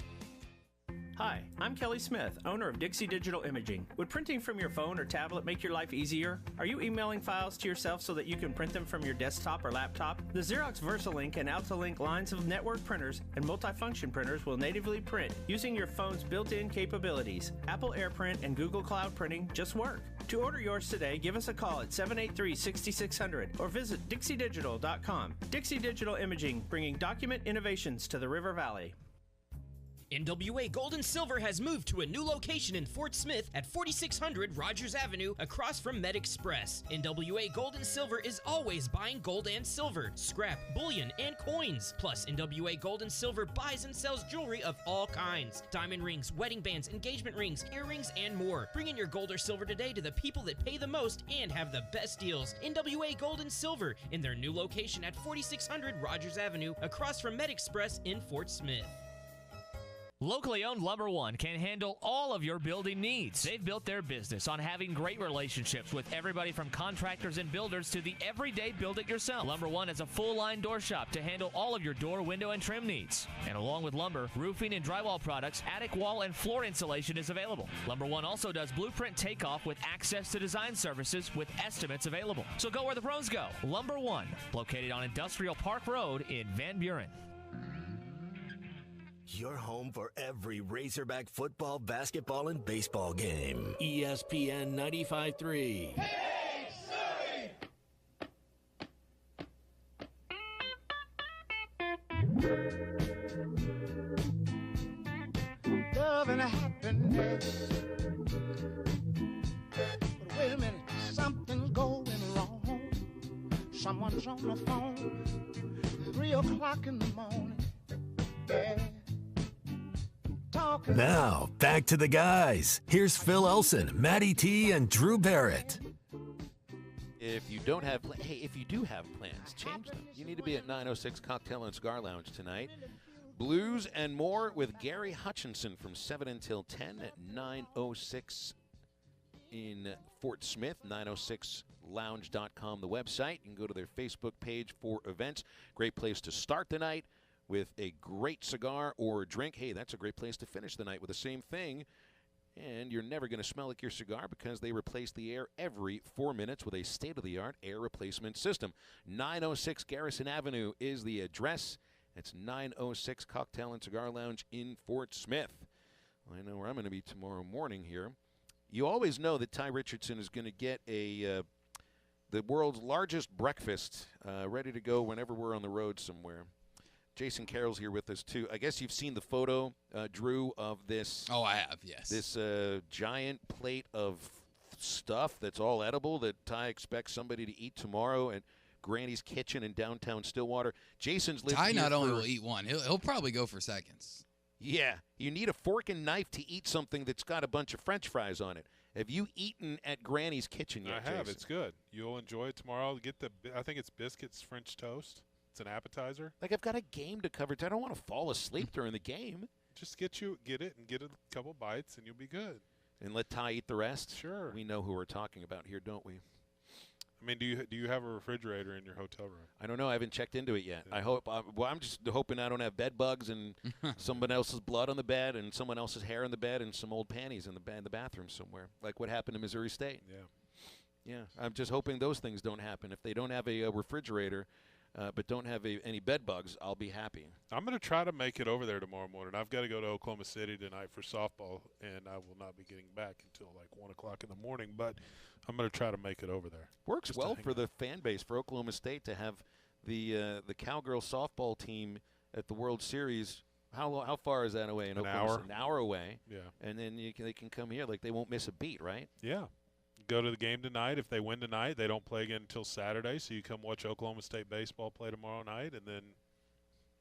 S23: Hi, I'm Kelly Smith, owner of Dixie Digital Imaging. Would printing from your phone or tablet make your life easier? Are you emailing files to yourself so that you can print them from your desktop or laptop? The Xerox VersaLink and AltaLink lines of network printers and multifunction printers will natively print using your phone's built-in capabilities. Apple AirPrint and Google Cloud Printing just work. To order yours today, give us a call at 783-6600 or visit dixiedigital.com. Dixie Digital Imaging, bringing document innovations to the River Valley.
S17: NWA Gold and Silver has moved to a new location in Fort Smith at 4600 Rogers Avenue across from Med Express. NWA Gold and Silver is always buying gold and silver, scrap, bullion, and coins. Plus, NWA Gold and Silver buys and sells jewelry of all kinds. Diamond rings, wedding bands, engagement rings, earrings, and more. Bring in your gold or silver today to the people that pay the most and have the best deals. NWA Gold and Silver in their new location at 4600 Rogers Avenue across from Med Express in Fort Smith.
S14: Locally owned Lumber One can handle all of your building needs. They've built their business on having great relationships with everybody from contractors and builders to the everyday build-it-yourself. Lumber One is a full-line door shop to handle all of your door, window, and trim needs. And along with lumber, roofing and drywall products, attic wall and floor insulation is available. Lumber One also does blueprint takeoff with access to design services with estimates available. So go where the pros go. Lumber One, located on Industrial Park Road in Van Buren.
S1: Your home for every Razorback football, basketball, and baseball game. ESPN 95.3.
S12: Love and happiness. But wait a minute, something's going wrong. Someone's on the phone, 3 o'clock in the morning. Yeah. Talking
S1: Now, back to the guys. Here's Phil Elson, Matty T, and Drew Barrett.
S8: If you don't have if you do have plans, change them. You need to be at 906 Cocktail and Cigar Lounge tonight. Blues and more with Gary Hutchinson from 7 until 10 at 906 in Fort Smith, 906lounge.com, the website. You can go to their Facebook page for events. Great place to start the night with a great cigar or drink. Hey, that's a great place to finish the night with the same thing. And you're never going to smell like your cigar because they replace the air every 4 minutes with a state-of-the-art air replacement system. 906 Garrison Avenue is the address. It's 906 Cocktail and Cigar Lounge in Fort Smith. I know where I'm going to be tomorrow morning here. You always know that Ty Richardson is going to get the world's largest breakfast ready to go whenever we're on the road somewhere. Jason Carroll's here with us, too. I guess you've seen the photo, Drew, of this.
S9: Oh, I have, yes.
S8: This giant plate of stuff that's all edible that Ty expects somebody to eat tomorrow at Granny's Kitchen in downtown Stillwater. Jason's lived
S9: Ty
S8: here
S9: not only will eat one, he'll probably go for seconds.
S8: Yeah, you need a fork and knife to eat something that's got a bunch of French fries on it. Have you eaten at Granny's Kitchen yet,
S3: I have.
S8: Jason?
S3: It's good. You'll enjoy it tomorrow. I think it's biscuits, French toast. It's an appetizer.
S8: Like, I've got a game to cover. I don't want to fall asleep during the game.
S3: Just get a couple bites, and you'll be good.
S8: And let Ty eat the rest?
S3: Sure.
S8: We know who we're talking about here, don't we?
S3: I mean, do you have a refrigerator in your hotel room?
S8: I don't know. I haven't checked into it yet. Yeah. I'm just hoping I don't have bed bugs and someone else's blood on the bed and someone else's hair in the bed and some old panties in the bathroom somewhere, like what happened to Missouri State. Yeah. I'm just hoping those things don't happen. If they don't have a refrigerator but don't have any bed bugs, I'll be happy.
S3: I'm going to try to make it over there tomorrow morning. I've got to go to Oklahoma City tonight for softball, and I will not be getting back until like 1 o'clock in the morning, but I'm going to try to make it over there.
S8: Works well for the fan base for Oklahoma State to have the Cowgirl softball team at the World Series. How far is that away in Oklahoma State? An hour away.
S3: Yeah.
S8: And then they can come here. Like, they won't miss a beat, right?
S3: Yeah. Go to the game tonight. If they win tonight, they don't play again until Saturday, so you come watch Oklahoma State baseball play tomorrow night and then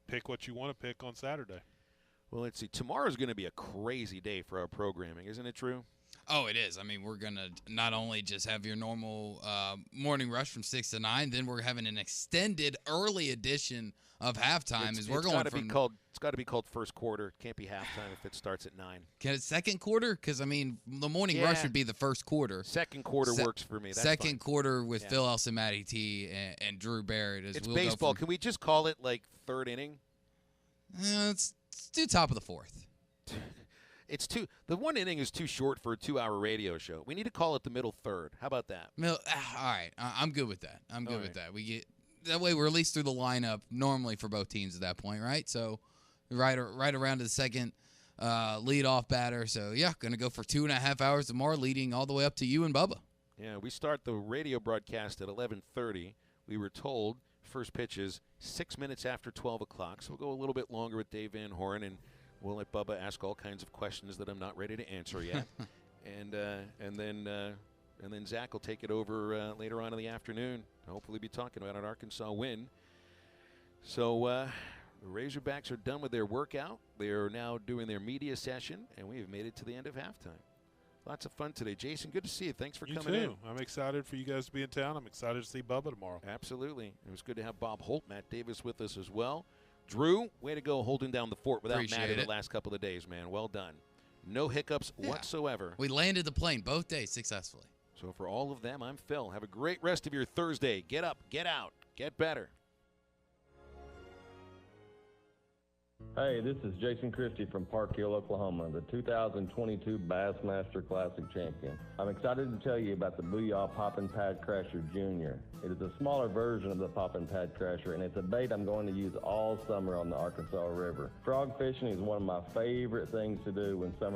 S3: pick what you want to pick on Saturday.
S8: Well, let's see. Tomorrow's going to be a crazy day for our programming. Isn't it true?
S9: Oh, it is. I mean, we're going to not only just have your normal morning rush from 6 to 9, then we're having an extended early edition of halftime. It's
S8: got to be called first quarter. It can't be halftime if it starts at 9.
S9: Can it second quarter? Because, I mean, the morning rush would be the first quarter.
S8: Second quarter works for me. That's
S9: second
S8: fine.
S9: Quarter with Phil Elson, Matty T, and Drew Barrett.
S8: It's baseball. Can we just call it, like, third inning?
S9: Let's do top of the fourth.
S8: The one inning is too short for a 2-hour radio show. We need to call it the middle third. How about that?
S9: All right. I'm good with that. That way we're at least through the lineup normally for both teams at that point, right? So right around to the second leadoff batter. So, yeah, going to go for 2.5 hours tomorrow, leading all the way up to you and Bubba.
S8: Yeah, we start the radio broadcast at 11:30. We were told first pitch is 6 minutes after 12 o'clock. So we'll go a little bit longer with Dave Van Horn, and we'll let Bubba ask all kinds of questions that I'm not ready to answer yet. and then Zach will take it over later on in the afternoon. Hopefully be talking about an Arkansas win. So the Razorbacks are done with their workout. They are now doing their media session, and we have made it to the end of halftime. Lots of fun today. Jason, good to see you. Thanks for coming in.
S3: I'm excited for you guys to be in town. I'm excited to see Bubba tomorrow.
S8: Absolutely. It was good to have Bob Holt, Matt Davis with us as well. Drew, way to go holding down the fort without Matt in the last couple of days, man. Well done. No hiccups whatsoever.
S9: We landed the plane both days successfully.
S8: So for all of them, I'm Phil. Have a great rest of your Thursday. Get up, get out, get better.
S10: Hey, this is Jason Christie from Park Hill, Oklahoma, the 2022 Bassmaster Classic champion. I'm excited to tell you about the Booyah Poppin' Pad Crasher Jr. It is a smaller version of the Poppin' Pad Crasher, and it's a bait I'm going to use all summer on the Arkansas River. Frog fishing is one of my favorite things to do when summer